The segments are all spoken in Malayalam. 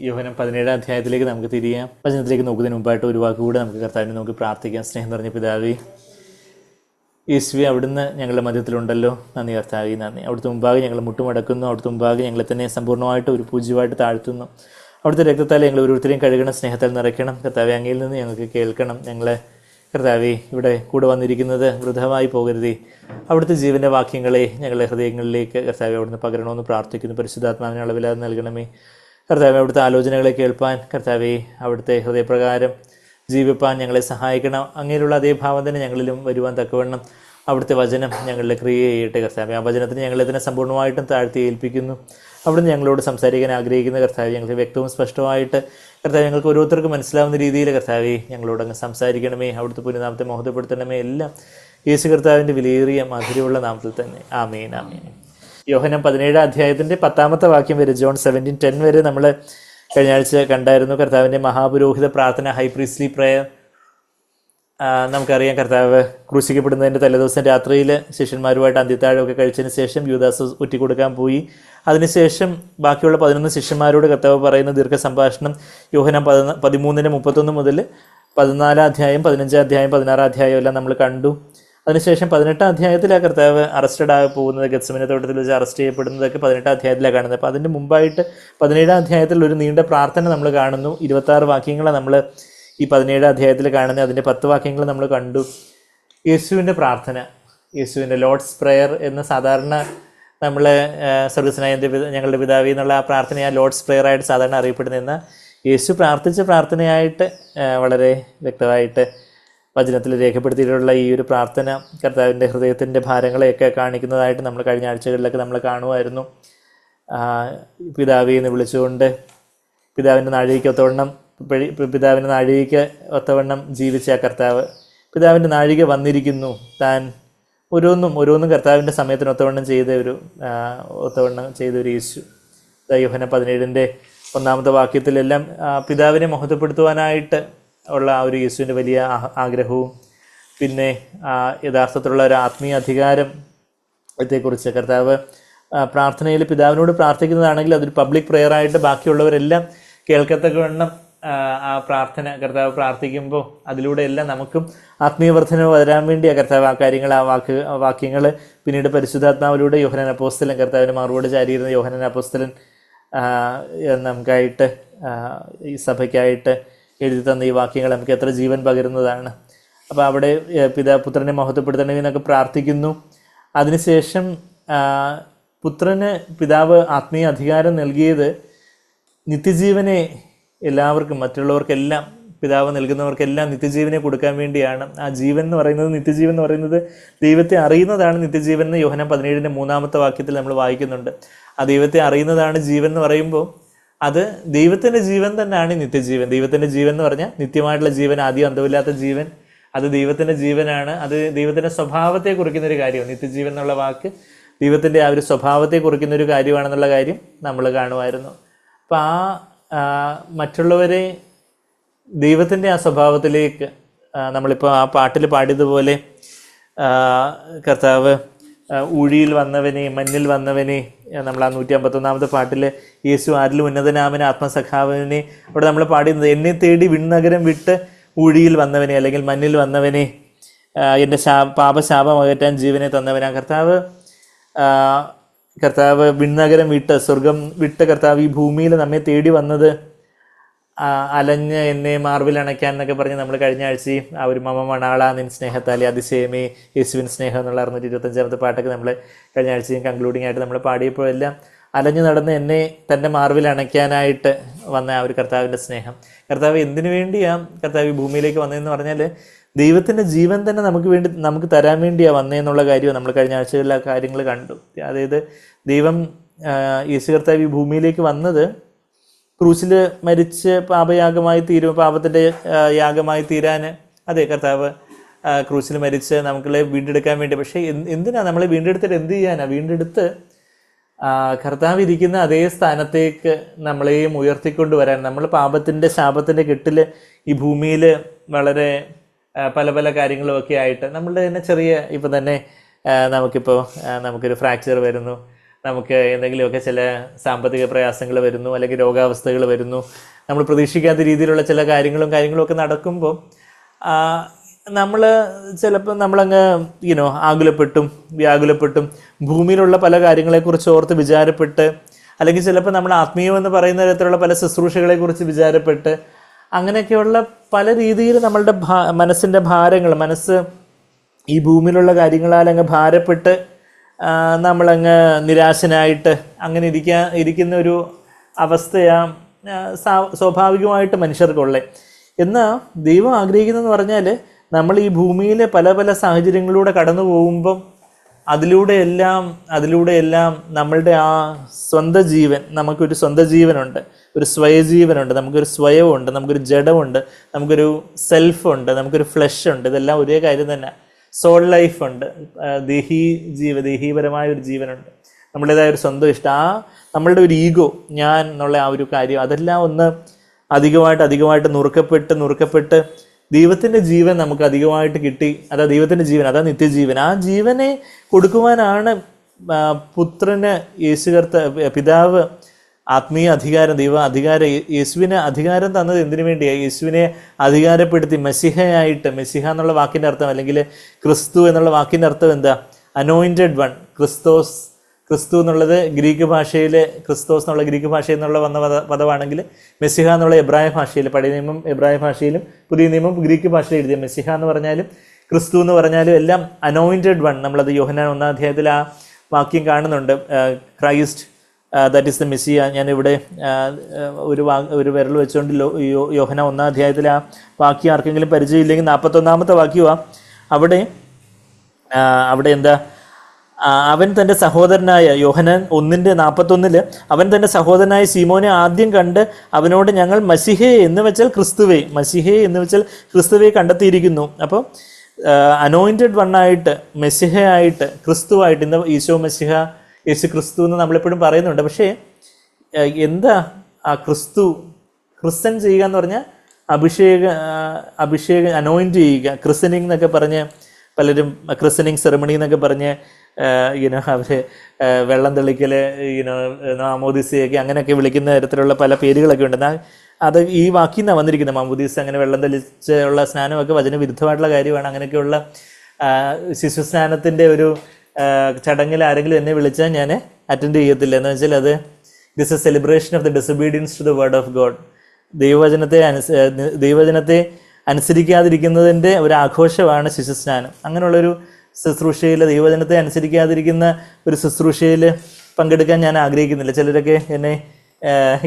യോഹന്നാൻ 17 അധ്യായത്തിലേക്ക് നമുക്ക് തിരിയാം. വചനത്തിലേക്ക് നോക്കുന്നതിന് മുമ്പായിട്ട് ഒരു വാക്കുകൂടെ നമുക്ക് കർത്താവിനെ നോക്കി പ്രാർത്ഥിക്കാം. സ്നേഹം നിറഞ്ഞ പിതാവേ, യേശുവേ, അവിടുന്ന് ഞങ്ങളുടെ മധ്യത്തിലുണ്ടല്ലോ. നന്ദി കർത്താവേ, നന്ദി. അവിടുത്തെ മുമ്പാകെ ഞങ്ങൾ മുട്ടുമടക്കുന്നു. അവിടുത്തെ മുമ്പാകെ ഞങ്ങളെ തന്നെ സമ്പൂർണ്ണമായിട്ട് ഒരു പൂജ്യമായിട്ട് താഴ്ത്തുന്നു. അവിടുത്തെ രക്തത്താൽ ഞങ്ങൾ ഓരോരുത്തരെയും കഴുകണം, സ്നേഹത്താൽ നിറയ്ക്കണം. കർത്താവേ, അങ്ങയിൽ നിന്ന് ഞങ്ങൾക്ക് കേൾക്കണം. ഞങ്ങളെ കർത്താവേ, ഇവിടെ കൂടെ വന്നിരിക്കുന്നത് വൃഥമായി പോകരുതേ. അവിടുത്തെ ജീവൻ്റെ വാക്യങ്ങളെ ഞങ്ങളുടെ ഹൃദയങ്ങളിലേക്ക് കർത്താവേ അവിടുന്ന് പകരണമെന്ന് പ്രാർത്ഥിക്കുന്നു. പരിശുദ്ധാത്മാവിനെ അളവില്ലാതെ നൽകണമേ. കർത്താവേ, അവിടുത്തെ ആലോചനകളെ കേൾപ്പാൻ, കർത്താവേ അവിടുത്തെ ഹൃദയപ്രകാരം ജീവിപ്പാൻ ഞങ്ങളെ സഹായിക്കണം. അങ്ങനെയുള്ള അതേ ഭാവം തന്നെ ഞങ്ങളിലും വരുവാൻ തക്കവണ്ണം അവിടുത്തെ വചനം ഞങ്ങളുടെ ക്രിയ ചെയ്യട്ടെ. കർത്താവേ, ആ വചനത്തിന് ഞങ്ങളിതിനെ സമ്പൂർണ്ണമായിട്ടും താഴ്ത്തി ഏൽപ്പിക്കുന്നു. അവിടുന്ന് ഞങ്ങളോട് സംസാരിക്കാൻ ആഗ്രഹിക്കുന്ന കർത്താവേ, ഞങ്ങൾക്ക് വ്യക്തവും സ്പഷ്ടമായിട്ട് കർത്താവേ ഞങ്ങൾക്ക് ഓരോരുത്തർക്കും മനസ്സിലാവുന്ന രീതിയിൽ കർത്താവേ ഞങ്ങളോട് അങ്ങ് സംസാരിക്കണമേ. അവിടുത്തെ പുനഃനാമത്തെ മഹത്വപ്പെടുത്തണമേ. എല്ലാം യേശു കർത്താവിൻ്റെ വിലയേറിയ മധുരമുള്ള നാമത്തിൽ തന്നെ. ആമേൻ, ആമേൻ. യോഹന്നാൻ 17 അധ്യായത്തിൻ്റെ 10-ാമത്തെ വാക്യം വരെ, ജോൺ 17:10 വരെ നമ്മൾ കഴിഞ്ഞ ആഴ്ച കണ്ടായിരുന്നു. കർത്താവിൻ്റെ മഹാപുരോഹിത പ്രാർത്ഥന, ഹൈ പ്രീസ്റ്റ്ലി പ്രയർ. നമുക്കറിയാം, കർത്താവ് ക്രൂശിക്കപ്പെടുന്നതിൻ്റെ തലേദിവസം രാത്രിയിൽ ശിഷ്യന്മാരുമായിട്ട് അന്ത്യത്താഴമൊക്കെ കഴിച്ചതിന് ശേഷം യൂദാസ് ഒറ്റിക്കൊടുക്കാൻ പോയി. അതിനുശേഷം ബാക്കിയുള്ള 11 ശിഷ്യന്മാരോട് കർത്താവ് പറയുന്ന ദീർഘസംഭാഷണം യോഹന്നാൻ 13:31 മുതൽ 14 അധ്യായം, 15 അധ്യായം, 16 അധ്യായം എല്ലാം നമ്മൾ കണ്ടു. അതിനുശേഷം 18 അധ്യായത്തിലാണ് കർത്താവ് അറസ്റ്റഡ് ആയി പോകുന്നത്. ഗെത്സമനെ തോട്ടത്തിൽ വെച്ച് അറസ്റ്റ് ചെയ്യപ്പെടുന്നതൊക്കെ 18 അധ്യായത്തിലാണ് കാണുന്നത്. അപ്പോൾ അതിൻ്റെ മുമ്പായിട്ട് 17 അധ്യായത്തിൽ ഒരു നീണ്ട പ്രാർത്ഥന നമ്മൾ കാണുന്നു. 26 വാക്യങ്ങളാണ് നമ്മൾ ഈ 17 അധ്യായത്തിൽ കാണുന്നത്. അതിൻ്റെ 10 വാക്യങ്ങൾ നമ്മൾ കണ്ടു. യേശുവിൻ്റെ പ്രാർത്ഥന, യേശുവിൻ്റെ ലോർഡ്സ് പ്രെയർ എന്ന് സാധാരണ നമ്മൾ സ്വർഗ്ഗസ്നായ ഞങ്ങളുടെ പിതാവേ എന്നുള്ള ആ പ്രാർത്ഥന ആ ലോർഡ്സ് പ്രെയർ ആയിട്ട് സാധാരണ അറിയപ്പെടുന്ന യേശു പ്രാർത്ഥിച്ച പ്രാർത്ഥനയായിട്ട് വളരെ വ്യക്തമായിട്ട് വചനത്തിൽ രേഖപ്പെടുത്തിയിട്ടുള്ള ഈ ഒരു പ്രാർത്ഥന കർത്താവിൻ്റെ ഹൃദയത്തിൻ്റെ ഭാരങ്ങളെയൊക്കെ കാണിക്കുന്നതായിട്ട് നമ്മൾ കഴിഞ്ഞ ആഴ്ചകളിലൊക്കെ നമ്മൾ കാണുമായിരുന്നു. പിതാവേ എന്ന് വിളിച്ചുകൊണ്ട് പിതാവിൻ്റെ നാഴികയ്ക്ക് ഒത്തവണ്ണം ജീവിച്ച ആ കർത്താവ്, പിതാവിൻ്റെ നാഴിക വന്നിരിക്കുന്നു, താൻ ഓരോന്നും കർത്താവിൻ്റെ സമയത്തിന് ഒത്തവണ്ണം ചെയ്ത ഒരു യേശു. യോഹന്നാൻ 17 1-ാമത്തെ വാക്യത്തിലെല്ലാം പിതാവിനെ മഹത്വപ്പെടുത്തുവാനായിട്ട് ഉള്ള ആ ഒരു യേശുവിൻ്റെ വലിയ ആഗ്രഹവും പിന്നെ യഥാർത്ഥത്തിലുള്ള ഒരു ആത്മീയ അധികാരത്തെക്കുറിച്ച് കർത്താവ് പ്രാർത്ഥനയിൽ പിതാവിനോട് പ്രാർത്ഥിക്കുന്നതാണെങ്കിൽ അതൊരു പബ്ലിക് പ്രെയറായിട്ട് ബാക്കിയുള്ളവരെല്ലാം കേൾക്കത്തക്കവണ്ണം ആ പ്രാർത്ഥന കർത്താവ് പ്രാർത്ഥിക്കുമ്പോൾ അതിലൂടെ എല്ലാം നമുക്കും ആത്മീയവർദ്ധനവ് വരാൻ വേണ്ടി ആ കർത്താവ് ആ കാര്യങ്ങൾ വാക്യങ്ങൾ പിന്നീട് പരിശുദ്ധാത്മാവിലൂടെ യോഹന്നാൻ അപ്പോസ്തലൻ, കർത്താവിന് മറുപടി ചാരിയിരുന്ന യോഹന്നാൻ അപ്പോസ്തലൻ നമുക്കായിട്ട് ഈ സഭയ്ക്കായിട്ട് എഴുതി തന്ന ഈ വാക്യങ്ങൾ നമുക്ക് എത്ര ജീവൻ പകരുന്നതാണ്. അപ്പോൾ അവിടെ പുത്രനെ മഹത്വപ്പെടുത്തണമെന്നൊക്കെ പ്രാർത്ഥിക്കുന്നു. അതിനുശേഷം പുത്രന് പിതാവ് ആത്മീയ അധികാരം നൽകിയത് നിത്യജീവനെ എല്ലാവർക്കും, മറ്റുള്ളവർക്കെല്ലാം പിതാവ് നൽകുന്നവർക്കെല്ലാം നിത്യജീവനെ കൊടുക്കാൻ വേണ്ടിയാണ്. ആ ജീവൻ എന്ന് പറയുന്നത്, നിത്യജീവൻ എന്ന് പറയുന്നത് ദൈവത്തെ അറിയുന്നതാണ് നിത്യജീവൻ എന്ന് യോഹന്നാൻ 17 3-ാമത്തെ വാക്യത്തിൽ നമ്മൾ വായിക്കുന്നുണ്ട്. ആ ദൈവത്തെ അറിയുന്നതാണ് ജീവൻ എന്ന് പറയുമ്പോൾ അത് ദൈവത്തിൻ്റെ ജീവൻ തന്നെയാണ് നിത്യജീവൻ. ദൈവത്തിൻ്റെ ജീവൻ എന്ന് പറഞ്ഞാൽ നിത്യമായിട്ടുള്ള ജീവൻ, ആദ്യം അന്തമില്ലാത്ത ജീവൻ, അത് ദൈവത്തിൻ്റെ ജീവനാണ്. അത് ദൈവത്തിൻ്റെ സ്വഭാവത്തെ കുറിക്കുന്നൊരു കാര്യമാണ്. നിത്യജീവൻ എന്നുള്ള വാക്ക് ദൈവത്തിൻ്റെ ആ ഒരു സ്വഭാവത്തെ കുറിക്കുന്നൊരു കാര്യമാണെന്നുള്ള കാര്യം നമ്മൾ കാണുമായിരുന്നു. അപ്പം മറ്റുള്ളവരെ ദൈവത്തിൻ്റെ ആ സ്വഭാവത്തിലേക്ക് നമ്മളിപ്പോൾ ആ പാട്ടിൽ പാടിയതുപോലെ കർത്താവ് ഊഴിയിൽ വന്നവനെ, മഞ്ഞിൽ വന്നവനെ, നമ്മൾ ആ 151-ാമത്തെ പാട്ടിൽ യേശു ആരിലും ഉന്നതനാമനെ ആത്മസഖാവിനെ അവിടെ നമ്മൾ പാടിയത് എന്നെ തേടി വിണ്ണഗരം വിട്ട് ഊഴിയിൽ വന്നവനെ അല്ലെങ്കിൽ മഞ്ഞിൽ വന്നവനെ, എൻ്റെ പാപശാപം അകറ്റാൻ ജീവനെ തന്നവനാ കർത്താവ് വിണ്ണഗരം വിട്ട്, സ്വർഗം വിട്ട് കർത്താവ് ഈ ഭൂമിയിൽ നമ്മെ തേടി വന്നത് അലഞ്ഞ് എന്നെ മാർവിൽ അണയ്ക്കാൻ എന്നൊക്കെ പറഞ്ഞ് നമ്മൾ കഴിഞ്ഞ ആഴ്ചയും ആ ഒരു മമ മണാള നിൻ സ്നേഹത്താലേ അതിശയമേ യേശുവിൻ സ്നേഹം എന്നുള്ള 625-ാമത്തെ പാട്ടൊക്കെ നമ്മൾ കഴിഞ്ഞ ആഴ്ചയും കൺക്ലൂഡിങ് ആയിട്ട് നമ്മൾ പാടിയപ്പോഴെല്ലാം അലഞ്ഞു നടന്ന് എന്നെ തൻ്റെ മാർവിൽ അണയ്ക്കാനായിട്ട് വന്ന ആ ഒരു കർത്താവിൻ്റെ സ്നേഹം. കർത്താവ് എന്തിനു വേണ്ടിയാണ് കർത്താവ് ഈ ഭൂമിയിലേക്ക് വന്നതെന്ന് പറഞ്ഞാൽ ദൈവത്തിൻ്റെ ജീവൻ തന്നെ നമുക്ക് തരാൻ വേണ്ടിയാണ് വന്നതെന്നുള്ള കാര്യമാണ് നമ്മൾ കഴിഞ്ഞ ആഴ്ചകളിൽ ആ കാര്യങ്ങൾ കണ്ടു. അതായത് ദൈവം യേശു കർത്താവ് ഈ ഭൂമിയിലേക്ക് വന്നത് ക്രൂശിൽ മരിച്ച് പാപത്തിൻ്റെ യാഗമായി തീരാൻ, അതെ കർത്താവ് ക്രൂശിൽ മരിച്ച് നമ്മളെ വീണ്ടെടുക്കാൻ വേണ്ടി. പക്ഷേ എന്തിനാണ് നമ്മളെ വീണ്ടെടുത്തിട്ട് എന്ത് ചെയ്യാനാണ്? വീണ്ടെടുത്ത് കർത്താവ് ഇരിക്കുന്ന അതേ സ്ഥാനത്തേക്ക് നമ്മളെയും ഉയർത്തിക്കൊണ്ടുവരാൻ. നമ്മൾ പാപത്തിൻ്റെ ശാപത്തിൻ്റെ കെട്ടിൽ ഈ ഭൂമിയിൽ വളരെ പല കാര്യങ്ങളുമൊക്കെ ആയിട്ട് നമ്മളുടെ തന്നെ ചെറിയ ഇപ്പം തന്നെ നമുക്കൊരു ഫ്രാക്ചർ വരുന്നു, നമുക്ക് എന്തെങ്കിലുമൊക്കെ ചില സാമ്പത്തിക പ്രയാസങ്ങൾ വരുന്നു, അല്ലെങ്കിൽ രോഗാവസ്ഥകൾ വരുന്നു, നമ്മൾ പ്രതീക്ഷിക്കാത്ത രീതിയിലുള്ള ചില കാര്യങ്ങളും ഒക്കെ നടക്കുമ്പോൾ നമ്മൾ ചിലപ്പോൾ നമ്മളങ്ങ് ആകുലപ്പെട്ടും വ്യാകുലപ്പെട്ടും ഭൂമിയിലുള്ള പല കാര്യങ്ങളെക്കുറിച്ച് ഓർത്ത് വിചാരപ്പെട്ട്, അല്ലെങ്കിൽ ചിലപ്പോൾ നമ്മൾ ആത്മീയമെന്ന് പറയുന്ന തരത്തിലുള്ള പല ശുശ്രൂഷകളെക്കുറിച്ച് വിചാരപ്പെട്ട്, അങ്ങനെയൊക്കെയുള്ള പല രീതിയിൽ നമ്മളുടെ മനസ്സിൻ്റെ ഭാരങ്ങൾ, മനസ്സ് ഈ ഭൂമിയിലുള്ള കാര്യങ്ങളാൽ അങ്ങ് ഭാരപ്പെട്ട് നമ്മളങ്ങ് നിരാശനായിട്ട് അങ്ങനെ ഇരിക്കുന്ന ഒരു അവസ്ഥയാണ് സ്വാഭാവികമായിട്ട് മനുഷ്യർക്കുള്ളത്. എന്നാൽ ദൈവം ആഗ്രഹിക്കുന്നതെന്ന് പറഞ്ഞാൽ നമ്മൾ ഈ ഭൂമിയിലെ പല പല സാഹചര്യങ്ങളിലൂടെ കടന്നു പോകുമ്പം അതിലൂടെയെല്ലാം നമ്മളുടെ ആ സ്വന്തം ജീവൻ, നമുക്കൊരു സ്വന്തം ജീവനുണ്ട്, ഒരു സ്വയജീവനുണ്ട്, നമുക്കൊരു സ്വയമുണ്ട്, നമുക്കൊരു ജഡമുണ്ട്, നമുക്കൊരു സെൽഫുണ്ട്, നമുക്കൊരു ഫ്ലഷ് ഉണ്ട്. ഇതെല്ലാം ഒരേ കാര്യം തന്നെ. സോൾ ലൈഫ് ഉണ്ട്, ദേഹീപരമായ ഒരു ജീവനുണ്ട്, നമ്മുടേതായ ഒരു സ്വന്തം ഇഷ്ടം, നമ്മളുടെ ഒരു ഈഗോ, ഞാൻ എന്നുള്ള ആ ഒരു കാര്യം, അതെല്ലാം ഒന്ന് അധികമായിട്ട് നുറുക്കപ്പെട്ട് ദൈവത്തിൻ്റെ ജീവൻ നമുക്ക് അധികമായിട്ട് കിട്ടി. അതാ ദൈവത്തിൻ്റെ ജീവൻ, അതാ നിത്യജീവൻ. ആ ജീവനെ കൊടുക്കുവാനാണ് പുത്രന് പിതാവ് ആത്മീയ അധികാരം, യേശുവിന് അധികാരം തന്നത് എന്തിനു വേണ്ടിയാണ്? യേശുവിനെ അധികാരപ്പെടുത്തി മെസ്സിഹയായിട്ട്, മെസ്സിഹ എന്നുള്ള വാക്കിൻ്റെ അർത്ഥം, അല്ലെങ്കിൽ ക്രിസ്തു എന്നുള്ള വാക്കിൻ്റെ അർത്ഥം എന്താ? Anointed one. ക്രിസ്തു എന്നുള്ളത് ഗ്രീക്ക് ഭാഷയിൽ, ക്രിസ്തോസ് എന്നുള്ള ഗ്രീക്ക് ഭാഷയിൽ നിന്നുള്ള വന്ന പദമാണെങ്കിൽ, മെസ്സിഹ എന്നുള്ള എബ്രായ ഭാഷയിൽ, പഴയ നിയമം എബ്രായ ഭാഷയിലും പുതിയ നിയമം ഗ്രീക്ക് ഭാഷയിൽ എഴുതിയ മെസ്സിഹ എന്ന് പറഞ്ഞാലും ക്രിസ്തു എന്ന് പറഞ്ഞാലും എല്ലാം അനോയിൻറ്റഡ് വൺ. നമ്മളത് യോഹന്നാൻ 1-ാം അധ്യായത്തിൽ ആ വാക്യം കാണുന്നുണ്ട്. Christ that is the Messiah. ഞാനിവിടെ ഒരു വിരൽ വെച്ചുകൊണ്ട് യോഹന്നാൻ 1-ാം അധ്യായത്തിൽ ആ വാക്യം ആർക്കെങ്കിലും പരിചയമില്ലെങ്കിൽ 41-ാമത്തെ വാക്യമാണ്. അവിടെ എന്താ? അവൻ തൻ്റെ സഹോദരനായ, യോഹന്നാൻ 1:41, അവൻ തൻ്റെ സഹോദരനായ ശീമോനെ ആദ്യം കണ്ട് അവനോട് ഞങ്ങൾ മസിഹേ എന്ന് വെച്ചാൽ ക്രിസ്തുവെ കണ്ടെത്തിയിരിക്കുന്നു. അപ്പോൾ അനോയിൻറ്റഡ് വണ്ണായിട്ട്, മെസ്സിഹയായിട്ട്, ക്രിസ്തുവായിട്ട്, ഇന്ന് യേശു ക്രിസ്തു എന്ന് നമ്മളെപ്പോഴും പറയുന്നുണ്ട്. പക്ഷേ എന്താ ആ ക്രിസ്ത്യൻ ചെയ്യുക എന്ന് പറഞ്ഞാൽ അഭിഷേകം അനോയിൻറ്റ് ചെയ്യുക. ക്രിസ്ത്യനിങ് എന്നൊക്കെ പറഞ്ഞ് പലരും ക്രിസ്ത്യനിങ് സെറമണി എന്നൊക്കെ പറഞ്ഞ് അവർ വെള്ളം തെളിക്കൽ, മാമോദീസയൊക്കെ അങ്ങനെയൊക്കെ വിളിക്കുന്ന തരത്തിലുള്ള പല പേരുകളൊക്കെ ഉണ്ട്. അത് ഈ വാക്കിൽ നിന്നാണ് വന്നിരിക്കുന്നത്. മാമോദീസ, അങ്ങനെ വെള്ളം തെളിച്ചുള്ള സ്നാനമൊക്കെ വചനവിരുദ്ധമായിട്ടുള്ള കാര്യമാണ്. അങ്ങനെയൊക്കെയുള്ള ശിശുസ്നാനത്തിൻ്റെ ഒരു ചടങ്ങിൽ ആരെങ്കിലും എന്നെ വിളിച്ചാൽ ഞാൻ അറ്റൻഡ് ചെയ്യത്തില്ല. എന്ന് വെച്ചാൽ അത് this a celebration of the disobedience to the word of God. ദൈവവചനത്തെ അനുസരിക്കാതിരിക്കുന്നതിൻ്റെ ഒരു ആഘോഷമാണ് ശിശുസ്നാനം. അങ്ങനെയുള്ളൊരു ശുശ്രൂഷയിൽ, ദൈവവചനത്തെ അനുസരിക്കാതിരിക്കുന്ന ഒരു ശുശ്രൂഷയിൽ പങ്കെടുക്കാൻ ഞാൻ ആഗ്രഹിക്കുന്നില്ല. ചിലരൊക്കെ എന്നെ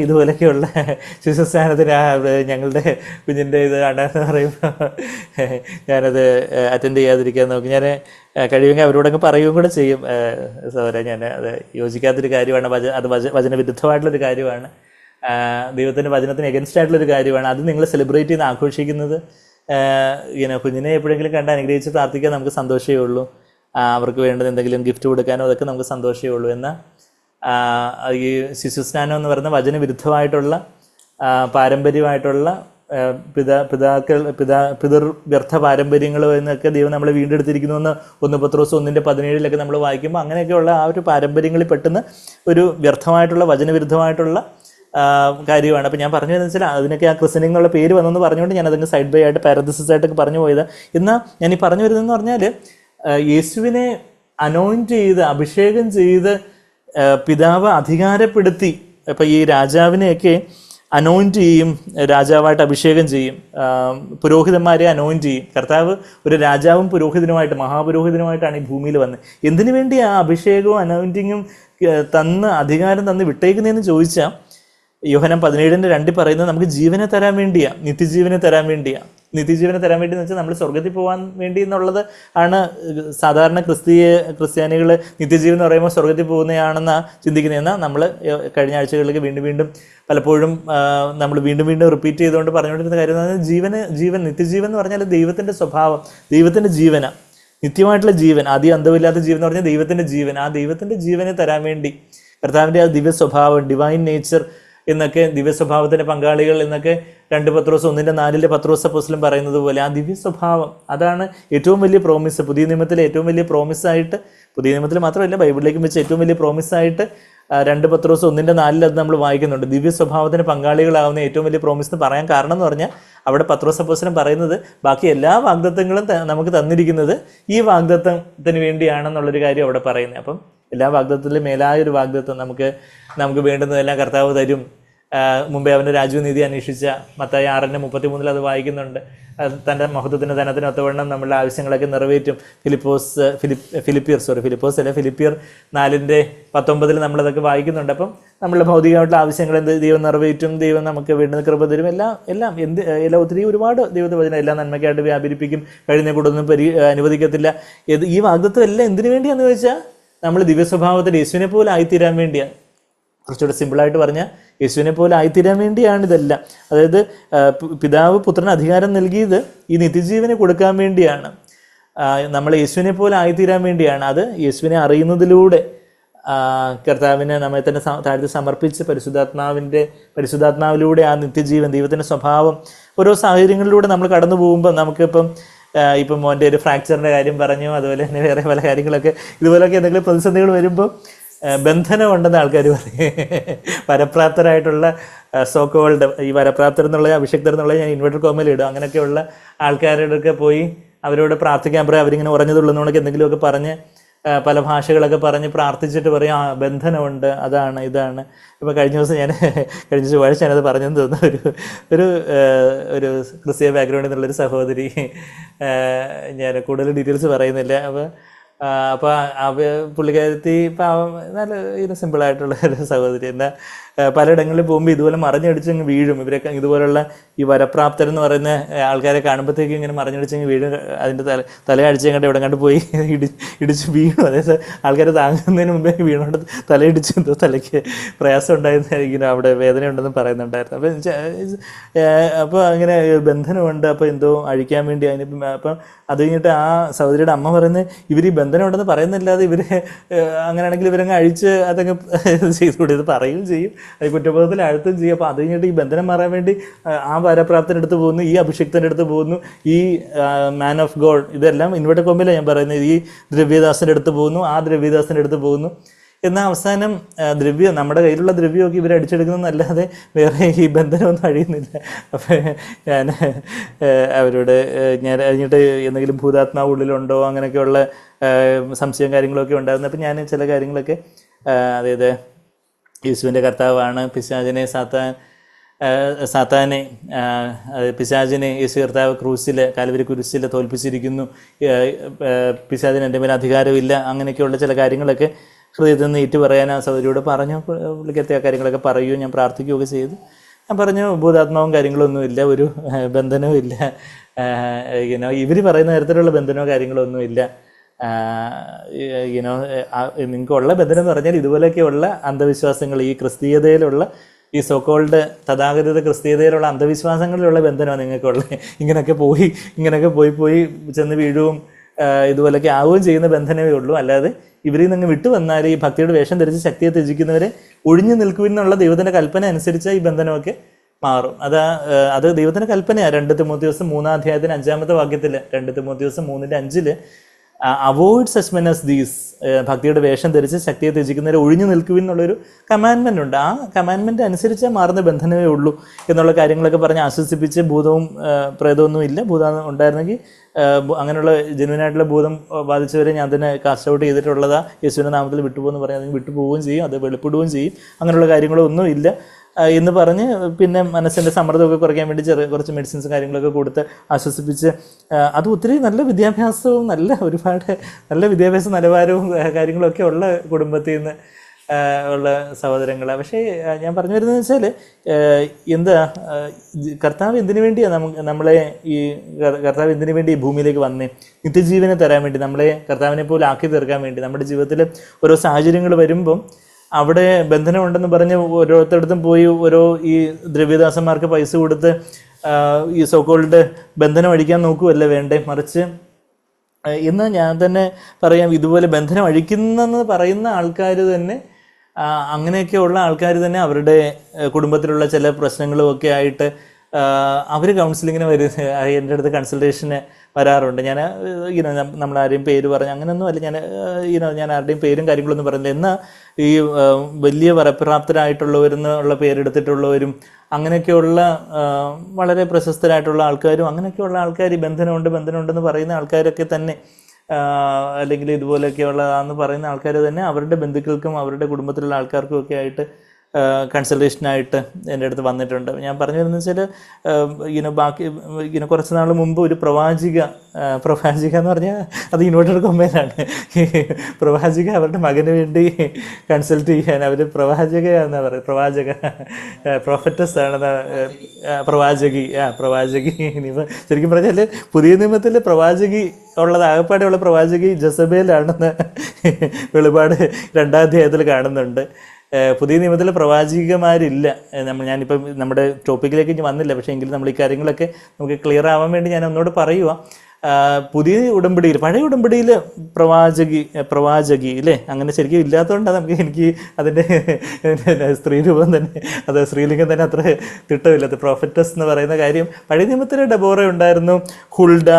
ഇതുപോലെയൊക്കെയുള്ള ശിശുസ്നാനത്തിന് ഞങ്ങളുടെ കുഞ്ഞിൻ്റെ ഇത് കാണാമെന്ന് പറയുമ്പോൾ ഞാനത് അറ്റൻഡ് ചെയ്യാതിരിക്കാൻ നോക്കും. ഞാൻ കഴിയുമെങ്കിൽ അവരോടൊക്കെ പറയുകയും കൂടെ ചെയ്യും. ഞാൻ അത് യോജിക്കാത്തൊരു കാര്യമാണ്, അത് വചനവിരുദ്ധമായിട്ടുള്ളൊരു കാര്യമാണ്, ദൈവത്തിൻ്റെ വചനത്തിന് എഗൻസ്റ്റ് ആയിട്ടുള്ളൊരു കാര്യമാണ്. അത് നിങ്ങൾ സെലിബ്രേറ്റ് ചെയ്ത് ആഘോഷിക്കുന്നത് കുഞ്ഞിനെ എപ്പോഴെങ്കിലും കണ്ട് അനുഗ്രഹിച്ച് പ്രാർത്ഥിക്കാൻ നമുക്ക് സന്തോഷമേ ഉള്ളൂ. അവർക്ക് വേണ്ടത് എന്തെങ്കിലും ഗിഫ്റ്റ് കൊടുക്കാനോ അതൊക്കെ നമുക്ക് സന്തോഷമേ ഉള്ളൂ. എന്നാൽ ഈ ശിശുസ്നാനം എന്ന് പറയുന്ന വചനവിരുദ്ധമായിട്ടുള്ള പാരമ്പര്യമായിട്ടുള്ള പിതൃ വ്യർത്ഥ പാരമ്പര്യങ്ങൾ എന്നൊക്കെ ദൈവം നമ്മളെ വീണ്ടെടുത്തിരിക്കുന്നു എന്ന് 1 പത്രോസ് 1:17 നമ്മൾ വായിക്കുമ്പോൾ അങ്ങനെയൊക്കെയുള്ള ആ ഒരു പാരമ്പര്യങ്ങളിൽ പെട്ടെന്ന് ഒരു വ്യർത്ഥമായിട്ടുള്ള വചനവിരുദ്ധമായിട്ടുള്ള കാര്യമാണ്. അപ്പോൾ ഞാൻ പറഞ്ഞു വരുന്നത് വെച്ചാൽ അതിനൊക്കെ ആ ക്രിസ്ത്യനിങ് എന്നുള്ള പേര് വന്നെന്ന് പറഞ്ഞുകൊണ്ട് ഞാൻ അതിന് സൈഡ് ബൈ ആയിട്ട് പാരന്തസിസ് ആയിട്ടൊക്കെ പറഞ്ഞു പോയത്. എന്നാൽ ഞാൻ ഈ പറഞ്ഞു വരുന്നതെന്ന് പറഞ്ഞാൽ യേശുവിനെ അനോയിൻറ്റ് ചെയ്ത്, അഭിഷേകം ചെയ്ത് പിതാവ് അധികാരപ്പെടുത്തി. ഇപ്പം ഈ രാജാവിനെയൊക്കെ അനോയിൻറ്റ് ചെയ്യും, രാജാവായിട്ട് അഭിഷേകം ചെയ്യും, പുരോഹിതന്മാരെ അനോയിൻറ്റ് ചെയ്യും. കർത്താവ് ഒരു രാജാവും പുരോഹിതനുമായിട്ട്, മഹാപുരോഹിതനുമായിട്ടാണ് ഈ ഭൂമിയിൽ വന്നത്. എന്തിനു വേണ്ടി ആ അഭിഷേകവും അനോയിൻറ്റിങ്ങും അധികാരം തന്ന് വിട്ടേക്കുന്നതെന്ന് ചോദിച്ചാൽ യോഹന്നാൻ 17:2 പറയുന്നത് നമുക്ക് ജീവനെ തരാൻ വേണ്ടിയാണ്, നിത്യജീവനെ തരാൻ വേണ്ടിയാണ്. നിത്യജീവനെ തരാൻ വേണ്ടി എന്ന് വെച്ചാൽ നമ്മൾ സ്വർഗത്തിൽ പോകാൻ വേണ്ടി എന്നുള്ളത് ആണ് സാധാരണ ക്രിസ്ത്യാനികൾ നിത്യജീവൻ എന്ന് പറയുമ്പോൾ സ്വർഗത്തിൽ പോകുന്നതാണെന്നാണ് ചിന്തിക്കുന്നത്. എന്നാൽ നമ്മൾ കഴിഞ്ഞ ആഴ്ചകളിലേക്ക് വീണ്ടും പലപ്പോഴും നമ്മൾ വീണ്ടും റിപ്പീറ്റ് ചെയ്തുകൊണ്ട് പറഞ്ഞുകൊണ്ടിരുന്ന കാര്യം നിത്യജീവൻ എന്ന് പറഞ്ഞാൽ ദൈവത്തിൻ്റെ സ്വഭാവം, ദൈവത്തിൻ്റെ ജീവനാണ്, നിത്യമായിട്ടുള്ള ജീവൻ, ആദ്യം അന്തമില്ലാത്ത ജീവൻ എന്ന് പറഞ്ഞാൽ ദൈവത്തിൻ്റെ ജീവൻ. ആ ദൈവത്തിൻ്റെ ജീവനെ തരാൻ വേണ്ടി കർത്താവിൻ്റെ ആ ദിവ്യ സ്വഭാവം, ഡിവൈൻ നേച്ചർ എന്നൊക്കെ, ദിവ്യ സ്വഭാവത്തിൻ്റെ പങ്കാളികൾ എന്നൊക്കെ 2 പത്രോസ് 1:4 പത്രോസ് അപ്പോസ്തലൻ പറയുന്നത് പോലെ ആ ദിവ്യ സ്വഭാവം അതാണ് ഏറ്റവും വലിയ പ്രോമിസ്. പുതിയ നിയമത്തിലെ ഏറ്റവും വലിയ പ്രോമിസായിട്ട്, പുതിയ നിയമത്തിൽ മാത്രമല്ല ബൈബിളിലേക്കും വെച്ച് ഏറ്റവും വലിയ പ്രോമിസായിട്ട് 2 പത്രോസ് 1:4 അത് നമ്മൾ വായിക്കുന്നുണ്ട്. ദിവ്യ സ്വഭാവത്തിന് പങ്കാളികളാവുന്ന ഏറ്റവും വലിയ പ്രോമിസ് എന്ന് പറയാൻ കാരണം എന്ന് പറഞ്ഞാൽ അവിടെ പത്രോസ് അപ്പോസ്തലൻ പറയുന്നത് ബാക്കി എല്ലാ വാഗ്ദത്തങ്ങളും നമുക്ക് തന്നിരിക്കുന്നത് ഈ വാഗ്ദത്തത്തിന് വേണ്ടിയാണെന്നുള്ളൊരു കാര്യം അവിടെ പറയുന്നത്. അപ്പം എല്ലാ വാഗ്ദത്തത്തിലും മേലായൊരു വാഗ്ദത്തം നമുക്ക് വേണ്ടുന്നതെല്ലാം കർത്താവ് തരും. മുമ്പേ അവൻ്റെ രാജ്യനീതി അന്വേഷിച്ച മത്തായി 6:33 അത് വായിക്കുന്നുണ്ട്. തൻ്റെ മഹത്വത്തിന് ധനത്തിന് ഒത്തവണ്ണം നമ്മളുടെ ആവശ്യങ്ങളൊക്കെ നിറവേറ്റും. ഫിലിപ്പിയർ 4:19 നമ്മളതൊക്കെ വായിക്കുന്നുണ്ട്. അപ്പം നമ്മളുടെ ഭൗതികമായിട്ടുള്ള ആവശ്യങ്ങൾ ദൈവം നിറവേറ്റും, ദൈവം നമുക്ക് വേണ്ടുന്ന കൃപ തരും, എല്ലാം ഒത്തിരി ഒരുപാട് ദൈവത്തെ വചനം എല്ലാം നന്മയ്ക്കായിട്ട് വ്യാപരിപ്പിക്കും, കഴിഞ്ഞ കൂടൊന്നും അനുവദിക്കത്തില്ല. ഈ വാഗ്ദത്വം എല്ലാം എന്തിനു വേണ്ടിയാണെന്ന് ചോദിച്ചാൽ നമ്മൾ ദിവ്യസ്വഭാവത്തിൽ യേശുവിനെ പോലെ ആയിത്തീരാൻ വേണ്ടിയാണ്. കുറച്ചുകൂടെ സിമ്പിളായിട്ട് പറഞ്ഞാൽ യേശുവിനെ പോലെ ആയിത്തീരാൻ വേണ്ടിയാണ് ഇതെല്ലാം. അതായത് പിതാവ് പുത്രന് അധികാരം നൽകിയത് ഈ നിത്യജീവനെ കൊടുക്കാൻ വേണ്ടിയാണ്. നമ്മൾ യേശുവിനെ പോലെ ആയിത്തീരാൻ വേണ്ടിയാണ്. അത് യേശുവിനെ അറിയുന്നതിലൂടെ കർത്താവിനെ നമ്മെ തന്നെ താഴ്ത്തി സമർപ്പിച്ച് പരിശുദ്ധാത്മാവിലൂടെ ആ നിത്യജീവൻ, ദൈവത്തിൻ്റെ സ്വഭാവം ഓരോ സാഹചര്യങ്ങളിലൂടെ നമ്മൾ കടന്നു പോകുമ്പോൾ നമുക്കിപ്പം മോൻ്റെ ഒരു ഫ്രാക്ചറിൻ്റെ കാര്യം പറഞ്ഞു, അതുപോലെ തന്നെ വേറെ പല കാര്യങ്ങളൊക്കെ ഇതുപോലൊക്കെ എന്തെങ്കിലും പ്രതിസന്ധികൾ വരുമ്പോൾ ബന്ധനമുണ്ടെന്ന് ആൾക്കാർ പറയും. വരപ്രാപ്തരായിട്ടുള്ള സോക്കോൾഡ്, ഈ വരപ്രാപ്തർ എന്നുള്ള അഭിഷക്തർ എന്നുള്ള ഞാൻ ഇൻവെർട്ടഡ് കോമയിൽ ഇടും. അങ്ങനെയൊക്കെയുള്ള ആൾക്കാരോടൊക്കെ പോയി അവരോട് പ്രാർത്ഥിക്കാൻ പറയും. അവരിങ്ങനെ ഉറഞ്ഞതുള്ളതുകൊണ്ടൊക്കെ എന്തെങ്കിലുമൊക്കെ പറഞ്ഞ് പല ഭാഷകളൊക്കെ പറഞ്ഞ് പ്രാർത്ഥിച്ചിട്ട് പറയും ബന്ധനമുണ്ട്, അതാണ് ഇതാണ്. ഇപ്പോൾ കഴിഞ്ഞ ചൊവ്വാഴ്ച ഞാനത് പറഞ്ഞെന്ന് തോന്നുന്നു. ഒരു ക്രിസ്തീയ ബാക്ക്ഗ്രൗണ്ടിൽ നിന്നുള്ളൊരു സഹോദരി, ഞാൻ കൂടുതൽ ഡീറ്റെയിൽസ് പറയുന്നില്ല. അപ്പോൾ പുള്ളിക്കാരത്തി പാവം നല്ല സിമ്പിളായിട്ടുള്ള ഒരു സഹോദരി. എന്നാൽ പലയിടങ്ങളിൽ പോകുമ്പോൾ ഇതുപോലെ മറിഞ്ഞടിച്ചങ്ങ് വീഴും. ഇവരൊക്കെ ഇതുപോലുള്ള ഈ വരപ്രാപ്തരെന്ന് പറയുന്ന ആൾക്കാരെ കാണുമ്പോഴത്തേക്കും ഇങ്ങനെ മറിഞ്ഞടിച്ചങ്ങ് വീഴും. അതിൻ്റെ തലയടിച്ചങ്ങോട്ട് എവിടെ കണ്ട് പോയി ഇടിച്ച് വീണു. അതായത് ആൾക്കാർ താങ്ങുന്നതിന് മുമ്പേ വീണോണ്ട് തലയിടിച്ച് എന്തോ തലയ്ക്ക് പ്രയാസം ഉണ്ടായിരുന്നിരിക്കുന്നു, അവിടെ വേദന ഉണ്ടെന്ന് പറയുന്നുണ്ടായിരുന്നു. അപ്പോൾ അങ്ങനെ ബന്ധനമുണ്ട്, അപ്പോൾ എന്തോ അഴിക്കാൻ വേണ്ടി അപ്പം അത് കഴിഞ്ഞിട്ട് ആ സഹോദരിയുടെ അമ്മ പറയുന്നത് ഇവർ ഈ ബന്ധനം ഉണ്ടെന്ന് പറയുന്നില്ലാതെ ഇവർ അങ്ങനെയാണെങ്കിൽ ഇവരങ്ങ് അഴിച്ച് അതങ്ങ് ചെയ്തുകൂടി, ഇത് പറയുകയും ചെയ്യും, അത് കുറ്റബോധത്തിൽ അഴുത്തും ചെയ്യും. അപ്പോൾ അത് കഴിഞ്ഞിട്ട് ഈ ബന്ധനം മാറാൻ വേണ്ടി ആ വരപ്രാപ്തൻ്റെ അടുത്ത് പോകുന്നു, ഈ അഭിഷിക്തൻ്റെ അടുത്ത് പോകുന്നു, ഈ മാൻ ഓഫ് ഗോഡ്, ഇതെല്ലാം ഇൻവെർട്ടഡ് കോമയിലാണ് ഞാൻ പറയുന്നത്, ഈ ദ്രവ്യദാസൻ്റെ അടുത്ത് പോകുന്നു, ആ ദ്രവ്യദാസൻ്റെ അടുത്ത് പോകുന്നു. എന്നാൽ അവസാനം നമ്മുടെ കയ്യിലുള്ള ദ്രവ്യമൊക്കെ ഇവർ അടിച്ചെടുക്കുന്നതല്ലാതെ വേറെ ഈ ബന്ധനമൊന്നും അഴിയുന്നില്ല. അപ്പം ഞാൻ അവരോട് ഞാൻ കഴിഞ്ഞിട്ട് എന്തെങ്കിലും ഭൂതാത്മാവ് ഉള്ളിലുണ്ടോ അങ്ങനെയൊക്കെയുള്ള സംശയം കാര്യങ്ങളൊക്കെ ഉണ്ടായിരുന്നു. അപ്പം ഞാൻ ചില കാര്യങ്ങളൊക്കെ, അതായത് യേശുവിൻ്റെ കർത്താവാണ്, പിശാചിനെ യേശു കർത്താവ് കാൽവരി ക്രൂശിൽ തോൽപ്പിച്ചിരിക്കുന്നു, പിശാചിന് എൻ്റെ മേലെ അധികാരമില്ല, അങ്ങനെയൊക്കെയുള്ള ചില കാര്യങ്ങളൊക്കെ ഹൃദയത്തിൽ നിന്ന് ഏറ്റു പറയാൻ ആ സഹോദരിയോട് പറഞ്ഞു. പുള്ളിക്കത്തെ ആ കാര്യങ്ങളൊക്കെ പറയുകയും ഞാൻ പ്രാർത്ഥിക്കുകയൊക്കെ ചെയ്തു. ഞാൻ പറഞ്ഞു ഭൂതാത്മാവും കാര്യങ്ങളൊന്നുമില്ല, ഒരു ബന്ധനവും ഇല്ല, ഇവർ പറയുന്ന തരത്തിലുള്ള ബന്ധനമോ കാര്യങ്ങളൊന്നും ഇല്ല. നിങ്ങൾക്കുള്ള ബന്ധനം എന്ന് പറഞ്ഞാൽ ഇതുപോലെയൊക്കെയുള്ള അന്ധവിശ്വാസങ്ങൾ, ഈ ക്രിസ്തീയതയിലുള്ള ഈ സോക്കോൾഡ് തഥാഗതിക ക്രിസ്തീയതയിലുള്ള അന്ധവിശ്വാസങ്ങളിലുള്ള ബന്ധനമാണ് നിങ്ങൾക്കുള്ളത്. ഇങ്ങനെയൊക്കെ പോയി ചെന്ന് വീഴുകയും ഇതുപോലൊക്കെ ആവുകയും ചെയ്യുന്ന ബന്ധനമേ ഉള്ളൂ. അല്ലാതെ ഇവരിൽ നിന്ന് വിട്ടു വന്നാൽ ഈ ഭക്തിയുടെ വേഷം ധരിച്ച് ശക്തിയെ ത്യജിക്കുന്നവരെ ഒഴിഞ്ഞു നിൽക്കുമെന്നുള്ള ദൈവത്തിൻ്റെ കൽപ്പന അനുസരിച്ച് ഈ ബന്ധനമൊക്കെ മാറും. അത് ദൈവത്തിൻ്റെ കൽപ്പനയാണ്. 2 തിമോത്തിയോസ് 3-ാം 5-ാമത്തെ വാക്യത്തിൽ, 2 തിമോത്തിയോസ് 3:5 avoid such men as these, ഭക്തിയുടെ വേഷം ധരിച്ച് ശക്തിയെ ത്യജിക്കുന്നവരെ ഒഴിഞ്ഞു നിൽക്കുമെന്നുള്ളൊരു കമാൻഡ്മെൻ്റ് ഉണ്ട്. ആ കമാൻഡ്മെൻ്റ് അനുസരിച്ച് മാറുന്ന ബന്ധനമേ ഉള്ളൂ എന്നുള്ള കാര്യങ്ങളൊക്കെ പറഞ്ഞ് ആശ്വസിപ്പിച്ച്, ഭൂതവും പ്രേതമൊന്നും ഇല്ല, ഭൂതം ഉണ്ടായിരുന്നെങ്കിൽ അങ്ങനെയുള്ള ജെന്യുവനായിട്ടുള്ള ഭൂതം ബാധിച്ചവരെ ഞാൻ തന്നെ കാസ്റ്റ് ഔട്ട് ചെയ്തിട്ടുള്ളതാ, യേശുവിൻ്റെ നാമത്തിൽ വിട്ടുപോകുമെന്ന് പറഞ്ഞാൽ അതിന് വിട്ടുപോവുകയും ചെയ്യും, അത് വെളിപ്പെടുകയും ചെയ്യും. അങ്ങനെയുള്ള കാര്യങ്ങളൊന്നും ഇല്ല എന്ന് പറഞ്ഞ് പിന്നെ മനസ്സിൻ്റെ സമ്മർദ്ദമൊക്കെ കുറയ്ക്കാൻ വേണ്ടി കുറച്ച് മെഡിസിൻസും കാര്യങ്ങളൊക്കെ കൊടുത്ത് ആശ്വസിപ്പിച്ച്, അത് ഒത്തിരി നല്ല വിദ്യാഭ്യാസവും ഒരുപാട് നല്ല വിദ്യാഭ്യാസ നിലവാരവും കാര്യങ്ങളൊക്കെ ഉള്ള കുടുംബത്തിൽ നിന്ന് ഉള്ള സഹോദരങ്ങളാണ്. പക്ഷേ ഞാൻ പറഞ്ഞു വരുന്നത് വെച്ചാൽ കർത്താവ് എന്തിനു വേണ്ടിയാണ് നമ്മളെ ഈ കർത്താവ് എന്തിനു വേണ്ടി ഈ ഭൂമിയിലേക്ക് വന്നേ? നിത്യജീവനെ തരാൻ വേണ്ടി, നമ്മളെ കർത്താവിനെ പോലെ ആക്കി തീർക്കാൻ വേണ്ടി. നമ്മുടെ ജീവിതത്തിൽ ഓരോ സാഹചര്യങ്ങൾ വരുമ്പം അവിടെ ബന്ധനമുണ്ടെന്ന് പറഞ്ഞ് ഓരോരുത്തരടുത്തും പോയി ഓരോ ഈ ദ്രവ്യദാസന്മാർക്ക് പൈസ കൊടുത്ത് ഈ സോക്കോൾഡ് ബന്ധനം അഴിക്കാൻ നോക്കുകയല്ല വേണ്ടേ, മറിച്ച് ഇന്ന് ഞാൻ തന്നെ പറയാം, ഇതുപോലെ ബന്ധനം അഴിക്കുന്നെന്ന് പറയുന്ന ആൾക്കാർ തന്നെ അങ്ങനെയൊക്കെയുള്ള ആൾക്കാർ തന്നെ അവരുടെ കുടുംബത്തിലുള്ള ചില പ്രശ്നങ്ങളും ഒക്കെ ആയിട്ട് അവർ കൗൺസിലിങ്ങിന് എൻ്റെ അടുത്ത് കൺസൾട്ടേഷന് വരാറുണ്ട്. ഞാൻ നമ്മളാരെയും പേര് പറഞ്ഞ് അങ്ങനെയൊന്നും അല്ല, ഞാൻ ആരുടെയും പേരും കാര്യങ്ങളൊന്നും പറയുന്നില്ല. എന്നാൽ ഈ വലിയ വരപ്രാപ്തരായിട്ടുള്ളവരെന്നുള്ള പേരെടുത്തിട്ടുള്ളവരും അങ്ങനെയൊക്കെയുള്ള വളരെ പ്രശസ്തരായിട്ടുള്ള ആൾക്കാരും അങ്ങനെയൊക്കെയുള്ള ആൾക്കാർ ഈ ബന്ധനമുണ്ടെന്ന് പറയുന്ന ആൾക്കാരൊക്കെ തന്നെ, അല്ലെങ്കിൽ ഇതുപോലെയൊക്കെയുള്ളതാണെന്ന് പറയുന്ന ആൾക്കാർ തന്നെ അവരുടെ ബന്ധുക്കൾക്കും അവരുടെ കുടുംബത്തിലുള്ള ആൾക്കാർക്കും ഒക്കെ ആയിട്ട് കൺസൾട്ടേഷനായിട്ട് എൻ്റെ അടുത്ത് വന്നിട്ടുണ്ട്. ഞാൻ പറഞ്ഞു വരുന്നത് വെച്ചാൽ ബാക്കി കുറച്ച് നാൾ മുമ്പ് ഒരു പ്രവാചിക എന്ന് പറഞ്ഞാൽ അത് ഇൻവേർട്ടഡ് കൊമ്പയിലാണ്. പ്രവാചിക അവരുടെ മകന് വേണ്ടി കൺസൾട്ട് ചെയ്യാൻ അവർ പ്രവാചകയാണെന്നാ പറയുക, പ്രൊഫറ്റസ് ആണെന്ന പ്രവാചകി. ഇനിയിപ്പോൾ ശരിക്കും പറഞ്ഞാൽ പുതിയ നിയമത്തിൽ പ്രവാചകി ഉള്ളത് ആകപ്പാടെയുള്ള പ്രവാചകി ജസബേലാണെന്ന് വെളിപാട് 2-ാം അധ്യായത്തിൽ കാണുന്നുണ്ട്. പുതിയ നിയമത്തിൽ പ്രവാചികമാരില്ല. ഞാനിപ്പം നമ്മുടെ ടോപ്പിക്കിലേക്ക് ഇനി വന്നില്ല, പക്ഷേ എങ്കിലും നമ്മൾ ഈ കാര്യങ്ങളൊക്കെ നമുക്ക് ക്ലിയർ ആവാൻ വേണ്ടി ഞാൻ ഒന്നോട് പറയുക. പുതിയ ഉടമ്പടിയിൽ, പഴയ ഉടമ്പടിയിൽ പ്രവാചകി ഇല്ലേ, അങ്ങനെ ശരിക്കും ഇല്ലാത്തതുകൊണ്ടാണ് എനിക്ക് അതിൻ്റെ സ്ത്രീരൂപം തന്നെ, അത് സ്ത്രീലിംഗം തന്നെ അത്ര തിട്ടമില്ല. പ്രൊഫറ്റസ് എന്ന് പറയുന്ന കാര്യം പഴയ നിയമത്തിൽ ഡെബോറ ഉണ്ടായിരുന്നു, ഹുൾഡ,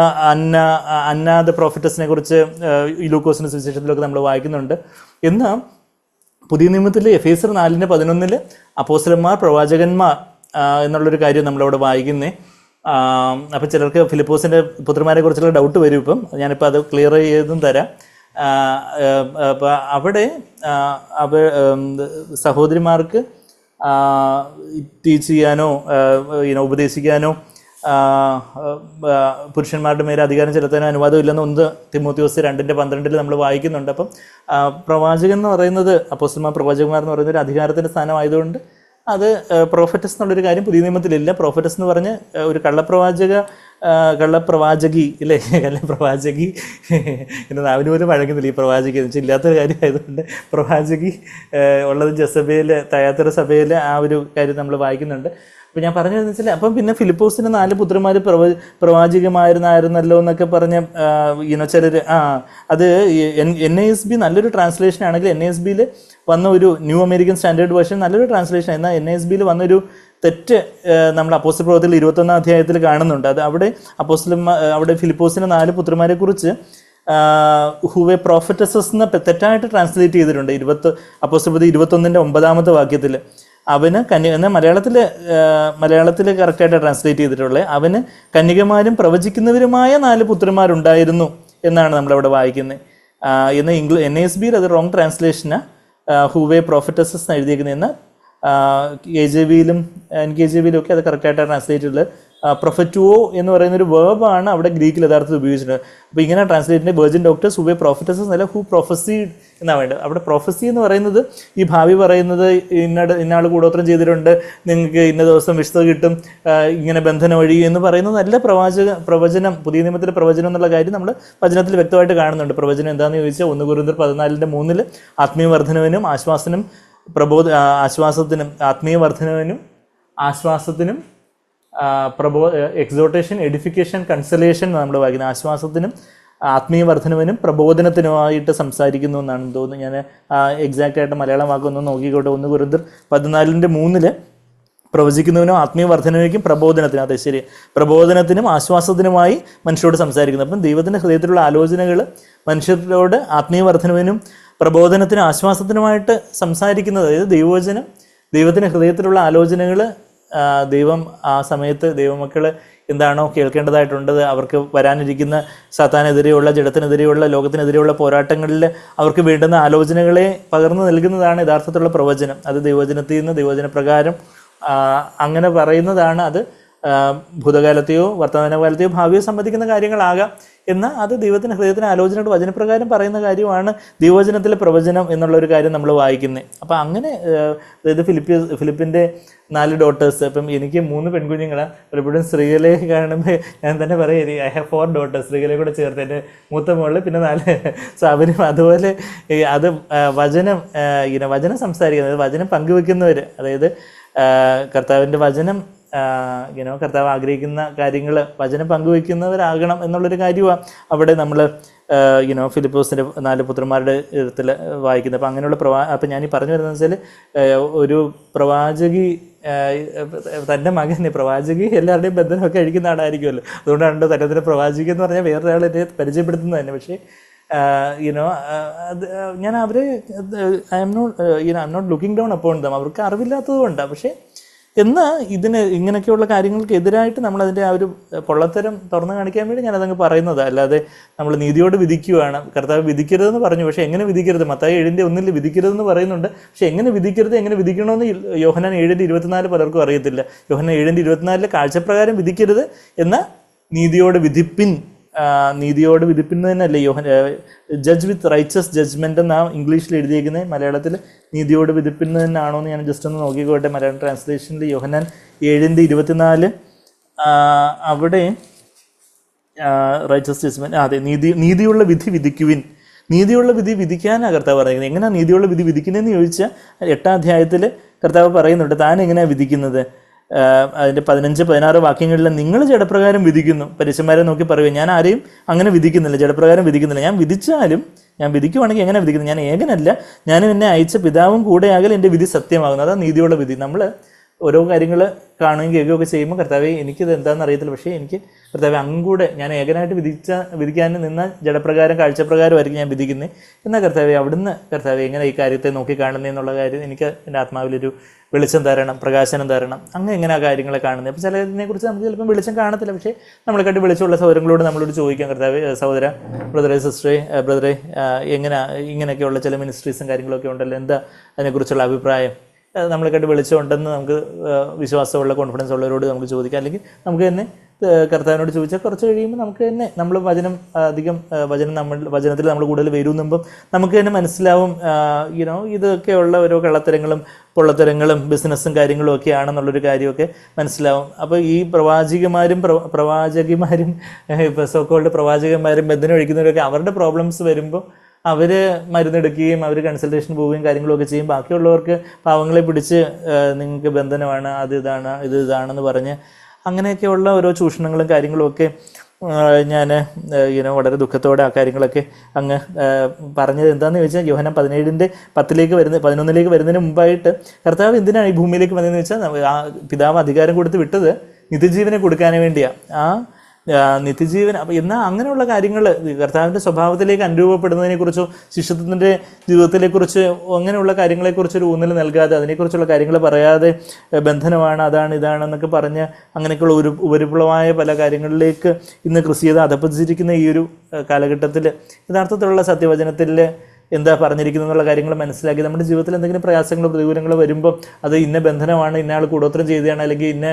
അന്ന പ്രൊഫറ്റസിനെ കുറിച്ച് ലൂക്കോസിന്റെ സുവിശേഷത്തിലൊക്കെ നമ്മൾ വായിക്കുന്നുണ്ട്. എന്നാൽ പുതിയ നിയമത്തിൽ എഫേസ്യർ 4:11 അപ്പോസ്തലന്മാർ പ്രവാചകന്മാർ എന്നുള്ളൊരു കാര്യം നമ്മളവിടെ വായിക്കുന്നേ. അപ്പം ചിലർക്ക് ഫിലിപ്പോസിൻ്റെ പുത്രന്മാരെ കുറിച്ചുള്ള ഡൗട്ട് വരും. ഇപ്പം ഞാനിപ്പോൾ അത് ക്ലിയർ ചെയ്തും തരാം. അപ്പം അവിടെ സഹോദരിമാർക്ക് ടീച്ച് ചെയ്യാനോ ഉപദേശിക്കാനോ പുരുഷന്മാരുടെ മേലെ അധികാരം ചെലുത്താനോ അനുവാദം ഇല്ലെന്ന് 1 തിമോത്തിയോസ് 2:12 നമ്മൾ വായിക്കുന്നുണ്ട്. അപ്പം പ്രവാചകൻ എന്ന് പറയുന്നത്, അപ്പോസ്തലന്മാർ പ്രവാചകന്മാർ എന്ന് പറയുന്നത് ഒരു അധികാരത്തിൻ്റെ സ്ഥാനമായതുകൊണ്ട് അത് പ്രോഫറ്റസ് എന്നുള്ളൊരു കാര്യം പുതിയ നിയമത്തിലില്ല. പ്രോഫറ്റസ് എന്ന് പറഞ്ഞ് ഒരു കള്ളപ്രവാചകി ഇല്ലേ, കള്ളപ്രവാചകി എന്ന് അവന് പോലും വഴങ്ങുന്നില്ല ഈ പ്രവാചകി എന്ന് വെച്ചാൽ ഇല്ലാത്തൊരു കാര്യമായതുകൊണ്ട്. പ്രവാചകി ഉള്ളത് ജസബേൽ തയാത്തിറ സഭയിൽ ആ ഒരു കാര്യം നമ്മൾ വായിക്കുന്നുണ്ട്. അപ്പം ഞാൻ പറഞ്ഞതെന്ന് വെച്ചാൽ, അപ്പം പിന്നെ ഫിലിപ്പോസിന് 4 പുത്രന്മാർ പ്രവാചകമായിരുന്നായിരുന്നല്ലോ എന്നൊക്കെ പറഞ്ഞ് ചിലർ അത് NASB നല്ലൊരു ട്രാൻസ്ലേഷൻ ആണെങ്കിൽ NASBയിൽ വന്ന ഒരു ന്യൂ അമേരിക്കൻ സ്റ്റാൻഡേർഡ് വേർഷൻ നല്ലൊരു ട്രാൻസ്ലേഷൻ. എന്നാൽ NASBയിൽ വന്നൊരു തെറ്റ് നമ്മൾ അപ്പോസ്തല പ്രവൃത്തിയിൽ 21-ാം അധ്യായത്തിൽ കാണുന്നുണ്ട്. അത് അവിടെ ഫിലിപ്പോസിന് 4 പുത്രന്മാരെ കുറിച്ച് ഹൂവെ പ്രോഫറ്റസസ് എന്ന് തെറ്റായിട്ട് ട്രാൻസ്ലേറ്റ് ചെയ്തിട്ടുണ്ട്. അപ്പോസ്തല പ്രവൃത്തി 21-ന്റെ 9-ാമത്തെ അവന് എന്നാൽ മലയാളത്തിൽ കറക്റ്റായിട്ട് ട്രാൻസ്ലേറ്റ് ചെയ്തിട്ടുള്ളത് അവന് കന്യകമാരും പ്രവചിക്കുന്നവരുമായ 4 പുത്രന്മാരുണ്ടായിരുന്നു എന്നാണ് നമ്മളവിടെ വായിക്കുന്നത്. എന്നാൽ NASBയിൽ അത് റോങ് ട്രാൻസ്ലേഷനാണ്, ഹൂവേ പ്രോഫറ്റസസ് എന്ന് എഴുതിയിരിക്കുന്നതെന്ന്. KJVയിലും NKJVയിലും ഒക്കെ അത് കറക്റ്റായിട്ട് ട്രാൻസ്ലേറ്റ് ചെയ്തിട്ടുള്ളത് പ്രൊഫറ്റുവോ എന്ന് പറയുന്നൊരു വേർബാണ് അവിടെ ഗ്രീക്കിൽ യഥാർത്ഥത്തിൽ ഉപയോഗിച്ചിട്ടുണ്ട്. അപ്പോൾ ഇങ്ങനെ ട്രാൻസ്ലേറ്റിൻ്റെ വെർജിൻ ഡോക്ടേഴ്സ് ഹൂവേ പ്രോഫറ്റസസ് എന്നല്ല ഹൂ പ്രൊഫസീഡ് എന്നാണ് വേണ്ടത്. അവിടെ പ്രൊഫസി എന്ന് പറയുന്നത് ഈ ഭാവി പറയുന്നത്, ഇന്നാൾ കൂടോത്രം ചെയ്തിട്ടുണ്ട്, നിങ്ങൾക്ക് ഇന്ന ദിവസം വിശുദ്ധ കിട്ടും, ഇങ്ങനെ ബന്ധനം വഴി എന്ന് പറയുന്നത് നല്ല പ്രവചനം. പുതിയ നിയമത്തിലെ പ്രവചനം എന്നുള്ള കാര്യം നമ്മൾ വചനത്തിൽ വ്യക്തമായിട്ട് കാണുന്നുണ്ട്. പ്രവചനം എന്താണെന്ന് ചോദിച്ചാൽ 1 കൊരിന്ത്യർ 14:3 ആത്മീയ വർധനവിനും ആത്മീയ വർധനവിനും ആശ്വാസത്തിനും എക്സോട്ടേഷൻ, എഡിഫിക്കേഷൻ, കൺസലേഷൻ നമ്മൾ വായിക്കുന്നത്. ആശ്വാസത്തിനും ആത്മീയ വർധനവിനും പ്രബോധനത്തിനുമായിട്ട് സംസാരിക്കുന്നു എന്നാണ് തോന്നുന്നു. ഞാൻ എക്സാക്റ്റ് ആയിട്ട് മലയാളം വാക്കൊന്നും നോക്കിക്കോട്ടെ. 1 കൊരിന്ത്യർ 14:3 പ്രവചിക്കുന്നതിനും ആത്മീയ വർധനയ്ക്കും പ്രബോധനത്തിനും, അതെ ശരി, പ്രബോധനത്തിനും ആശ്വാസത്തിനുമായി മനുഷ്യരോട് സംസാരിക്കുന്നു. അപ്പം ദൈവത്തിൻ്റെ ഹൃദയത്തിലുള്ള ആലോചനകൾ മനുഷ്യരോട് ആത്മീയ വർധനവിനും പ്രബോധനത്തിനും ആശ്വാസത്തിനുമായിട്ട് സംസാരിക്കുന്നത്, അതായത് ദൈവത്തിൻ്റെ ഹൃദയത്തിലുള്ള ആലോചനകൾ ദൈവം ആ സമയത്ത് ദൈവമക്കൾ എന്താണോ കേൾക്കേണ്ടതായിട്ടുള്ളത്, അവർക്ക് വരാനിരിക്കുന്ന സാത്താനെതിരെയുള്ള, ജഡത്തിനെതിരെയുള്ള, ലോകത്തിനെതിരെയുള്ള പോരാട്ടങ്ങളിൽ അവർക്ക് വേണ്ടുന്ന ആലോചനകളെ പകർന്നു നൽകുന്നതാണ് യഥാർത്ഥത്തിലുള്ള പ്രവചനം. അത് ദൈവവചനത്തിൽ നിന്ന് ദൈവവചനപ്രകാരം അങ്ങനെ പറയുന്നതാണ്. അത് ഭൂതകാലത്തെയോ വർത്തമാനകാലത്തെയോ ഭാവിയോ സംബന്ധിക്കുന്ന കാര്യങ്ങളാകാം. എന്നാൽ അത് ദൈവത്തിൻ്റെ ഹൃദയത്തിന് ആലോചനയുടെ വചനപ്രകാരം പറയുന്ന കാര്യമാണ് ദൈവവചനത്തിലെ പ്രവചനം എന്നുള്ളൊരു കാര്യം നമ്മൾ വായിക്കുന്നത്. അപ്പം അങ്ങനെ അതായത് ഫിലിപ്പിൻ്റെ 4 ഡോട്ടേഴ്സ്. അപ്പം എനിക്ക് 3 പെൺകുഞ്ഞുങ്ങളാണ്. പലപ്പോഴും സ്ത്രീകളെ കാണുമ്പോൾ ഞാൻ തന്നെ പറയും, ഐ ഹാവ് 4 ഡോട്ടേഴ്സ്, സ്ത്രീകളെ കൂടെ ചേർത്ത് എൻ്റെ മൂത്ത മുകളിൽ പിന്നെ 4 സാബനും. അതുപോലെ അത് വചനം സംസാരിക്കുന്നത്, വചനം പങ്കുവെക്കുന്നവർ, അതായത് കർത്താവിൻ്റെ വചനം കർത്താവ് ആഗ്രഹിക്കുന്ന കാര്യങ്ങൾ വചനം പങ്കുവയ്ക്കുന്നവരാകണം എന്നുള്ളൊരു കാര്യമാണ് അവിടെ നമ്മൾ ഫിലിപ്പോസിൻ്റെ 4 പുത്രന്മാരുടെ ഇടത്തിൽ വായിക്കുന്നത്. അപ്പം അങ്ങനെയുള്ള അപ്പം ഞാൻ ഈ പറഞ്ഞു വരുന്നത് വെച്ചാൽ ഒരു പ്രവാചകി തൻ്റെ മകനെ പ്രവാചകി എല്ലാവരുടെയും ബന്ധനമൊക്കെ അഴിക്കുന്ന ആളായിരിക്കുമല്ലോ. അതുകൊണ്ടാണ് തൻ്റെ പ്രവാചകി എന്ന് പറഞ്ഞാൽ വേറൊരാൾ എന്നെ പരിചയപ്പെടുത്തുന്നത് തന്നെ. പക്ഷേ അത് ഞാൻ അവരെ I am not looking down upon them. അവർക്ക് അറിവില്ലാത്തത് കൊണ്ടാണ്. പക്ഷേ എന്നാൽ ഇങ്ങനെയൊക്കെയുള്ള കാര്യങ്ങൾക്ക് എതിരായിട്ട് നമ്മളതിൻ്റെ ആ ഒരു പൊള്ളത്തരം തുറന്നു കാണിക്കാൻ വേണ്ടി ഞാനതങ്ങ് പറയുന്നത്. അല്ലാതെ നമ്മൾ നീതിയോട് വിധിക്കുകയാണ്. കർത്താവ് വിധിക്കരുതെന്ന് പറഞ്ഞു, പക്ഷേ എങ്ങനെ വിധിക്കരുത്? മത്തായി 7:1 വിധിക്കരുതെന്ന് പറയുന്നുണ്ട്. പക്ഷേ എങ്ങനെ വിധിക്കരുത്, എങ്ങനെ വിധിക്കണമെന്ന് യോഹന്നാൻ 7:24 പലർക്കും അറിയത്തില്ല. യോഹന്നാൻ 7:24 കാഴ്ചപ്രകാരം വിധിക്കരുത്, എന്നാൽ നീതിയോട് വിധിപ്പിൻ. നീതിയോട് വിധിപ്പിക്കുന്നതിനല്ലേ ജഡ്ജ് വിത്ത് റൈച്ചസ് ജഡ്ജ്മെൻ്റ് എന്നാണ് ഇംഗ്ലീഷിൽ എഴുതിയിരിക്കുന്നത്. മലയാളത്തിൽ നീതിയോട് വിധിപ്പിക്കുന്നതിനാണോ എന്ന് ഞാൻ ജസ്റ്റ് ഒന്ന് നോക്കിക്കോട്ടെ. മലയാളം ട്രാൻസ്ലേഷനിൽ യോഹന്നാൻ 7:24 അവിടെ റൈച്ചസ് ജഡ്ജ്മെൻറ്റ്, അതെ, നീതിയുള്ള വിധി വിധിക്കുവിൻ. നീതിയുള്ള വിധി വിധിക്കാനാണ് കർത്താവ് പറയുന്നത്. എങ്ങനെയാണ് നീതിയുള്ള വിധി വിധിക്കുന്നതെന്ന് ചോദിച്ചാൽ 8-ാം അധ്യായത്തിൽ കർത്താവ് പറയുന്നുണ്ട് താൻ എങ്ങനെയാണ് വിധിക്കുന്നത്. അതിൻ്റെ 15-16 വാക്യങ്ങളിൽ നിങ്ങൾ ജഡപ്രകാരം വിധിക്കുന്നു. പരീശന്മാരെ നോക്കി പറയുക, ഞാൻ ആരെയും അങ്ങനെ വിധിക്കുന്നില്ല, ജഡപ്രകാരം വിധിക്കുന്നില്ല. ഞാൻ വിധിച്ചാലും, ഞാൻ വിധിക്കുവാണെങ്കിൽ എങ്ങനെ വിധിക്കുന്നത്? ഞാൻ ഏകനല്ല, ഞാനും എന്നെ അയച്ച പിതാവും കൂടെയാകൽ എൻ്റെ വിധി സത്യമാകുന്നു. അതാണ് നീതിയുള്ള വിധി. നമ്മൾ ഓരോ കാര്യങ്ങൾ കാണുകയും കേൾക്കുകയൊക്കെ ചെയ്യുമ്പോൾ കർത്താവെ എനിക്കിത് എന്താണെന്ന് അറിയത്തില്ല, പക്ഷേ എനിക്ക് കർത്താവെ അങ്ങൂടെ ഞാൻ ഏകനായിട്ട് വിധിക്കാൻ നിന്ന ജഡപ്രകാരം കാഴ്ചപ്രകാരമായിരിക്കും ഞാൻ വിധിക്കുന്നത്. എന്നാൽ കർത്താവെ അവിടുന്ന് കർത്താവെ എങ്ങനെ ഈ കാര്യത്തെ നോക്കി കാണുന്നതെന്നുള്ള കാര്യം എനിക്ക് എൻ്റെ ആത്മാവിലൊരു വെളിച്ചം തരണം, പ്രകാശനം തരണം. അങ്ങനെ എങ്ങനെ ആ കാര്യങ്ങളെ കാണുന്നത്. അപ്പോൾ ചിലതിനെക്കുറിച്ച് നമുക്ക് ചിലപ്പം വെളിച്ചം കാണത്തില്ല, പക്ഷേ നമ്മളെ കണ്ടി വെളിച്ചമുള്ള സഹോദരങ്ങളോട് നമ്മളോട് ചോദിക്കാം, കർത്താവെ സഹോദര, ബ്രദറെ, സിസ്റ്ററെ, ബ്രദറെ, ഇങ്ങനെയൊക്കെയുള്ള ചില മിനിസ്ട്രീസും കാര്യങ്ങളൊക്കെ ഉണ്ടല്ലോ, എന്താ അതിനെക്കുറിച്ചുള്ള അഭിപ്രായം? നമ്മളെ കണ്ട് വെളിച്ചമുണ്ടെന്ന് നമുക്ക് വിശ്വാസമുള്ള കോൺഫിഡൻസ് ഉള്ളവരോട് നമുക്ക് ചോദിക്കാം. അല്ലെങ്കിൽ നമുക്ക് തന്നെ കർത്താവിനോട് ചോദിച്ചാൽ കുറച്ച് കഴിയുമ്പോൾ നമുക്ക് തന്നെ നമ്മൾ വചനത്തിൽ നമ്മൾ കൂടുതൽ വരുന്നുമ്പം നമുക്ക് തന്നെ മനസ്സിലാവും ഇതൊക്കെയുള്ള ഓരോ കള്ളത്തരങ്ങളും പൊള്ളത്തരങ്ങളും ബിസിനസ്സും കാര്യങ്ങളും ഒക്കെ ആണെന്നുള്ളൊരു കാര്യമൊക്കെ മനസ്സിലാവും. അപ്പോൾ ഈ പ്രവാചകിമാരും ഇപ്പോൾ സോക്കോൾഡ് പ്രവാചകന്മാരും ബന്ധനം ഒഴിക്കുന്നവരൊക്കെ അവരുടെ പ്രോബ്ലംസ് വരുമ്പോൾ അവർ മരുന്നെടുക്കുകയും അവർ കൺസൾട്ടേഷൻ പോവുകയും കാര്യങ്ങളൊക്കെ ചെയ്യും. ബാക്കിയുള്ളവർക്ക് പാവങ്ങളെ പിടിച്ച് നിങ്ങൾക്ക് ബന്ധനമാണ്, ഇത് ഇതാണെന്ന് പറഞ്ഞ് അങ്ങനെയൊക്കെയുള്ള ഓരോ ചൂഷണങ്ങളും കാര്യങ്ങളും ഒക്കെ ഞാൻ വളരെ ദുഃഖത്തോടെ ആ കാര്യങ്ങളൊക്കെ അങ്ങ് പറഞ്ഞത് എന്താണെന്ന് ചോദിച്ചാൽ യോഹന്നാൻ 11:10 വരുന്നതിന് മുമ്പായിട്ട് കർത്താവ് എന്തിനാണ് ഈ ഭൂമിയിലേക്ക് വന്നതെന്ന് വെച്ചാൽ ആ പിതാവ് അധികാരം കൊടുത്ത് വിട്ടത് നിത്യജീവനെ കൊടുക്കാൻ വേണ്ടിയാണ്. ആ നിത്യജീവൻ. അപ്പം എന്നാൽ അങ്ങനെയുള്ള കാര്യങ്ങൾ കർത്താവിൻ്റെ സ്വഭാവത്തിലേക്ക് അനുരൂപപ്പെടുന്നതിനെക്കുറിച്ചോ ശിഷ്യത്വത്തിൻ്റെ ജീവിതത്തിനെക്കുറിച്ച് അങ്ങനെയുള്ള കാര്യങ്ങളെക്കുറിച്ചൊരു ഊന്നൽ നൽകാതെ അതിനെക്കുറിച്ചുള്ള കാര്യങ്ങൾ പറയാതെ ബന്ധനമാണ്, ഇതാണെന്നൊക്കെ പറഞ്ഞ് അങ്ങനെയൊക്കെയുള്ള ഉപരിപ്ലവമായ പല കാര്യങ്ങളിലേക്ക് ഇന്ന് ക്രിസ്തീയത അധപ്പതിച്ചിരിക്കുന്ന ഈ ഒരു കാലഘട്ടത്തിൽ യഥാർത്ഥത്തിലുള്ള സത്യവചനത്തിൽ എന്താ പറഞ്ഞിരിക്കുന്നു എന്നുള്ള കാര്യങ്ങൾ മനസ്സിലാക്കി നമ്മുടെ ജീവിതത്തിൽ എന്തെങ്കിലും പ്രയാസങ്ങളോ പ്രതികൂലങ്ങളോ വരുമ്പോൾ അത് ഇന്ന ബന്ധനമാണ്, ഇന്ന ആൾ കൂടോത്രം ചെയ്തതാണ്, അല്ലെങ്കിൽ ഇന്ന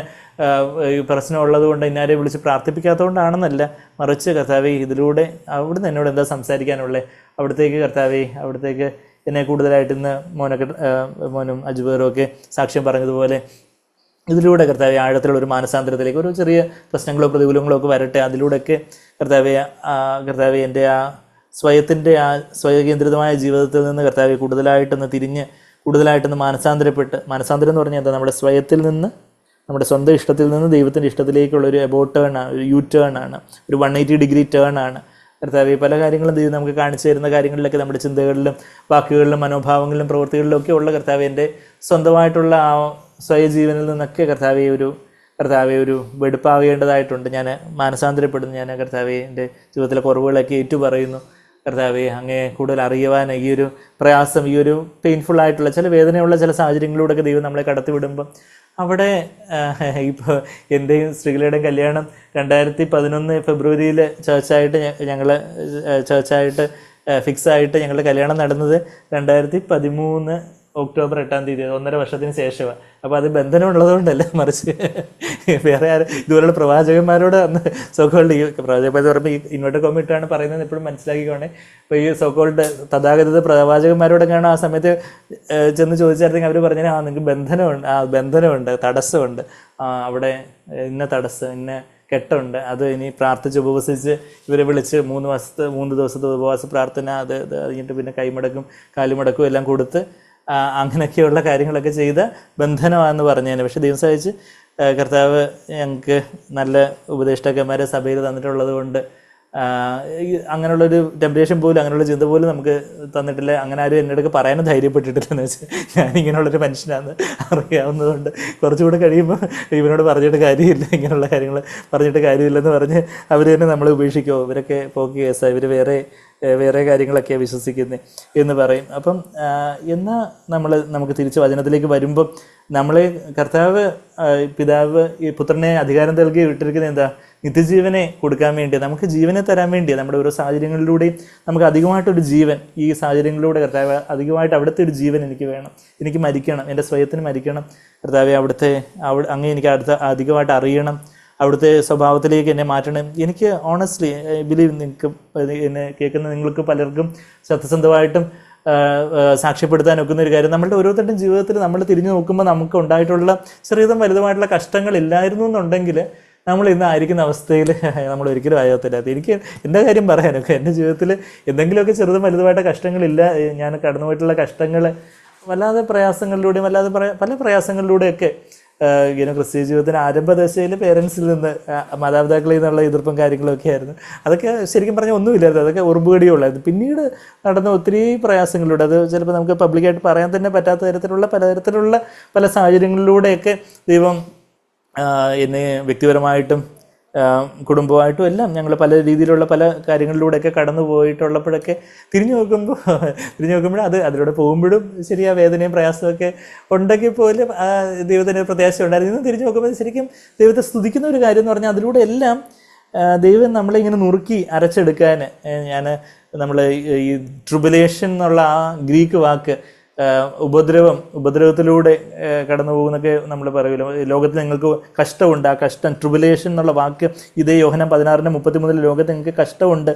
പ്രശ്നമുള്ളത് കൊണ്ട് ഇന്നാരെ വിളിച്ച് പ്രാർത്ഥിപ്പിക്കാത്തതുകൊണ്ടാണെന്നല്ല, മറിച്ച് കർത്താവേ ഇതിലൂടെ അവിടുന്ന് എന്നോട് എന്താ സംസാരിക്കാനുള്ളത്, അവിടത്തേക്ക് എന്നെ കൂടുതലായിട്ട് ഇന്ന് മോനും അജുബേറും ഒക്കെ സാക്ഷ്യം പറഞ്ഞതുപോലെ ഇതിലൂടെ കർത്താവെ ആഴത്തിലുള്ള ഒരു മാനസാന്തരത്തിലേക്ക് ഒരു ചെറിയ പ്രശ്നങ്ങളോ പ്രതികൂലങ്ങളോ ഒക്കെ വരട്ടെ. അതിലൂടെയൊക്കെ കർത്താവെ എൻ്റെ ആ സ്വയകേന്ദ്രിതമായ ജീവിതത്തിൽ നിന്ന് കർത്താവെ കൂടുതലായിട്ടൊന്ന് മാനസാന്തരം എന്ന് പറഞ്ഞാൽ എന്താ, നമ്മുടെ സ്വയത്തിൽ നിന്ന്, നമ്മുടെ സ്വന്തം ഇഷ്ടത്തിൽ നിന്ന് ദൈവത്തിൻ്റെ ഇഷ്ടത്തിലേക്കുള്ള ഒരു എബോട്ട് ടേൺ ആണ്, ഒരു ടേൺ ആണ്, ഒരു 180 ഡിഗ്രി ടേൺ ആണ്. കർത്താവെ പല കാര്യങ്ങളും ദൈവം നമുക്ക് കാണിച്ചു തരുന്ന കാര്യങ്ങളിലൊക്കെ നമ്മുടെ ചിന്തകളിലും വാക്കുകളിലും മനോഭാവങ്ങളിലും പ്രവൃത്തികളിലും ഒക്കെ ഉള്ള കർത്താവെ എൻ്റെ സ്വന്തമായിട്ടുള്ള ആ സ്വയജീവനിൽ നിന്നൊക്കെ കർത്താവെ ഒരു വെടുപ്പാവേണ്ടതായിട്ടുണ്ട്. ഞാൻ മാനസാന്തരപ്പെടുന്നു. ഞാൻ കർത്താവെ എൻ്റെ ജീവിതത്തിലെ കുറവുകളൊക്കെ ഏറ്റുപറയുന്നു. കർത്താവെ അങ്ങേ കൂടുതൽ അറിയുവാൻ ഈ ഒരു പ്രയാസം, ഈ ഒരു പെയിൻഫുള്ളായിട്ടുള്ള ചില വേദനയുള്ള ചില സാഹചര്യങ്ങളിലൂടെയൊക്കെ ദൈവം നമ്മളെ കടത്തിവിടുമ്പം അവിടെ ഇപ്പോൾ എൻ്റെയും ശ്രീകലയുടെയും കല്യാണം 2011 ഫെബ്രുവരിയിൽ ചേർച്ചായിട്ട് ഫിക്സായിട്ട് ഞങ്ങളുടെ കല്യാണം നടന്നത് 2013 ഒക്ടോബർ 8-ാം തീയതി, 1.5 വർഷത്തിന് ശേഷമാണ്. അപ്പോൾ അത് ബന്ധനമുള്ളതുകൊണ്ടല്ല, മറിച്ച് വേറെ ഇതുപോലുള്ള പ്രവാചകന്മാരോട് അന്ന് സോക്കോൾഡ് ഈ പ്രവാചകന്മാർ പറയുമ്പോൾ ഈ ഇൻവെർട്ടർ കോമ ഇട്ടാണ് പറയുന്നത് എപ്പോഴും മനസ്സിലാക്കിക്കോണേ. അപ്പോൾ ഈ സോക്കോൾഡ് തഥാഗത പ്രവാചകന്മാരോടൊക്കെയാണ് ആ സമയത്ത് ചെന്ന് ചോദിച്ചായിരുന്നെങ്കിൽ അവർ പറഞ്ഞാൽ നിങ്ങൾക്ക് ബന്ധനമുണ്ട്, തടസ്സമുണ്ട്, അവിടെ ഇന്ന തടസ്സം, ഇന്ന കെട്ടുണ്ട്, അത് ഇനി പ്രാർത്ഥിച്ച് ഉപവസിച്ച് ഇവരെ വിളിച്ച് 3 ദിവസത്തെ ഉപവാസ പ്രാർത്ഥന, അത് കഴിഞ്ഞിട്ട് പിന്നെ കൈമടക്കും കാലുമടക്കും എല്ലാം കൊടുത്ത് അങ്ങനെയൊക്കെയുള്ള കാര്യങ്ങളൊക്കെ ചെയ്ത ബന്ധനമാണെന്ന് പറഞ്ഞതിന്. പക്ഷേ ദൈവം സഹായിച്ച് കർത്താവ് ഞങ്ങൾക്ക് നല്ല ഉപദേഷ്ടാക്കന്മാരെ സഭയിൽ തന്നിട്ടുള്ളത് കൊണ്ട് അങ്ങനെയുള്ളൊരു ടെംപ്റ്റേഷൻ പോലും അങ്ങനെയുള്ള ചിന്ത പോലും നമുക്ക് തന്നിട്ടില്ല. അങ്ങനെ ആരും എന്നോടൊക്കെ പറയാനും ധൈര്യപ്പെട്ടിട്ടില്ലെന്ന് വെച്ചാൽ ഞാനിങ്ങനെയുള്ളൊരു മനുഷ്യനാണെന്ന് അറിയാവുന്നതുകൊണ്ട് കുറച്ചുകൂടെ കഴിയുമ്പോൾ ഇവനോട് പറഞ്ഞിട്ട് കാര്യമില്ല, ഇങ്ങനെയുള്ള കാര്യങ്ങൾ പറഞ്ഞിട്ട് കാര്യമില്ലെന്ന് പറഞ്ഞ് അവർ തന്നെ നമ്മളെ ഉപേക്ഷിക്കുമോ, ഇവരൊക്കെ പോക്കി കേസാണ്, ഇവർ വേറെ കാര്യങ്ങളൊക്കെ വിശ്വസിക്കുന്നത് എന്ന് പറയും. അപ്പം എന്നാൽ നമുക്ക് തിരിച്ച് വചനത്തിലേക്ക് വരുമ്പം നമ്മളെ കർത്താവ് പിതാവ് ഈ പുത്രനെ അധികാരം നൽകി വിട്ടിരിക്കുന്നത് എന്താ? നിത്യജീവനെ കൊടുക്കാൻ വേണ്ടി, നമുക്ക് ജീവനെ തരാൻ വേണ്ടി. നമ്മുടെ ഓരോ സാഹചര്യങ്ങളിലൂടെയും നമുക്ക് അധികമായിട്ടൊരു ജീവൻ, ഈ സാഹചര്യങ്ങളിലൂടെ കർത്താവ് അധികമായിട്ട് അവിടുത്തെ ഒരു ജീവൻ എനിക്ക് വേണം, എനിക്ക് മരിക്കണം, എൻ്റെ സ്വയത്തിന് മരിക്കണം കർത്താവെ, അങ്ങ് എനിക്ക് അധികമായിട്ട് അറിയണം, അവിടുത്തെ സ്വഭാവത്തിലേക്ക് എന്നെ മാറ്റണം. എനിക്ക് ഓണസ്റ്റ്ലി ബിലീവ്, നിങ്ങൾക്ക് എന്നെ കേൾക്കുന്ന നിങ്ങൾക്ക് പലർക്കും സത്യസന്ധമായിട്ടും സാക്ഷ്യപ്പെടുത്താൻ ഒക്കുന്ന ഒരു കാര്യം, നമ്മളുടെ ഓരോരുത്തരുടെയും ജീവിതത്തിൽ നമ്മൾ തിരിഞ്ഞു നോക്കുമ്പോൾ നമുക്ക് ഉണ്ടായിട്ടുള്ള ചെറിയതും വലുതുമായിട്ടുള്ള കഷ്ടങ്ങളില്ലായിരുന്നു എന്നുണ്ടെങ്കിൽ നമ്മൾ ഇന്ന് ആയിരിക്കുന്ന അവസ്ഥയിൽ നമ്മൾ ഒരിക്കലും ആകത്തില്ല. എനിക്ക് എൻ്റെ കാര്യം പറയാനൊക്കെ എൻ്റെ ജീവിതത്തിൽ എന്തെങ്കിലുമൊക്കെ ചെറുതും വലുതുമായിട്ട് കഷ്ടങ്ങളില്ല, ഞാൻ കടന്നുപോയിട്ടുള്ള കഷ്ടങ്ങൾ വല്ലാതെ പ്രയാസങ്ങളിലൂടെയും പല പ്രയാസങ്ങളിലൂടെയൊക്കെ ഇങ്ങനെ ക്രിസ്ത്യ ജീവിതത്തിന് ആരംഭദശയിൽ പേരൻസിൽ നിന്ന് മാതാപിതാക്കളിൽ നിന്നുള്ള എതിർപ്പും കാര്യങ്ങളൊക്കെ ആയിരുന്നു. അതൊക്കെ ശരിക്കും പറഞ്ഞാൽ ഒന്നുമില്ലായിരുന്നു, അതൊക്കെ ഉറുമ്പുകടിയുള്ളായിരുന്നു. പിന്നീട് നടന്ന ഒത്തിരി പ്രയാസങ്ങളിലൂടെ, അത് ചിലപ്പോൾ നമുക്ക് പബ്ലിക്കായിട്ട് പറയാൻ തന്നെ പറ്റാത്ത പലതരത്തിലുള്ള പല സാഹചര്യങ്ങളിലൂടെയൊക്കെ ദൈവം എന്നെ വ്യക്തിപരമായിട്ടും കുടുംബമായിട്ടും എല്ലാം ഞങ്ങൾ പല രീതിയിലുള്ള പല കാര്യങ്ങളിലൂടെയൊക്കെ കടന്നു പോയിട്ടുള്ളപ്പോഴൊക്കെ തിരിഞ്ഞു നോക്കുമ്പോഴും അതിലൂടെ പോകുമ്പോഴും ശരിയാ വേദനയും പ്രയാസമൊക്കെ ഉണ്ടെങ്കിൽ പോലും ദൈവത്തിന് പ്രത്യാശ ഉണ്ടായിരുന്നു. തിരിഞ്ഞു നോക്കുമ്പോൾ ശരിക്കും ദൈവത്തെ സ്തുതിക്കുന്ന ഒരു കാര്യം എന്ന് പറഞ്ഞാൽ അതിലൂടെ എല്ലാം ദൈവം നമ്മളെ ഇങ്ങനെ നുറുക്കി അരച്ചെടുക്കാൻ നമ്മൾ ഈ ട്രിബുലേഷൻ എന്നുള്ള ആ ഗ്രീക്ക് വാക്ക്, ഉപദ്രവത്തിലൂടെ കടന്നു പോകുന്നൊക്കെ നമ്മൾ പറയുമല്ലോ, ലോകത്തിൽ നിങ്ങൾക്ക് കഷ്ടമുണ്ട്, ആ കഷ്ടം ട്രിബുലേഷൻ എന്നുള്ള വാക്ക് ഇതേ യോഹന്നാൻ 16:33 ലോകത്ത് നിങ്ങൾക്ക് കഷ്ടമുണ്ട്.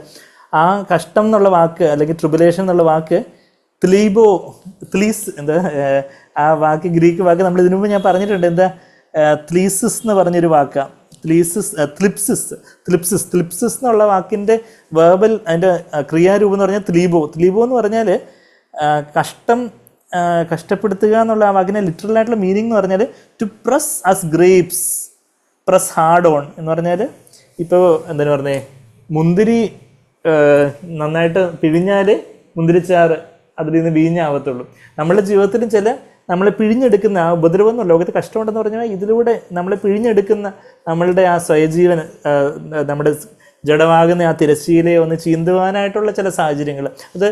ആ കഷ്ടം എന്നുള്ള വാക്ക് അല്ലെങ്കിൽ ട്രിബുലേഷൻ എന്നുള്ള വാക്ക് ത്ലീസ് ആ വാക്ക് ഗ്രീക്ക് വാക്ക് നമ്മൾ ഇതിനു മുമ്പ് ഞാൻ പറഞ്ഞിട്ടുണ്ട്, എന്താ ത്ലീസിസ് എന്ന് പറഞ്ഞൊരു വാക്കാണ്. ത്ലിപ്സിസ് എന്നുള്ള വാക്കിൻ്റെ വേർബൽ അതിൻ്റെ ക്രിയാരൂപം എന്ന് പറഞ്ഞാൽ ത്ലീബോ എന്ന് പറഞ്ഞാൽ കഷ്ടപ്പെടുത്തുക എന്നുള്ള ആ വാക്കിൻ്റെ ലിറ്ററലായിട്ടുള്ള മീനിങ് എന്ന് പറഞ്ഞാൽ to press as grapes press hard on എന്ന് പറഞ്ഞാൽ, ഇപ്പോൾ എന്താണ് പറഞ്ഞേ, മുന്തിരി നന്നായിട്ട് പിഴിഞ്ഞാൽ മുന്തിരിച്ചാറ് അതിൽ നിന്ന് വീഞ്ഞാവത്തുള്ളൂ. നമ്മളുടെ ജീവിതത്തിലും നമ്മളെ പിഴിഞ്ഞെടുക്കുന്ന ആ ഉപദ്രവം എന്ന ലോകത്ത് കഷ്ടമുണ്ടെന്ന് പറഞ്ഞാൽ ഇതിലൂടെ നമ്മളെ പിഴിഞ്ഞെടുക്കുന്ന നമ്മളുടെ ആ സ്വയജീവൻ, നമ്മുടെ ജഡമാകുന്ന ആ തിരശ്ശീലയെ ഒന്ന് ചീന്തുവാനായിട്ടുള്ള ചില സാഹചര്യങ്ങൾ, അത്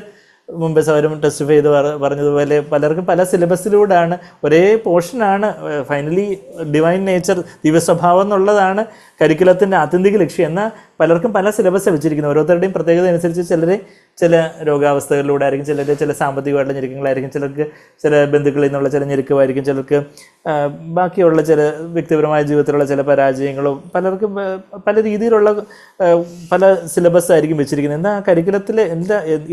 മുമ്പേ സൗരം ടെസ്റ്റിഫൈ ചെയ്ത് പറഞ്ഞതുപോലെ പലർക്കും പല സിലബസിലൂടെയാണ്, ഒരേ പോർഷനാണ്. ഫൈനലി ഡിവൈൻ നേച്ചർ, ദിവ്യസ്വഭാവം എന്നുള്ളതാണ് കരിക്കുലത്തിൻ്റെ ആത്യന്തിക ലക്ഷ്യം. എന്നാൽ പലർക്കും പല സിലബസ് വെച്ചിരിക്കുന്നത്. ഓരോരുത്തരുടെയും പ്രത്യേകത അനുസരിച്ച് ചില രോഗാവസ്ഥകളിലൂടെ ആയിരിക്കും, ചില സാമ്പത്തികമായിട്ടുള്ള ഞെരുക്കങ്ങളായിരിക്കും, ചിലർക്ക് ചില ബന്ധുക്കളിൽ നിന്നുള്ള ചില ഞെരുക്കമായിരിക്കും, ചിലർക്ക് ബാക്കിയുള്ള ചില വ്യക്തിപരമായ ജീവിതത്തിലുള്ള ചില പരാജയങ്ങളും, പലർക്കും പല രീതിയിലുള്ള പല സിലബസ് ആയിരിക്കും വെച്ചിരിക്കുന്നത്. എന്താ കരിക്കുലത്തിൽ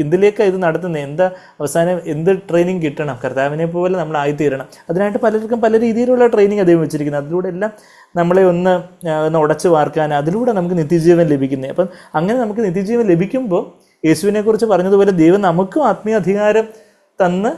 എന്തിലേക്കാണ് ഇത് നടത്തുന്നത്, അവസാനം എന്ത് ട്രെയിനിങ് കിട്ടണം, കർത്താവിനെ പോലെ നമ്മൾ ആയിത്തീരണം. അതിനായിട്ട് പലർക്കും പല രീതിയിലുള്ള ട്രെയിനിങ് അദ്ദേഹം വെച്ചിരിക്കുന്നത്. അതിലൂടെ എല്ലാം നമ്മളെ ഒന്ന് ഉടച്ചു വാർക്കാൻ, അതിലൂടെ നമുക്ക് നിത്യജീവൻ ലഭിക്കുന്നത്. അപ്പം അങ്ങനെ നമുക്ക് നിത്യജീവൻ ലഭിക്കുമ്പോൾ യേശുവിനെക്കുറിച്ച് പറഞ്ഞതുപോലെ ദൈവം നമുക്കും ആത്മീയ അധികാരം തന്ന്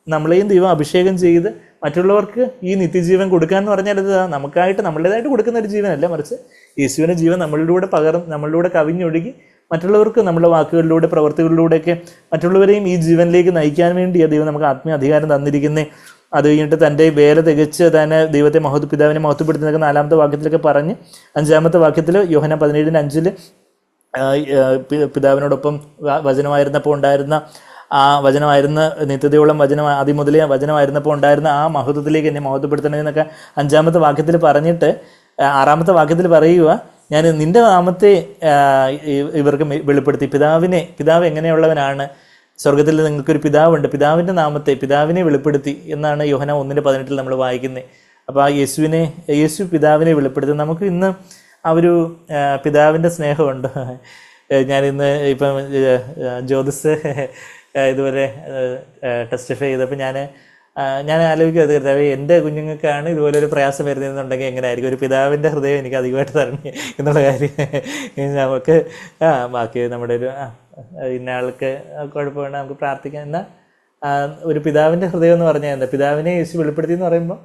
നമ്മളെയും ദൈവം അഭിഷേകം ചെയ്ത് മറ്റുള്ളവർക്ക് ഈ നിത്യജീവൻ കൊടുക്കാമെന്ന് പറഞ്ഞാൽ ഇത് നമ്മുടേതായിട്ട് കൊടുക്കുന്ന ഒരു ജീവനല്ല, മറിച്ച് യേശുവിൻ്റെ ജീവൻ നമ്മളിലൂടെ കവിഞ്ഞൊഴുകി മറ്റുള്ളവർക്ക് നമ്മുടെ വാക്കുകളിലൂടെ പ്രവർത്തികളിലൂടെയൊക്കെ മറ്റുള്ളവരെയും ഈ ജീവനിലേക്ക് നയിക്കാൻ വേണ്ടിയാണ് ദൈവം നമുക്ക് ആത്മീയ അധികാരം തന്നിരിക്കുന്നത്. അത് കഴിഞ്ഞിട്ട് തൻ്റെ വേല തികച്ച് തന്നെ ദൈവത്തെ പിതാവിനെ മഹത്വപ്പെടുത്തുന്നതൊക്കെ 4-ാമത്തെ വാക്യത്തിലൊക്കെ പറഞ്ഞ് 5-ാമത്തെ വാക്യത്തിൽ യോഹന്നാൻ 17:5 പിതാവിനോടൊപ്പം വചനമായിരുന്നപ്പോൾ ഉണ്ടായിരുന്ന ആ വചനമായിരുന്ന നിത്യതയോളം ആദ്യം മുതലേ വചനമായിരുന്നപ്പോൾ ഉണ്ടായിരുന്ന ആ മഹത്വത്തിലേക്ക് എന്നെ മഹത്വപ്പെടുത്തണമെന്നൊക്കെ 5-ാമത്തെ വാക്യത്തിൽ പറഞ്ഞിട്ട് 6-ാമത്തെ വാക്യത്തിൽ പറയുക, ഞാൻ നിൻ്റെ നാമത്തെ ഇവർക്ക് വെളിപ്പെടുത്തി. പിതാവ് എങ്ങനെയുള്ളവനാണ്, സ്വർഗത്തിൽ നിങ്ങൾക്കൊരു പിതാവുണ്ട്, പിതാവിനെ വെളിപ്പെടുത്തി എന്നാണ് യോഹന്നാൻ 1:18 നമ്മൾ വായിക്കുന്നത്. അപ്പോൾ ആ യേശു പിതാവിനെ വെളിപ്പെടുത്തി. നമുക്ക് ഇന്ന് ആ ഒരു പിതാവിൻ്റെ സ്നേഹമുണ്ട്. ഞാനിന്ന് ഇപ്പം ജ്യോതിസ് ഇതുപോലെ ടെസ്റ്റിഫൈ ചെയ്തപ്പോൾ ഞാൻ ആലോചിക്കും, കർത്താവേ എൻ്റെ കുഞ്ഞുങ്ങൾക്കാണ് ഇതുപോലെ ഒരു പ്രയാസം വരുന്നതെന്നുണ്ടെങ്കിൽ എങ്ങനെയായിരിക്കും, ഒരു പിതാവിൻ്റെ ഹൃദയം എനിക്ക് അധികമായിട്ട് തരണേ എന്നുള്ള കാര്യം നമുക്ക് ബാക്കി നമ്മുടെ ഒരു ഇന്ന ആൾക്ക് കുഴപ്പമാണ് നമുക്ക് പ്രാർത്ഥിക്കാം. എന്നാൽ ഒരു പിതാവിൻ്റെ ഹൃദയം എന്ന് പറഞ്ഞാൽ എന്താ, പിതാവിനെ യേശു വെളിപ്പെടുത്തി എന്ന് പറയുമ്പോൾ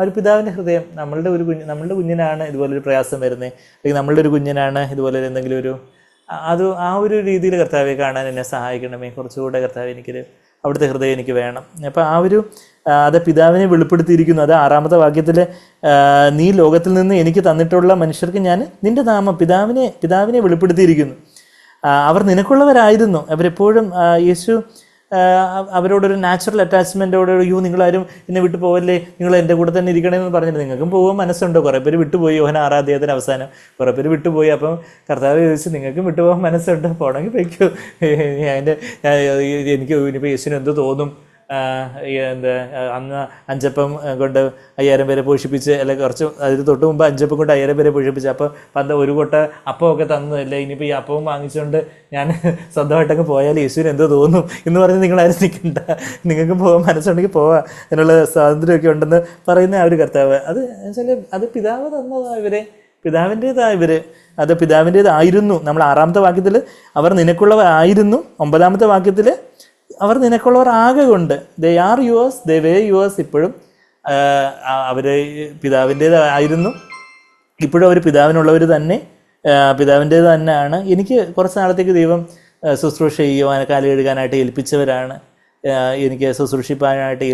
ഒരു പിതാവിൻ്റെ ഹൃദയം. നമ്മളുടെ കുഞ്ഞിനാണ് ഇതുപോലൊരു പ്രയാസം വരുന്നത്, അല്ലെങ്കിൽ നമ്മളുടെ ഒരു കുഞ്ഞിനാണ് ഇതുപോലെ എന്തെങ്കിലും ഒരു ആ ഒരു രീതിയിൽ കർത്താവെ കാണാൻ എന്നെ സഹായിക്കണമേ. കുറച്ചുകൂടെ കർത്താവ് എനിക്കൊരു അവിടുത്തെ ഹൃദയം എനിക്ക് വേണം. അപ്പോൾ അത് പിതാവിനെ വെളിപ്പെടുത്തിയിരിക്കുന്നു. അത് 6-ാമത്തെ വാക്യത്തിൽ, നീ ലോകത്തിൽ നിന്ന് എനിക്ക് തന്നിട്ടുള്ള മനുഷ്യർക്ക് ഞാൻ നിൻ്റെ നാമം പിതാവിനെ വെളിപ്പെടുത്തിയിരിക്കുന്നു. അവർ നിനക്കുള്ളവരായിരുന്നു. അവരെപ്പോഴും യേശു അവരോടൊരു നാച്ചുറൽ അറ്റാച്ച്മെൻറ്റോട്, നിങ്ങളാരും എന്നെ വിട്ടു പോവല്ലേ, നിങ്ങൾ എൻ്റെ കൂടെ തന്നെ ഇരിക്കണമെന്ന് പറഞ്ഞിട്ട് നിങ്ങൾക്കും പോകാൻ മനസ്സുണ്ടോ? കുറേ പേര് വിട്ടുപോയി. യോഹന്നാൻ 6-ാം അധ്യായത്തിന് അവസാനം കുറേ പേര് വിട്ടുപോയി. അപ്പം കർത്താവ് ചോദിച്ചു, നിങ്ങൾക്കും വിട്ടുപോകാൻ മനസ്സുണ്ടോ? പോകണമെങ്കിൽ പോയിക്കോ. എനിക്ക് ഇനിയിപ്പോൾ യേശുവിന് എന്ത് തോന്നും? അന്ന് 5 അപ്പം കൊണ്ട് 5000 പേരെ പോഷിപ്പിച്ച്, അല്ലെങ്കിൽ കുറച്ച് അതിന് തൊട്ട് മുമ്പ് 5 അപ്പം കൊണ്ട് 5000 പേരെ പോഷിപ്പിച്ച്. അപ്പോൾ ഒരു കൊട്ട അപ്പമൊക്കെ തന്നതല്ലേ, ഇനിയിപ്പോൾ ഈ അപ്പവും വാങ്ങിച്ചുകൊണ്ട് ഞാൻ സ്വന്തമായിട്ടൊക്കെ പോയാൽ യേശുവിന് എന്തോ തോന്നും എന്ന് പറഞ്ഞ് നിങ്ങളാരും നിൽക്കണ്ട, നിങ്ങൾക്ക് പോകാൻ മനസ്സുണ്ടെങ്കിൽ പോവാം, അതിനുള്ള സ്വാതന്ത്ര്യമൊക്കെ ഉണ്ടെന്ന് പറയുന്ന ആ ഒരു കർത്താവ്. അത് വെച്ചാൽ അത് പിതാവ് തന്നതാണ് പിതാവിൻ്റേതായവർ. അത് പിതാവിൻ്റേതായിരുന്നു. നമ്മൾ 6-ാമത്തെ വാക്യത്തിൽ അവർ നിനക്കുള്ളവരായിരുന്നു. 9-ാമത്തെ വാക്യത്തിൽ അവർ നിനക്കുള്ളവർ ആകെ കൊണ്ട് they are yours, they way yours. ഇപ്പോഴും അവർ പിതാവിൻ്റേതായിരുന്നു, ഇപ്പോഴും അവർ പിതാവിനുള്ളവർ തന്നെ, പിതാവിൻ്റേത് തന്നെയാണ്. എനിക്ക് കുറച്ച് നാളത്തേക്ക് ദൈവം ശുശ്രൂഷ ചെയ്യുവാൻ, കാല് കഴുകാനായിട്ട് ഏൽപ്പിച്ചവരാണ്, എനിക്ക് ശുശ്രൂഷിപ്പാനായിട്ട്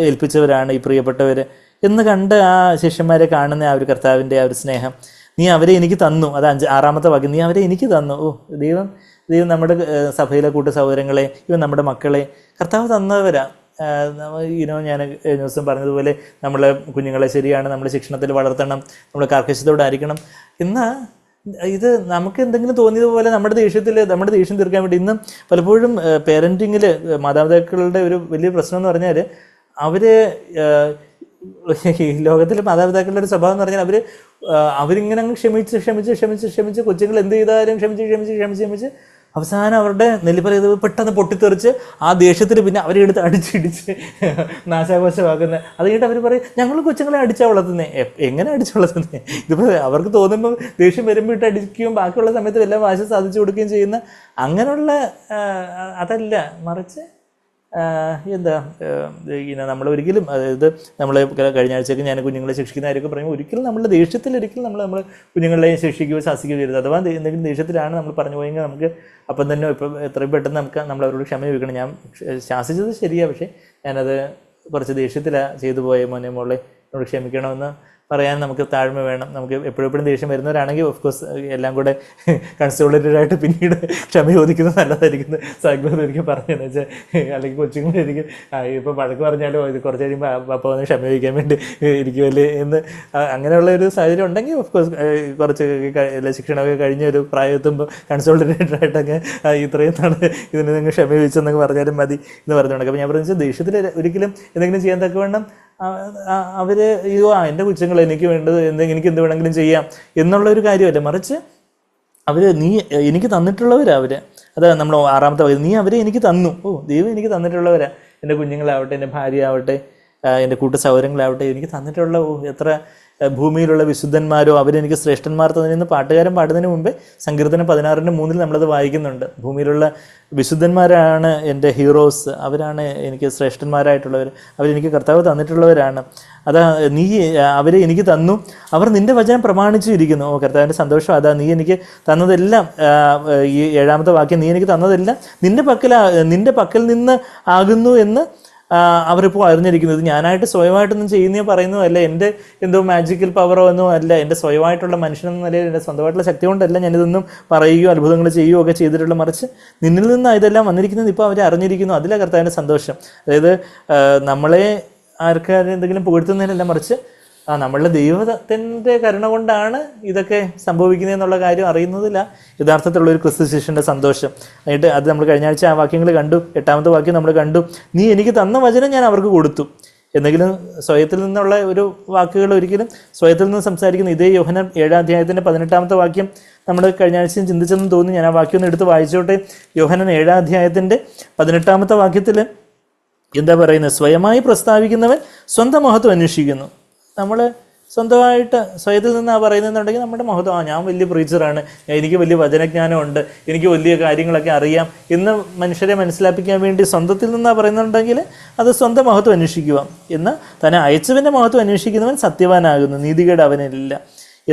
ഏൽപ്പിച്ചവരാണ് ഈ പ്രിയപ്പെട്ടവർ എന്ന് കണ്ട് ആ ശിഷ്യന്മാരെ കാണുന്ന ആ ഒരു കർത്താവിൻ്റെ ആ ഒരു സ്നേഹം. നീ അവരെ എനിക്ക് തന്നു. അത് 6-ാമത്തെ വാക്യം, നീ അവരെ എനിക്ക് തന്നു. ദൈവം നമ്മുടെ സഭയിലെ കൂട്ട സഹോദരങ്ങളെ, നമ്മുടെ മക്കളെ കർത്താവ് തന്നവരാ. ഞാൻ കഴിഞ്ഞ ദിവസം പറഞ്ഞതുപോലെ നമ്മളെ കുഞ്ഞുങ്ങളെ ശരിയാണ് നമ്മൾ ശിക്ഷണത്തിൽ വളർത്തണം, നമ്മൾ കർക്കശത്തോടായിരിക്കണം. എന്നാൽ ഇത് നമുക്ക് എന്തെങ്കിലും തോന്നിയതുപോലെ നമ്മുടെ ദേഷ്യം തീർക്കാൻ വേണ്ടി ഇന്ന് പലപ്പോഴും പേരൻറ്റിങ്ങിൽ മാതാപിതാക്കളുടെ ഒരു വലിയ പ്രശ്നം എന്ന് പറഞ്ഞാൽ, ഈ ലോകത്തിലെ മാതാപിതാക്കളുടെ ഒരു സ്വഭാവം എന്ന് പറഞ്ഞാൽ അവരിങ്ങനെ അങ്ങ് ക്ഷമിച്ച് കൊച്ചുങ്ങൾ എന്ത് ചെയ്താലും ക്ഷമിച്ച് അവസാനം അവരുടെ നെല്ലിപ്പറയത് പെട്ടെന്ന് പൊട്ടിത്തെറിച്ച് ആ ദേഷ്യത്തിൽ പിന്നെ അവരെ എടുത്ത് അടിച്ചിടിച്ച് നാശാഘോഷമാക്കുന്നത്. അത് കഴിഞ്ഞിട്ട് അവർ പറയും, ഞങ്ങൾ കൊച്ചുങ്ങളെ അടിച്ചാൽ വളർത്തുന്നത്. എങ്ങനെ അടിച്ചു വളർത്തുന്നത്? ഇതിപ്പോൾ അവർക്ക് തോന്നുമ്പോൾ ദേഷ്യം വരുമ്പോൾ ഇട്ട് അടിക്കുകയും ബാക്കിയുള്ള സമയത്ത് എല്ലാം വാശ സാധിച്ചു കൊടുക്കുകയും ചെയ്യുന്ന അങ്ങനെയുള്ള അതല്ല, മറിച്ച് നമ്മളൊരിക്കലും, അതായത് നമ്മൾ കഴിഞ്ഞ ആഴ്ചയ്ക്ക് ഞാൻ കുഞ്ഞുങ്ങളെ ശിക്ഷിക്കുന്ന കാര്യമൊക്കെ പറയുമ്പോൾ ഒരിക്കലും നമ്മുടെ ദേഷ്യത്തിൽ നമ്മൾ കുഞ്ഞുങ്ങളെ ശിക്ഷിക്കുകയോ ശാസിക്കുകയോ ചെയ്യരുത്. അഥവാ എന്തെങ്കിലും ദേഷ്യത്തിലാണ് നമ്മൾ പറഞ്ഞു പോയെങ്കിൽ നമുക്ക് അപ്പം തന്നെ ഇപ്പം എത്രയും പെട്ടെന്ന് നമ്മൾ അവരോട് ക്ഷമ ചോദിക്കണം. ഞാൻ ശാസിച്ചത് ശരിയാണ്, പക്ഷേ ഞാനത് കുറച്ച് ദേഷ്യത്തിലാണ് ചെയ്തു പോയ മോളെ എന്നോട് ക്ഷമിക്കണമെന്ന് പറയാൻ നമുക്ക് താഴ്മ വേണം. നമുക്ക് എപ്പോഴും ദേഷ്യം വരുന്നവരാണെങ്കിൽ ഓഫ്കോഴ്സ് എല്ലാം കൂടെ കൺസോളിഡേറ്റഡ് ആയിട്ട് പിന്നീട് ക്ഷമ ചോദിക്കുന്നത് നല്ലതായിരിക്കും. സാഗ്ലോർ എനിക്ക് പറഞ്ഞതെന്ന് വെച്ചാൽ, അല്ലെങ്കിൽ കൊച്ചുങ്ങളായിരിക്കും ഇപ്പോൾ വഴക്ക് പറഞ്ഞാലും ഇത് കുറച്ച് കഴിയുമ്പോൾ അപ്പോൾ ഒന്ന് ക്ഷമ ചോദിക്കാൻ വേണ്ടി ഇരിക്കുമല്ലേ എന്ന് അങ്ങനെയുള്ള ഒരു സാഹചര്യം ഉണ്ടെങ്കിൽ ഓഫ്കോഴ്സ് കുറച്ച് ശിക്ഷണമൊക്കെ കഴിഞ്ഞ ഒരു പ്രായത്തുമ്പോൾ കൺസോളിഡേറ്റഡ് ആയിട്ടൊക്കെ ഇത്രയും നാൾ ഇതിന് നിങ്ങൾ ക്ഷമ ചോദിച്ചെന്നൊക്കെ പറഞ്ഞാലും മതി എന്ന് പറഞ്ഞുകൊണ്ട്. അപ്പോൾ ഞാൻ പറഞ്ഞാൽ ദേഷ്യത്തിൽ ഒരിക്കലും എന്തെങ്കിലും ചെയ്യാൻ തക്കവണ്ണം അവർ എൻ്റെ കൊച്ചുങ്ങൾ എനിക്ക് വേണ്ടത് എനിക്ക് എന്ത് വേണമെങ്കിലും ചെയ്യാം എന്നുള്ളൊരു കാര്യമല്ല, മറിച്ച് നീ എനിക്ക് തന്നിട്ടുള്ളവരാ അത് നമ്മൾ 6-ാമത്തെ വാക്യം, നീ അവരെ എനിക്ക് തന്നു. ദൈവം എനിക്ക് തന്നിട്ടുള്ളവരാ. എൻ്റെ കുഞ്ഞുങ്ങളാവട്ടെ, എൻ്റെ ഭാര്യ ആവട്ടെ, എൻ്റെ കൂട്ട സൗകര്യങ്ങളാവട്ടെ, എനിക്ക് തന്നിട്ടുള്ള എത്ര ഭൂമിയിലുള്ള വിശുദ്ധന്മാരോ അവരെനിക്ക് ശ്രേഷ്ഠന്മാർ തന്നിരുന്ന പാട്ടുകാരൻ പാടുന്നതിന് മുമ്പേ സങ്കീർത്തനം 16:3 നമ്മളത് വായിക്കുന്നുണ്ട്. ഭൂമിയിലുള്ള വിശുദ്ധന്മാരാണ് എൻ്റെ ഹീറോസ്, അവരാണ് എനിക്ക് ശ്രേഷ്ഠന്മാരായിട്ടുള്ളവർ, അവരെനിക്ക് കർത്താവ് തന്നിട്ടുള്ളവരാണ്. നീ അവരെ എനിക്ക് തന്നു, അവർ നിൻ്റെ വചനം പ്രമാണിച്ചു ഇരിക്കുന്നു. കർത്താവിൻ്റെ സന്തോഷം അതാ. നീ എനിക്ക് തന്നതെല്ലാം, ഈ 7-ാമത്തെ വാക്യം, നീ എനിക്ക് തന്നതെല്ലാം നിൻ്റെ പക്കൽ നിന്ന് ആകുന്നു എന്ന് അവരിപ്പോൾ അറിഞ്ഞിരിക്കുന്നത്. ഞാനായിട്ട് സ്വയമായിട്ടൊന്നും ചെയ്യുന്നോ പറയുന്നതല്ല, എൻ്റെ എന്തോ മാജിക്കൽ പവറോ ഒന്നും അല്ല, എൻ്റെ സ്വയമായിട്ടുള്ള മനുഷ്യനെന്ന നിലയിൽ എൻ്റെ സ്വന്തമായിട്ടുള്ള ശക്തി കൊണ്ടല്ല ഞാനിതൊന്നും പറയുകയോ അത്ഭുതങ്ങൾ ചെയ്യുകയോ ഒക്കെ ചെയ്തിട്ടുള്ള, മറിച്ച് നിന്നിൽ നിന്ന് ഇതെല്ലാം വന്നിരിക്കുന്നത് ഇപ്പോൾ അവർ അറിഞ്ഞിരിക്കുന്നു. അതിലെ കർത്താവിൻ്റെ സന്തോഷം. അതായത് നമ്മളെ ആർക്കാരും എന്തെങ്കിലും പുകഴ്ത്തുന്നതിനല്ല, മറിച്ച് നമ്മളുടെ ദൈവത്തിൻ്റെ കരുണ കൊണ്ടാണ് ഇതൊക്കെ സംഭവിക്കുന്നതെന്നുള്ള കാര്യം അറിയുന്നതില്ല യഥാർത്ഥത്തിലുള്ളൊരു ക്രിസ്തു ശിഷ്യൻ്റെ സന്തോഷം. എന്നിട്ട് അത് നമ്മൾ കഴിഞ്ഞ ആഴ്ച ആ വാക്യങ്ങൾ കണ്ടു. 8-ാമത്തെ വാക്യം നമ്മൾ കണ്ടു, നീ എനിക്ക് തന്ന വചനം ഞാൻ അവർക്ക് കൊടുത്തു. എന്തെങ്കിലും സ്വയത്തിൽ നിന്നുള്ള ഒരു വാക്കുകൾ ഒരിക്കലും സ്വയത്തിൽ നിന്ന് സംസാരിക്കുന്ന ഇതേ യോഹന്നാൻ 7-ാം അധ്യായത്തിൻ്റെ 18-ാമത്തെ വാക്യം നമ്മൾ കഴിഞ്ഞ ആഴ്ചയും ചിന്തിച്ചെന്ന് തോന്നി. ഞാൻ ആ വാക്യം ഒന്ന് എടുത്ത് വായിച്ചോട്ടെ. യോഹന്നാൻ 7-ാം അധ്യായത്തിൻ്റെ 18-ാമത്തെ വാക്യത്തിൽ എന്താ പറയുന്നത്? സ്വയമായി പ്രസ്താവിക്കുന്നവൻ സ്വന്തം മഹത്വം അന്വേഷിക്കുന്നു. നമ്മൾ സ്വന്തമായിട്ട് സ്വയത്തിൽ നിന്നാണ് പറയുന്നതെന്നുണ്ടെങ്കിൽ നമ്മുടെ മഹത്വം, ഞാൻ വലിയ പ്രീച്ചറാണ്, എനിക്ക് വലിയ വചനജ്ഞാനമുണ്ട്, എനിക്ക് വലിയ കാര്യങ്ങളൊക്കെ അറിയാം എന്ന് മനുഷ്യരെ മനസ്സിലാപ്പിക്കാൻ വേണ്ടി സ്വന്തത്തിൽ നിന്നാണ് പറയുന്നുണ്ടെങ്കിൽ അത് സ്വന്തം മഹത്വം അന്വേഷിക്കുക. എന്നാൽ തന്നെ അയച്ചവൻ്റെ മഹത്വം അന്വേഷിക്കുന്നവൻ സത്യവാനാകുന്നു, നീതികേട് അവനില്ല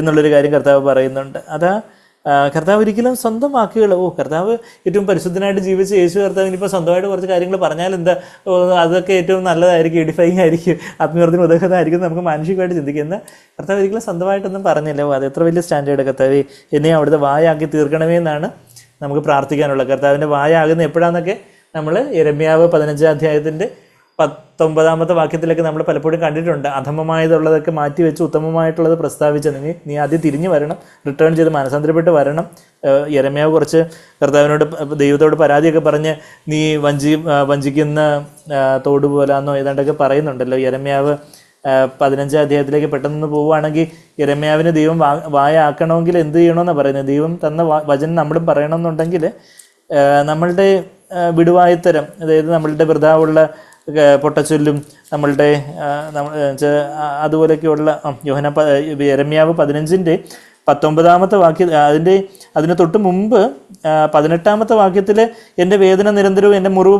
എന്നുള്ളൊരു കാര്യം കർത്താവ് പറയുന്നുണ്ട്. അതാ കർത്താവ് ഒരിക്കലും സ്വന്തം വാക്കുകൾ, കർത്താവ് ഏറ്റവും പരിശുദ്ധനായിട്ട് ജീവിച്ച് യേശു കർത്താവ് ഇനിയിപ്പോൾ സ്വന്തമായിട്ട് കുറച്ച് കാര്യങ്ങൾ പറഞ്ഞാൽ എന്താ, അതൊക്കെ ഏറ്റവും നല്ലതായിരിക്കും, എഡിഫൈങ് ആയിരിക്കും, ആത്മീയത്തിന് ഉദകരമായിരിക്കും നമുക്ക് മാനസികമായിട്ട് ചിന്തിക്കുന്ന. കർത്താവ് ഒരിക്കലും സ്വന്തമായിട്ടൊന്നും പറഞ്ഞില്ല. അത് എത്ര വലിയ സ്റ്റാൻഡേർഡ്. കർത്താവ് എന്നെ അവിടുത്തെ വായാക്കി തീർക്കണമേ എന്നാണ് നമുക്ക് പ്രാർത്ഥിക്കാനുള്ളത്. കർത്താവിൻ്റെ വായാകുന്ന എപ്പോഴാണെന്നൊക്കെ നമ്മൾ യെരമ്യാവ് 15-ാം അധ്യായത്തിൻ്റെ 19-ാമത്തെ വാക്യത്തിലൊക്കെ നമ്മൾ പലപ്പോഴും കണ്ടിട്ടുണ്ട്. അധമമായതുള്ളതൊക്കെ മാറ്റി വെച്ച് ഉത്തമമായിട്ടുള്ളത് പ്രസ്താവിച്ച നീ ആദ്യം തിരിഞ്ഞു വരണം, റിട്ടേൺ ചെയ്ത് മനസാന്തരപ്പെട്ട് വരണം. യെരമ്യാവ് കുറച്ച് കർത്താവിനോട് ദൈവത്തോട് പരാതിയൊക്കെ പറഞ്ഞ് നീ വഞ്ചിക്കുന്ന തോട് പോലാന്നോ ഏതാണ്ടൊക്കെ പറയുന്നുണ്ടല്ലോ. യെരമ്യാവ് 15-ാം അധ്യായത്തിലേക്ക് പെട്ടെന്ന് പോവുകയാണെങ്കിൽ യെരമ്യാവിന് ദൈവം വായാക്കണമെങ്കിൽ എന്ത് ചെയ്യണമെന്നാണ് പറയുന്നത്. ദൈവം തന്ന വചനം നമ്മളും പറയണമെന്നുണ്ടെങ്കിൽ നമ്മളുടെ വിടുവായത്തരം, അതായത് നമ്മളുടെ വൃഥാവുള്ള പൊട്ടച്ചൊല്ലും നമ്മളുടെ അതുപോലെയൊക്കെയുള്ള യെരമ്യാവ് 15-ന്റെ 19-ാമത്തെ വാക്യം, അതിന് തൊട്ട് മുമ്പ് 18-ാമത്തെ വാക്യത്തിൽ എൻ്റെ വേദന നിരന്തരവും എൻ്റെ മുറിവ്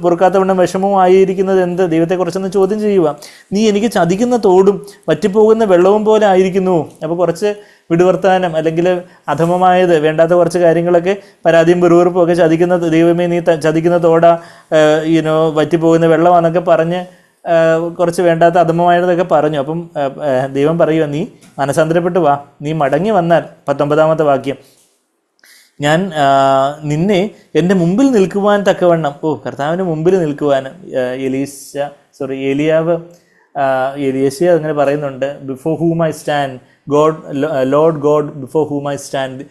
പൊറുക്കാത്തവണ്ണം വിഷമവും ആയിരിക്കുന്നത് എന്ത്, ദൈവത്തെക്കുറിച്ചൊന്ന് ചോദ്യം ചെയ്യുക. നീ എനിക്ക് ചതിക്കുന്ന തോടും വറ്റിപ്പോകുന്ന വെള്ളവും പോലെ ആയിരിക്കുന്നു. അപ്പോൾ കുറച്ച് വിടുവർത്താനം അല്ലെങ്കിൽ അധമമായത് വേണ്ടാത്ത കുറച്ച് കാര്യങ്ങളൊക്കെ പരാതിയും വെറുവെറുപ്പും ഒക്കെ, ചതിക്കുന്ന ദൈവമേ നീ ചതിക്കുന്ന തോട വറ്റിപ്പോകുന്ന വെള്ളമാണെന്നൊക്കെ പറഞ്ഞ് കുറച്ച് വേണ്ടാത്ത അധമമായതൊക്കെ പറഞ്ഞു. അപ്പം ദൈവം പറയുക, നീ മനസാന്തരപ്പെട്ട് വാ, നീ മടങ്ങി വന്നാൽ 19-ാമത്തെ വാക്യം, ഞാൻ നിന്നെ എൻ്റെ മുമ്പിൽ നിൽക്കുവാൻ തക്കവണ്ണം, കർത്താവിൻ്റെ മുമ്പിൽ നിൽക്കുവാൻ ഏലിയാവ് അങ്ങനെ പറയുന്നുണ്ട്. Before ഹൂം I stand Lord God before ഹൂം I stand,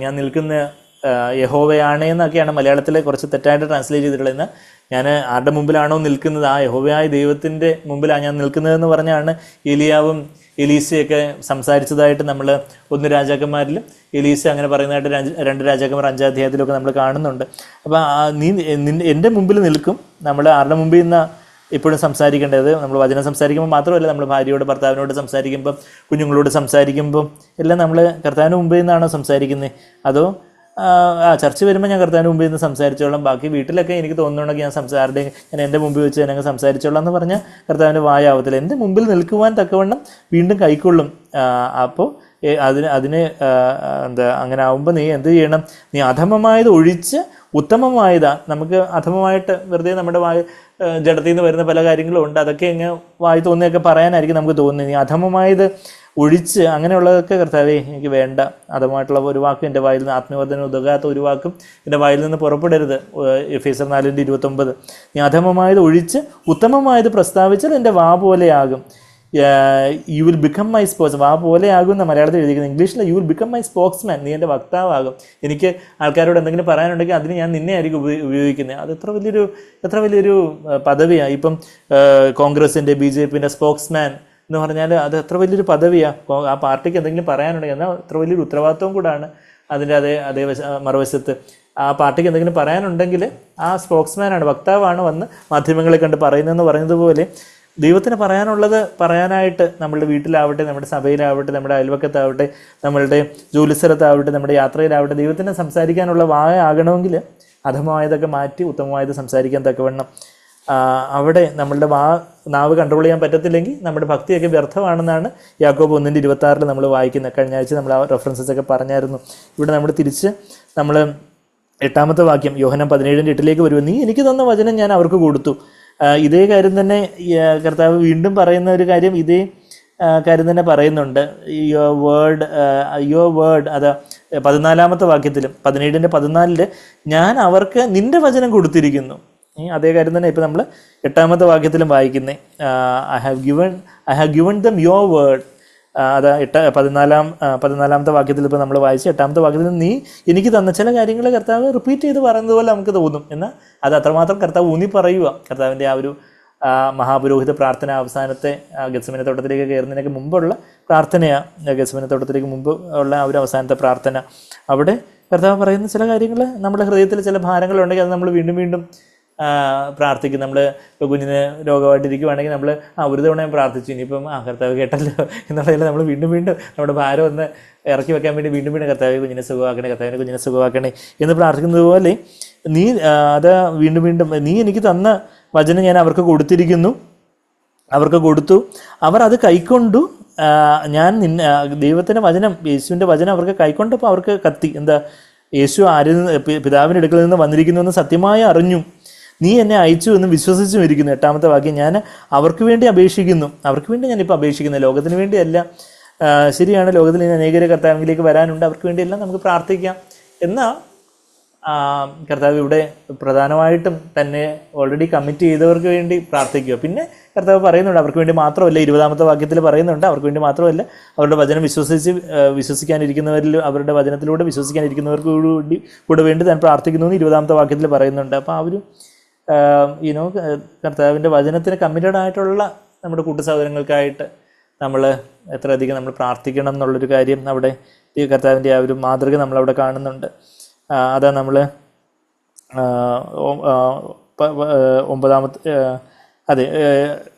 ഞാൻ നിൽക്കുന്ന യഹോവയാണ് എന്നൊക്കെയാണ് മലയാളത്തിലെ കുറച്ച് തെറ്റായിട്ട് ട്രാൻസ്ലേറ്റ് ചെയ്തിട്ടുള്ളത്. ഞാൻ ആരുടെ മുമ്പിലാണോ നിൽക്കുന്നത്, ആ യഹോവയായ ദൈവത്തിൻ്റെ മുമ്പിലാണ് ഞാൻ നിൽക്കുന്നതെന്ന് പറഞ്ഞാണ് എലിയാവും എലീസയൊക്കെ സംസാരിച്ചതായിട്ട് നമ്മൾ 1 രാജാക്കന്മാരിലും എലീസ അങ്ങനെ പറയുന്നതായിട്ട് 2 രാജാക്കന്മാർ 5-ാം അധ്യായത്തിലൊക്കെ നമ്മൾ കാണുന്നുണ്ട്. അപ്പോൾ നീ എൻ്റെ മുമ്പിൽ നിൽക്കും. നമ്മൾ ആരുടെ മുമ്പിൽ നിന്ന് എപ്പോഴും സംസാരിക്കേണ്ടത്, നമ്മൾ വചനം സംസാരിക്കുമ്പോൾ മാത്രമല്ല, നമ്മൾ ഭാര്യയോട് ഭർത്താവിനോട് സംസാരിക്കുമ്പം കുഞ്ഞുങ്ങളോട് സംസാരിക്കുമ്പം എല്ലാം നമ്മൾ കർത്താവിന് മുമ്പിൽ നിന്നാണോ സംസാരിക്കുന്നത്, അതോ ചർച്ച വരുമ്പോൾ ഞാൻ കർത്താവിന് മുമ്പിൽ നിന്ന് സംസാരിച്ചോളാം, ബാക്കി വീട്ടിലൊക്കെ എനിക്ക് തോന്നുന്നുണ്ടെങ്കിൽ ഞാൻ എൻ്റെ മുമ്പിൽ വെച്ച് ഞാൻ സംസാരിച്ചോളാം എന്ന് പറഞ്ഞാൽ കർത്താവിൻ്റെ വായാവത്തില്ല. എൻ്റെ മുമ്പിൽ നിൽക്കുവാൻ തക്കവണ്ണം വീണ്ടും കൈക്കൊള്ളും. അപ്പോൾ അതിന് അങ്ങനെ ആവുമ്പോൾ നീ എന്ത് ചെയ്യണം, നീ അധമമായത് ഒഴിച്ച് ഉത്തമമായതാ. നമുക്ക് അധമമായിട്ട് വെറുതെ നമ്മുടെ ജഡത്തിൽ നിന്ന് വരുന്ന പല കാര്യങ്ങളും ഉണ്ട്, അതൊക്കെ ഇങ്ങനെ വായി തോന്നിയൊക്കെ പറയാനായിരിക്കും നമുക്ക് തോന്നുന്നത്. നീ അധമമായത് ഒഴിച്ച് അങ്ങനെയുള്ളതൊക്കെ കർത്താവേ എനിക്ക് വേണ്ട, അധമമായിട്ടുള്ള ഒരു വാക്കും എൻ്റെ വായിൽ നിന്ന്, ആത്മവർദ്ധന ഉതകാത്ത ഒരു വാക്കും എൻ്റെ വായിൽ നിന്ന് പുറപ്പെടരുത്. എഫേസ്യർ 4:29. നീ അധമമായത് ഒഴിച്ച് ഉത്തമമായത് പ്രസ്താവിച്ചാൽ എൻ്റെ വാ പോലെയാകും. You will become my spokes, വാ പോലെയാകും എന്ന് മലയാളത്തിൽ എഴുതിയിരിക്കുന്നത്. ഇംഗ്ലീഷിൽ you will become my spokesman, നീ എൻ്റെ വക്താവാകും. എനിക്ക് ആൾക്കാരോട് എന്തെങ്കിലും പറയാനുണ്ടെങ്കിൽ അതിന് ഞാൻ നിന്നെ ആയിരിക്കും ഉപയോഗിക്കുന്നത്. അത് എത്ര വലിയൊരു പദവിയാണ്. ഇപ്പം കോൺഗ്രസിൻ്റെ BJPൻ്റെ സ്പോക്സ്മാൻ എന്ന് പറഞ്ഞാൽ അത് എത്ര വലിയൊരു പദവിയാണ്. ആ പാർട്ടിക്ക് എന്തെങ്കിലും പറയാനുണ്ടെങ്കിൽ എന്നാൽ എത്ര വലിയൊരു ഉത്തരവാദിത്വം കൂടാണ് അതിൻ്റെ അതേ മറുവശത്ത്. ആ പാർട്ടിക്ക് എന്തെങ്കിലും പറയാനുണ്ടെങ്കിൽ ആ സ്പോക്സ്മാനാണ്, വക്താവാണ് വന്ന് മാധ്യമങ്ങളെ കണ്ട് പറയുന്നതെന്ന് പറയുന്നതുപോലെ ദൈവത്തിന് പറയാനുള്ളത് പറയാനായിട്ട് നമ്മളുടെ വീട്ടിലാവട്ടെ, നമ്മുടെ സഭയിലാവട്ടെ, നമ്മുടെ അയൽവക്കത്താവട്ടെ, നമ്മളുടെ ജോലിസ്ഥലത്താവട്ടെ, നമ്മുടെ യാത്രയിലാവട്ടെ, ദൈവത്തിന് സംസാരിക്കാനുള്ള വായ ആകണമെങ്കിൽ അധമമായതൊക്കെ മാറ്റി ഉത്തമമായത് സംസാരിക്കാൻ തക്കവണ്ണം അവിടെ നമ്മളുടെ നാവ് കൺട്രോൾ ചെയ്യാൻ പറ്റത്തില്ലെങ്കിൽ നമ്മുടെ ഭക്തിയൊക്കെ വ്യർത്ഥമാണെന്നാണ് യാക്കോബ് 1:26 നമ്മൾ വായിക്കുന്നത്. കഴിഞ്ഞ ആഴ്ച നമ്മൾ ആ റെഫറൻസസ് ഒക്കെ പറഞ്ഞായിരുന്നു. ഇവിടെ നമ്മൾ തിരിച്ച് 8-ാമത്തെ വാക്യം യോഹന്നാൻ 17:8 വരുമ്പോൾ, നീ എനിക്ക് തന്ന വചനം ഞാൻ അവർക്ക് കൊടുത്തു. ഇതേ കാര്യം തന്നെ കർത്താവ് വീണ്ടും പറയുന്ന ഒരു കാര്യം, ഇതേ കാര്യം തന്നെ പറയുന്നുണ്ട്. യുവർ വേർഡ് അത് 14-ാമത്തെ വാക്യത്തിലും 17:14 ഞാൻ അവർക്ക് നിന്റെ വചനം കൊടുത്തിരിക്കുന്നു. അതേ കാര്യം തന്നെ ഇപ്പം നമ്മൾ 8-ാമത്തെ വാക്യത്തിലും വായിക്കുന്നത്. I have given dum your word. അത് 14-ാമത്തെ വാക്യത്തിൽ ഇപ്പോൾ നമ്മൾ വായിച്ച് 8-ാമത്തെ വാക്യത്തിൽ നീ എനിക്ക് തന്ന ചില കാര്യങ്ങൾ കർത്താവ് റിപ്പീറ്റ് ചെയ്ത് പറയുന്നത് പോലെ നമുക്ക് തോന്നും. എന്നാൽ അത് അത്രമാത്രം കർത്താവ് ഊന്നി പറയുക. കർത്താവിൻ്റെ ആ ഒരു മഹാപുരോഹിത പ്രാർത്ഥന അവസാനത്തെ ഗത്സമന തോട്ടത്തിലേക്ക് കയറുന്നതിനൊക്കെ മുമ്പുള്ള പ്രാർത്ഥനയാണ്. ഗത്സമന തോട്ടത്തിലേക്ക് മുമ്പ് ഉള്ള ആ ഒരു അവസാനത്തെ പ്രാർത്ഥന. അവിടെ കർത്താവ് പറയുന്ന ചില കാര്യങ്ങൾ നമ്മുടെ ഹൃദയത്തിൽ ചില ഭാരങ്ങളുണ്ടെങ്കിൽ അത് നമ്മൾ വീണ്ടും വീണ്ടും പ്രാർത്ഥിക്കും. നമ്മൾ ഇപ്പോൾ കുഞ്ഞിന് രോഗമായിട്ടിരിക്കുവാണെങ്കിൽ നമ്മൾ ഒരു തവണ ഞാൻ പ്രാർത്ഥിച്ചു, ഇനിയിപ്പം കർത്താവ് കേട്ടല്ലോ എന്നുള്ളതിൽ നമ്മൾ വീണ്ടും വീണ്ടും നമ്മുടെ ഭാരം ഒന്ന് ഇറക്കി വെക്കാൻ വേണ്ടി വീണ്ടും വീണ്ടും കർത്താവ് കുഞ്ഞിനെ സുഖമാക്കണേ, കർത്താവിനെ കുഞ്ഞിനെ സുഖമാക്കണേ എന്ന് പ്രാർത്ഥിക്കുന്നത് പോലെ നീ അത് വീണ്ടും വീണ്ടും നീ എനിക്ക് തന്ന വചനം ഞാൻ അവർക്ക് കൊടുത്തിരിക്കുന്നു, അവർക്ക് കൊടുത്തു, അവർ അത് കൈക്കൊണ്ടു. ഞാൻ ദൈവത്തിൻ്റെ വചനം, യേശുവിൻ്റെ വചനം അവർക്ക് കൈക്കൊണ്ടപ്പോൾ അവർക്ക് കത്തി എന്താ, യേശു പിതാവിൻ്റെ അടുക്കൽ നിന്ന് വന്നിരിക്കുന്നു എന്ന് സത്യമായി അറിഞ്ഞു, നീ എന്നെ അയച്ചു എന്ന് വിശ്വസിച്ചും ഇരിക്കുന്നു. 8ാമത്തെ വാക്യം, ഞാൻ അവർക്ക് വേണ്ടി അപേക്ഷിക്കുന്നു. അവർക്ക് വേണ്ടി ഞാനിപ്പോൾ അപേക്ഷിക്കുന്നത്, ലോകത്തിന് വേണ്ടിയല്ല. ശരിയാണ്, ലോകത്തിൽ ഇനി അനേകരെ കർത്താവിലേക്ക് വരാനുണ്ട്, അവർക്ക് വേണ്ടിയെല്ലാം നമുക്ക് പ്രാർത്ഥിക്കാം. എന്നാൽ കർത്താവ് ഇവിടെ പ്രധാനമായിട്ടും തന്നെ ഓൾറെഡി കമ്മിറ്റ് ചെയ്തവർക്ക് വേണ്ടി പ്രാർത്ഥിക്കുക. പിന്നെ കർത്താവ് പറയുന്നുണ്ട് അവർക്ക് വേണ്ടി മാത്രമല്ല, 20ാമത്തെ വാക്യത്തിൽ പറയുന്നുണ്ട് അവർക്ക് വേണ്ടി മാത്രമല്ല, അവരുടെ വചനം വിശ്വസിക്കാനിരിക്കുന്നവരിൽ, അവരുടെ വചനത്തിലൂടെ വിശ്വസിക്കാനിരിക്കുന്നവർക്ക് കൂടെ വേണ്ടി താൻ പ്രാർത്ഥിക്കുന്നു എന്ന് 20ാമത്തെ വാക്യത്തിൽ പറയുന്നുണ്ട്. അപ്പോൾ അവർ കർത്താവിൻ്റെ വചനത്തിന് കമ്മിറ്റഡ് ആയിട്ടുള്ള നമ്മുടെ കൂട്ടുസഹോദരങ്ങൾക്കായിട്ട് നമ്മൾ എത്രയധികം നമ്മൾ പ്രാർത്ഥിക്കണം എന്നുള്ളൊരു കാര്യം അവിടെ ഈ കർത്താവിൻ്റെ ആ ഒരു മാതൃക നമ്മളവിടെ കാണുന്നുണ്ട്. അതാ നമ്മൾ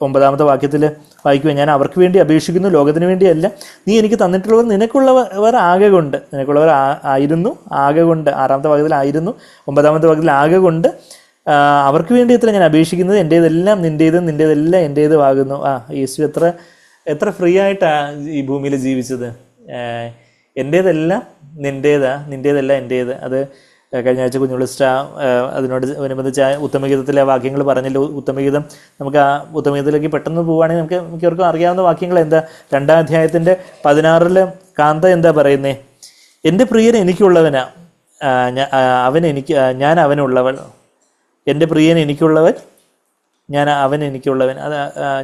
9ാമത്തെ വാക്യത്തിൽ വായിക്കുക, ഞാൻ അവർക്ക് വേണ്ടി അപേക്ഷിക്കുന്നു, ലോകത്തിന് വേണ്ടിയല്ല, നീ എനിക്ക് തന്നിട്ടുള്ളവർ നിനക്കുള്ളവർ ആകെ കൊണ്ട്, നിനക്കുള്ളവർ ആയിരുന്നു ആകെ കൊണ്ട്. 6ാമത്തെ വാക്യത്തിൽ ആയിരുന്നു, 9ാമത്തെ വാക്യത്തിൽ ആകെ കൊണ്ട് അവർക്ക് വേണ്ടി എത്ര ഞാൻ അപേക്ഷിക്കുന്നത്, എൻ്റേതെല്ലാം നിൻ്റേതും നിൻ്റേതെല്ലാം എൻ്റേതും ആകുന്നു. യേശു എത്ര ഫ്രീ ആയിട്ടാണ് ഈ ഭൂമിയിൽ ജീവിച്ചത്. എൻ്റേതെല്ലാം നിൻ്റേതാ, നിൻ്റേതല്ല എൻ്റേത്. അത് കഴിഞ്ഞ ആഴ്ച കുഞ്ഞുളിസ്റ്റ അതിനോട് അനുബന്ധിച്ച ഉത്തമഗീതത്തിലെ വാക്യങ്ങൾ പറഞ്ഞല്ലോ. ഉത്തമഗീതം, നമുക്ക് ആ ഉത്തമഗീതത്തിലേക്ക് പെട്ടെന്ന് പോവുകയാണെങ്കിൽ നമുക്ക് മിക്കവർക്കും അറിയാവുന്ന വാക്യങ്ങൾ എന്താ? 2ാം അധ്യായത്തിൻ്റെ 16 കാന്ത എന്താ പറയുന്നേ? എൻ്റെ പ്രിയൻ എനിക്കുള്ളവനാ, ഞാൻ അവനുള്ളവൾ. എൻ്റെ പ്രിയൻ എനിക്കുള്ളവൻ, അവൻ എനിക്കുള്ളവൻ,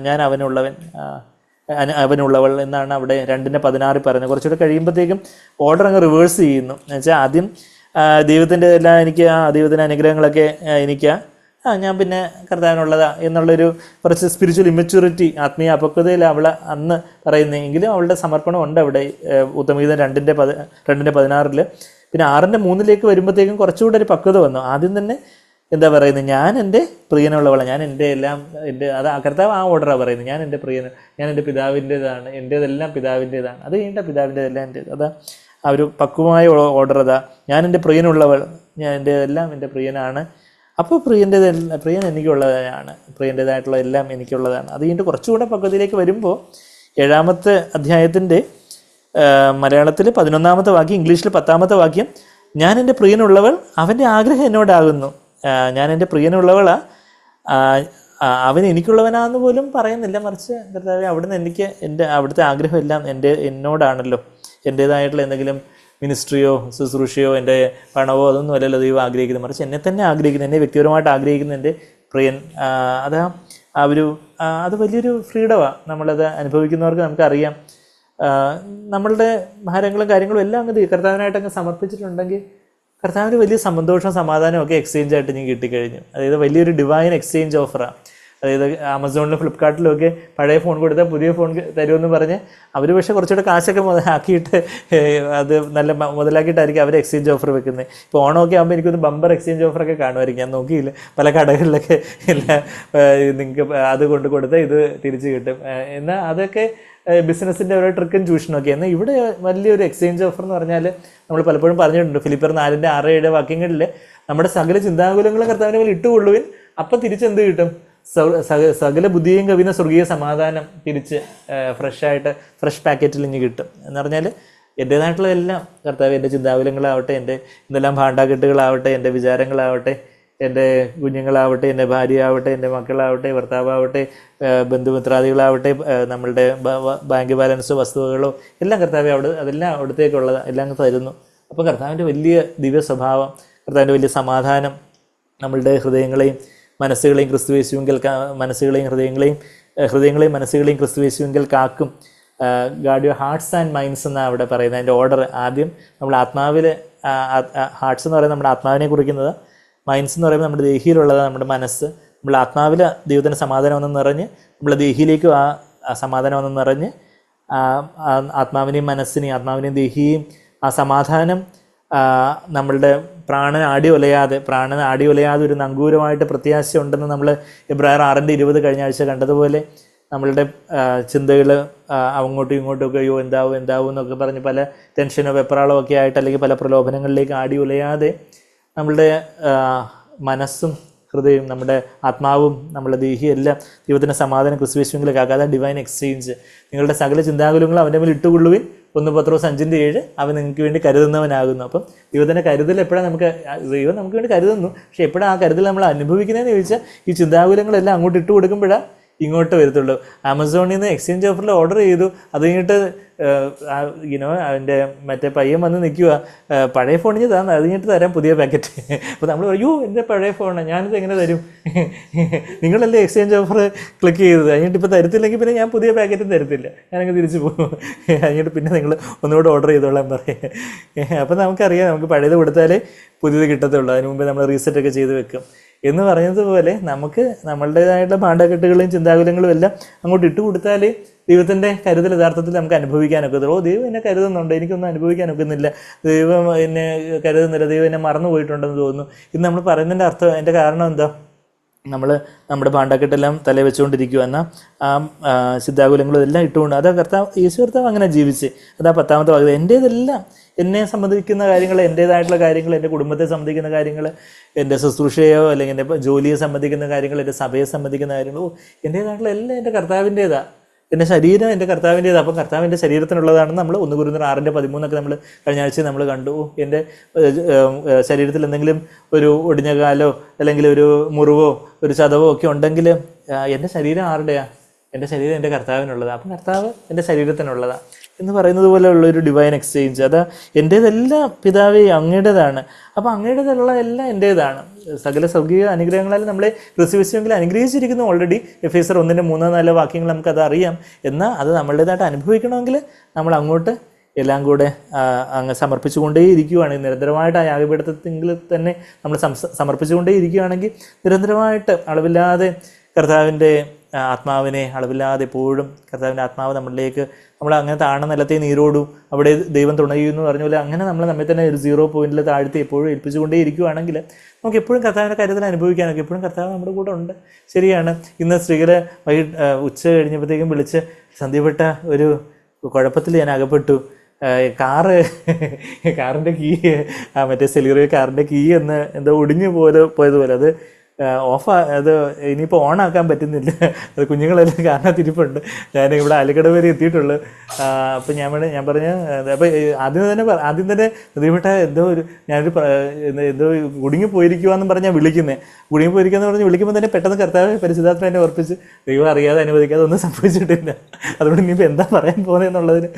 ഞാൻ അവനുള്ളവൾ എന്നാണ് അവിടെ 2:16 പറയുന്നത്. കുറച്ചുകൂടെ കഴിയുമ്പോഴത്തേക്കും ഓർഡർ അങ്ങ് റിവേഴ്സ് ചെയ്യുന്നു. എന്നുവെച്ചാൽ ആദ്യം ദൈവത്തിൻ്റെ എല്ലാം എനിക്ക്, ദൈവത്തിൻ്റെ അനുഗ്രഹങ്ങളൊക്കെ എനിക്ക്, ഞാൻ പിന്നെ കർത്താവിനുള്ളതാ എന്നുള്ളൊരു കുറച്ച് സ്പിരിച്വൽ ഇമ്മച്യൂരിറ്റി, ആത്മീയ അപക്വതയിൽ അവൾ അന്ന് പറയുന്നെങ്കിലും അവളുടെ സമർപ്പണം ഉണ്ട് അവിടെ. ഉത്തമഗീതം 2:16. പിന്നെ 6:3 വരുമ്പോഴത്തേക്കും കുറച്ചുകൂടെ ഒരു പക്വത വന്നു. ആദ്യം തന്നെ എന്താ പറയുന്നത്? ഞാൻ എൻ്റെ പ്രിയനുള്ളവളാണ്, ഞാൻ എൻ്റെ എല്ലാം അത് കർത്താവ് ആ ഓർഡറാണ് പറയുന്നത്. ഞാൻ എൻ്റെ പ്രിയൻ, ഞാൻ എൻ്റെ പിതാവിൻ്റേതാണ്, എൻ്റേതെല്ലാം പിതാവിൻ്റേതാണ്. അത് കഴിഞ്ഞിട്ട് പിതാവിൻ്റെതെല്ലാം എൻ്റേത്. അതാ ആ ഒരു പക്വമായ ഓർഡർ. അതാ ഞാൻ എൻ്റെ പ്രിയനുള്ളവൾ, ഞാൻ എൻ്റേതെല്ലാം എൻ്റെ പ്രിയനാണ്. അപ്പോൾ പ്രിയൻ എനിക്കുള്ളതാണ്, പ്രിയൻ്റേതായിട്ടുള്ള എല്ലാം എനിക്കുള്ളതാണ്. അത് കഴിഞ്ഞിട്ട് കുറച്ചുകൂടെ പക്വതയിലേക്ക് വരുമ്പോൾ 7ാമത്തെ അധ്യായത്തിൻ്റെ മലയാളത്തിൽ 11ാമത്തെ വാക്യം, ഇംഗ്ലീഷിൽ 10ാമത്തെ വാക്യം, ഞാൻ എൻ്റെ പ്രിയനുള്ളവൾ, അവൻ്റെ ആഗ്രഹം എന്നോടാകുന്നു. ഞാൻ എൻ്റെ പ്രിയനുള്ളവളാ, അവൻ എനിക്കുള്ളവനാന്ന് പോലും പറയുന്നില്ല. മറിച്ച് കർത്താവേ, അവിടുന്ന് എനിക്ക് അവിടുത്തെ ആഗ്രഹം എല്ലാം എന്നോടാണല്ലോ. എൻ്റേതായിട്ടുള്ള എന്തെങ്കിലും മിനിസ്ട്രിയോ ശുശ്രൂഷയോ എൻ്റെ പണമോ അതൊന്നും അല്ലല്ലോ ദൈവം ആഗ്രഹിക്കുന്നത്. മറിച്ച് എന്നെ തന്നെ ആഗ്രഹിക്കുന്നു, എന്നെ വ്യക്തിപരമായിട്ട് ആഗ്രഹിക്കുന്ന എൻ്റെ പ്രിയൻ. അത് വലിയൊരു ഫ്രീഡമാണ്. നമ്മളത് അനുഭവിക്കുന്നവർക്ക് നമുക്കറിയാം. നമ്മളുടെ ഭാരങ്ങളും കാര്യങ്ങളും എല്ലാം അങ്ങ് കർത്താവിനായിട്ട് അങ്ങ് സമർപ്പിച്ചിട്ടുണ്ടെങ്കിൽ കർത്താവിന് വലിയ സന്തോഷവും സമാധാനവും ഒക്കെ എക്സ്ചേഞ്ച് ആയിട്ട് ഞാൻ കിട്ടിക്കഴിഞ്ഞു. അതായത് വലിയൊരു ഡിവൈൻ എക്സ്ചേഞ്ച് ഓഫറാണ്. അതായത് ആമസോണിലും ഫ്ലിപ്കാർട്ടിലും ഒക്കെ പഴയ ഫോൺ കൊടുത്താൽ പുതിയ ഫോൺ തരുമെന്ന് പറഞ്ഞ് അവർ പക്ഷേ കുറച്ചുകൂടെ കാശൊക്കെ ആക്കിയിട്ട് അത് നല്ല മുതലാക്കിയിട്ടായിരിക്കും അവർ എക്സ്ചേഞ്ച് ഓഫർ വെക്കുന്നത്. ഇപ്പോൾ ഓണമൊക്കെ ആകുമ്പോൾ എനിക്കൊന്ന് ബമ്പർ എക്സ്ചേഞ്ച് ഓഫറൊക്കെ കാണുമായിരിക്കും. ഞാൻ നോക്കിയില്ല, പല കടകളിലൊക്കെ എല്ലാ നിങ്ങൾക്ക് അത് കൊണ്ട് കൊടുത്താൽ ഇത് തിരിച്ച് കിട്ടും. എന്നാൽ അതൊക്കെ ബിസിനസ്സിൻ്റെ ഓരോ ട്രിക്കും ട്യൂഷനൊക്കെ. എന്നാൽ ഇവിടെ വലിയൊരു എക്സ്ചേഞ്ച് ഓഫർ എന്ന് പറഞ്ഞാൽ നമ്മൾ പലപ്പോഴും പറഞ്ഞിട്ടുണ്ട്. ഫിലിപ്പിയർ 4:6-7 വാക്യങ്ങളിൽ നമ്മുടെ സകല ചിന്താകുലങ്ങളും കർത്താവിനെ പോലെ ഇട്ടുകൊള്ളുവിൻ, അപ്പം തിരിച്ചെന്ത് കിട്ടും? സകല ബുദ്ധിയും കവിന സ്വർഗീയ സമാധാനം തിരിച്ച് ഫ്രഷ് പാക്കറ്റിൽ ഇനി കിട്ടും. എന്ന് പറഞ്ഞാൽ എൻ്റേതായിട്ടുള്ള എല്ലാം കർത്താവ്, എൻ്റെ ചിന്താകുലങ്ങളാവട്ടെ, എൻ്റെ എന്തെല്ലാം ഭാണ്ഡാകെട്ടുകളാവട്ടെ, എൻ്റെ വിചാരങ്ങളാവട്ടെ, എൻ്റെ കുഞ്ഞുങ്ങളാവട്ടെ, എൻ്റെ ഭാര്യയാവട്ടെ, എൻ്റെ മക്കളാവട്ടെ, ഭർത്താവാവട്ടെ, ബന്ധുമിത്രാദികളാവട്ടെ, നമ്മളുടെ ബാങ്ക് ബാലൻസോ വസ്തുവകളോ എല്ലാം കർത്താവ് അതെല്ലാം അവിടത്തേക്കുള്ളത് എല്ലാം തരുന്നു. അപ്പോൾ കർത്താവിൻ്റെ വലിയ ദിവ്യ സ്വഭാവം, കർത്താവിൻ്റെ വലിയ സമാധാനം നമ്മളുടെ ഹൃദയങ്ങളെയും മനസ്സുകളെയും ക്രിസ്തുയേശുവിങ്കൽ ഹൃദയങ്ങളെയും മനസ്സുകളെയും ക്രിസ്തുയേശുവിങ്കൽ കാക്കും. Guard your hearts and minds എന്നാണ് അവിടെ പറയുന്നത്. അതിൻ്റെ ഓർഡർ ആദ്യം നമ്മൾ ആത്മാവിൽ, ഹാർട്ട്സ് എന്ന് പറയുന്നത് നമ്മുടെ ആത്മാവിനെ കുറിക്കുന്നത്, മൈൻഡ്സ് എന്ന് പറയുമ്പോൾ നമ്മുടെ ദേഹിയിലുള്ളതാണ് നമ്മുടെ മനസ്സ്. നമ്മൾ ആത്മാവിൽ ദൈവത്തിൻ്റെ സമാധാനം ഒന്ന് നിറഞ്ഞ് നമ്മുടെ ദേഹിയിലേക്കും ആ സമാധാനം ഒന്ന് നിറഞ്ഞ് ആത്മാവിനെയും മനസ്സിനെയും ദേഹിയെയും ആ സമാധാനം നമ്മളുടെ പ്രാണൻ ആടി ഉലയാതെ ഒരു നങ്കൂരമായിട്ട് പ്രത്യാശ ഉണ്ടെന്ന് നമ്മൾ എബ്രായർ 6:20 കഴിഞ്ഞ ആഴ്ച കണ്ടതുപോലെ നമ്മളുടെ ചിന്തകൾ അങ്ങോട്ടും ഇങ്ങോട്ടും ഒക്കെ അയ്യോ എന്താവും എന്നൊക്കെ പറഞ്ഞ് പല ടെൻഷനോ വെപ്രാളോ ഒക്കെ ആയിട്ട് അല്ലെങ്കിൽ പല പ്രലോഭനങ്ങളിലേക്ക് ആടി ഉലയാതെ നമ്മളുടെ മനസ്സും ഹൃദയവും നമ്മുടെ ആത്മാവും നമ്മുടെ ദേഹിയും എല്ലാം ദൈവത്തിൻ്റെ സമാധാനം ക്രിസ്തുയേശുവിലേക്ക് ആകാതെ ഡിവൈൻ എക്സ്ചേഞ്ച് നിങ്ങളുടെ സകല ചിന്താകുലങ്ങളും അവൻ്റെ മേൽ ഇട്ടുകൊള്ളുവിൻ 1 പത്രോസ് 5:7 അവൻ നിങ്ങൾക്ക് വേണ്ടി കരുതുന്നവനാകുന്നു. അപ്പം ദൈവത്തിൻ്റെ കരുതൽ എപ്പോഴാണ് ദൈവം നമുക്ക് വേണ്ടി കരുതുന്നു, പക്ഷെ എപ്പോഴാണ് ആ കരുതൽ നമ്മൾ അനുഭവിക്കുന്നതെന്ന് ചോദിച്ചാൽ ഈ ചിന്താകുലങ്ങളെല്ലാം അങ്ങോട്ട് ഇട്ട് കൊടുക്കുമ്പോഴാണ് ഇങ്ങോട്ട് വരത്തുള്ളൂ. ആമസോണിൽ നിന്ന് എക്സ്ചേഞ്ച് ഓഫറിൽ ഓർഡർ ചെയ്തു, അത് കഴിഞ്ഞിട്ട് അതിൻ്റെ മറ്റേ പയ്യൻ വന്ന് നിൽക്കുക, പഴയ ഫോണിന് തന്നെ അത് കഴിഞ്ഞിട്ട് തരാം പുതിയ പാക്കറ്റ്. അപ്പോൾ നമ്മൾ അയ്യോ എൻ്റെ പഴയ ഫോണാണ്, ഞാനിത് എങ്ങനെ തരും, നിങ്ങളല്ലേ എക്സ്ചേഞ്ച് ഓഫർ ക്ലിക്ക് ചെയ്തത്, കഴിഞ്ഞിട്ട് ഇപ്പോൾ തരത്തില്ലെങ്കിൽ പിന്നെ ഞാൻ പുതിയ പാക്കറ്റും തരത്തില്ല, ഞാനങ്ങ് തിരിച്ചു പോകും, കഴിഞ്ഞിട്ട് പിന്നെ നിങ്ങൾ ഒന്നുകൂടെ ഓർഡർ ചെയ്തോളാൻ പറയും. അപ്പോൾ നമുക്കറിയാം നമുക്ക് പഴയത് കൊടുത്താലേ പുതിയത് കിട്ടത്തുള്ളൂ, അതിന് മുമ്പ് നമ്മൾ റീസെറ്റൊക്കെ ചെയ്ത് വെക്കും എന്ന് പറയുന്നതുപോലെ നമുക്ക് നമ്മളുടേതായിട്ടുള്ള പാഠക്കെട്ടുകളും ചിന്താകുലങ്ങളും എല്ലാം അങ്ങോട്ട് ഇട്ട് കൊടുത്താൽ ദൈവത്തിൻ്റെ കരുതൽ യഥാർത്ഥത്തിൽ നമുക്ക് അനുഭവിക്കാനൊക്കത്തുള്ളൂ. ദൈവം എന്നെ കരുതുന്നുണ്ട്, എനിക്കൊന്നും അനുഭവിക്കാനൊക്കുന്നില്ല, ദൈവം എന്നെ കരുതുന്നില്ല, ദൈവം എന്നെ മറന്നു പോയിട്ടുണ്ടെന്ന് തോന്നുന്നു. ഇത് നമ്മൾ പറയുന്നതിൻ്റെ അർത്ഥം, അതിൻ്റെ കാരണം എന്താ? നമ്മൾ നമ്മുടെ പാണ്ടാക്കെട്ടെല്ലാം തലേ വെച്ചുകൊണ്ടിരിക്കുക എന്നാൽ ആ ചിന്താകുലങ്ങളും എല്ലാം ഇട്ടുകൊണ്ട് അത് യേശു കർത്താവ് അങ്ങനെ ജീവിച്ച് അതാ 10ാമത്തെ ഭാഗത്ത് എൻ്റേതെല്ലാം എന്നെ സംബന്ധിക്കുന്ന കാര്യങ്ങൾ, എൻ്റേതായിട്ടുള്ള കാര്യങ്ങൾ, എൻ്റെ കുടുംബത്തെ സംബന്ധിക്കുന്ന കാര്യങ്ങൾ, എൻ്റെ ശുശ്രൂഷയോ അല്ലെങ്കിൽ എൻ്റെ ജോലിയെ സംബന്ധിക്കുന്ന കാര്യങ്ങൾ, എൻ്റെ സഭയെ സംബന്ധിക്കുന്ന കാര്യങ്ങളോ എൻ്റേതായിട്ടുള്ള എല്ലാം എൻ്റെ കർത്താവിൻ്റേതാണ്, എൻ്റെ ശരീരം എൻ്റെ കർത്താവിൻ്റേതാണ്. അപ്പം കർത്താവിൻ്റെ ശരീരത്തിനുള്ളതാണെന്ന് നമ്മൾ 1 കൊരിന്ത്യർ 6:13 നമ്മൾ കഴിഞ്ഞ ആഴ്ച നമ്മൾ കണ്ടു. എൻ്റെ ശരീരത്തിൽ എന്തെങ്കിലും ഒരു ഒടിഞ്ഞ കാലോ അല്ലെങ്കിൽ ഒരു മുറിവോ ഒരു ചതവോ ഒക്കെ ഉണ്ടെങ്കിൽ എൻ്റെ ശരീരം ആരുടെയാണ്? എൻ്റെ ശരീരം എൻ്റെ കർത്താവിനുള്ളതാണ്. അപ്പം കർത്താവ് എൻ്റെ ശരീരത്തിനുള്ളതാണ് എന്ന് പറയുന്നത് പോലെയുള്ളൊരു ഡിവൈൻ എക്സ്ചേഞ്ച്. അത് എൻ്റേതെല്ലാം പിതാവേ അങ്ങയുടേതാണ്, അപ്പോൾ അങ്ങയുടേതുള്ള എല്ലാം എൻ്റേതാണ്. സകല സ്വർഗീയ അനുഗ്രഹങ്ങളാൽ നമ്മളെ ക്രിസ്തുയേശുവിൽ അനുഗ്രഹിച്ചിരിക്കുന്നു ഓൾറെഡി. എഫേസർ 1:3-4 വാക്യങ്ങൾ നമുക്കത് അറിയാം. എന്നാൽ അത് നമ്മളുടേതായിട്ട് അനുഭവിക്കണമെങ്കിൽ നമ്മൾ അങ്ങോട്ട് എല്ലാം കൂടെ അങ്ങ് സമർപ്പിച്ചുകൊണ്ടേ ഇരിക്കുകയാണെങ്കിൽ, നിരന്തരമായിട്ട് ആ യാഗപീഠത്തിൽ തന്നെ നമ്മൾ സമർപ്പിച്ചുകൊണ്ടേ ഇരിക്കുകയാണെങ്കിൽ നിരന്തരമായിട്ട് അളവില്ലാതെ കർത്താവിൻ്റെ ആത്മാവിനെ അളവില്ലാതെ എപ്പോഴും കർത്താവിൻ്റെ ആത്മാവ് നമ്മളിലേക്ക് നമ്മൾ അങ്ങനെ താഴ്ന്ന നിലത്തെ നീരോടും അവിടെ ദൈവം തുണയുമെന്ന് പറഞ്ഞ പോലെ അങ്ങനെ നമ്മൾ നമ്മെ തന്നെ ഒരു 0 പോയിന്റിൽ താഴ്ത്തി എപ്പോഴും ഏൽപ്പിച്ചുകൊണ്ടേ ഇരിക്കുകയാണെങ്കിൽ നമുക്ക് എപ്പോഴും കർത്താവിൻ്റെ കാര്യത്തിൽ അനുഭവിക്കാനൊക്കെ എപ്പോഴും കർത്താവ് നമ്മുടെ കൂടെ ഉണ്ട്. ശരിയാണ്, ഇന്ന് സ്ത്രീകളെ ഉച്ച കഴിഞ്ഞപ്പോഴത്തേക്കും വിളിച്ച് സന്ധ്യപ്പെട്ട ഒരു കുഴപ്പത്തിൽ ഞാൻ അകപ്പെട്ടു, കാറിൻ്റെ കീ മറ്റേ സെലിറിയ കാറിൻ്റെ കീ എന്ന് എന്തോ ഒടിഞ്ഞു പോയതുപോലെ അത് അത് ഇനിയിപ്പോൾ ഓണാക്കാൻ പറ്റുന്നില്ല, അത് കുഞ്ഞുങ്ങളെല്ലാം കാരണത്തിരിപ്പുണ്ട്, ഞാൻ ഇവിടെ ആലക്കട വരെ എത്തിയിട്ടുള്ളൂ. അപ്പം ഞാൻ പറഞ്ഞ അപ്പം ആദ്യം തന്നെ ദൈവപ്പെട്ട ഞാനൊരു എന്തോ കുടുങ്ങി പോയിരിക്കുവാന്നും പറഞ്ഞാൽ വിളിക്കുന്നത്, കുടുങ്ങി പോയിരിക്കുകയെന്ന് പറഞ്ഞ് വിളിക്കുമ്പോൾ തന്നെ പെട്ടെന്ന് കർത്താവ് പരിശുദ്ധാത്മ എന്നെ ഓർപ്പിച്ച് ദൈവം അറിയാതെ അനുവദിക്കാതെ ഒന്നും സംഭവിച്ചിട്ടില്ല, അതുകൊണ്ട് ഇനിയിപ്പോൾ എന്താ പറയാൻ പോകുന്നതെന്നുള്ളതിന്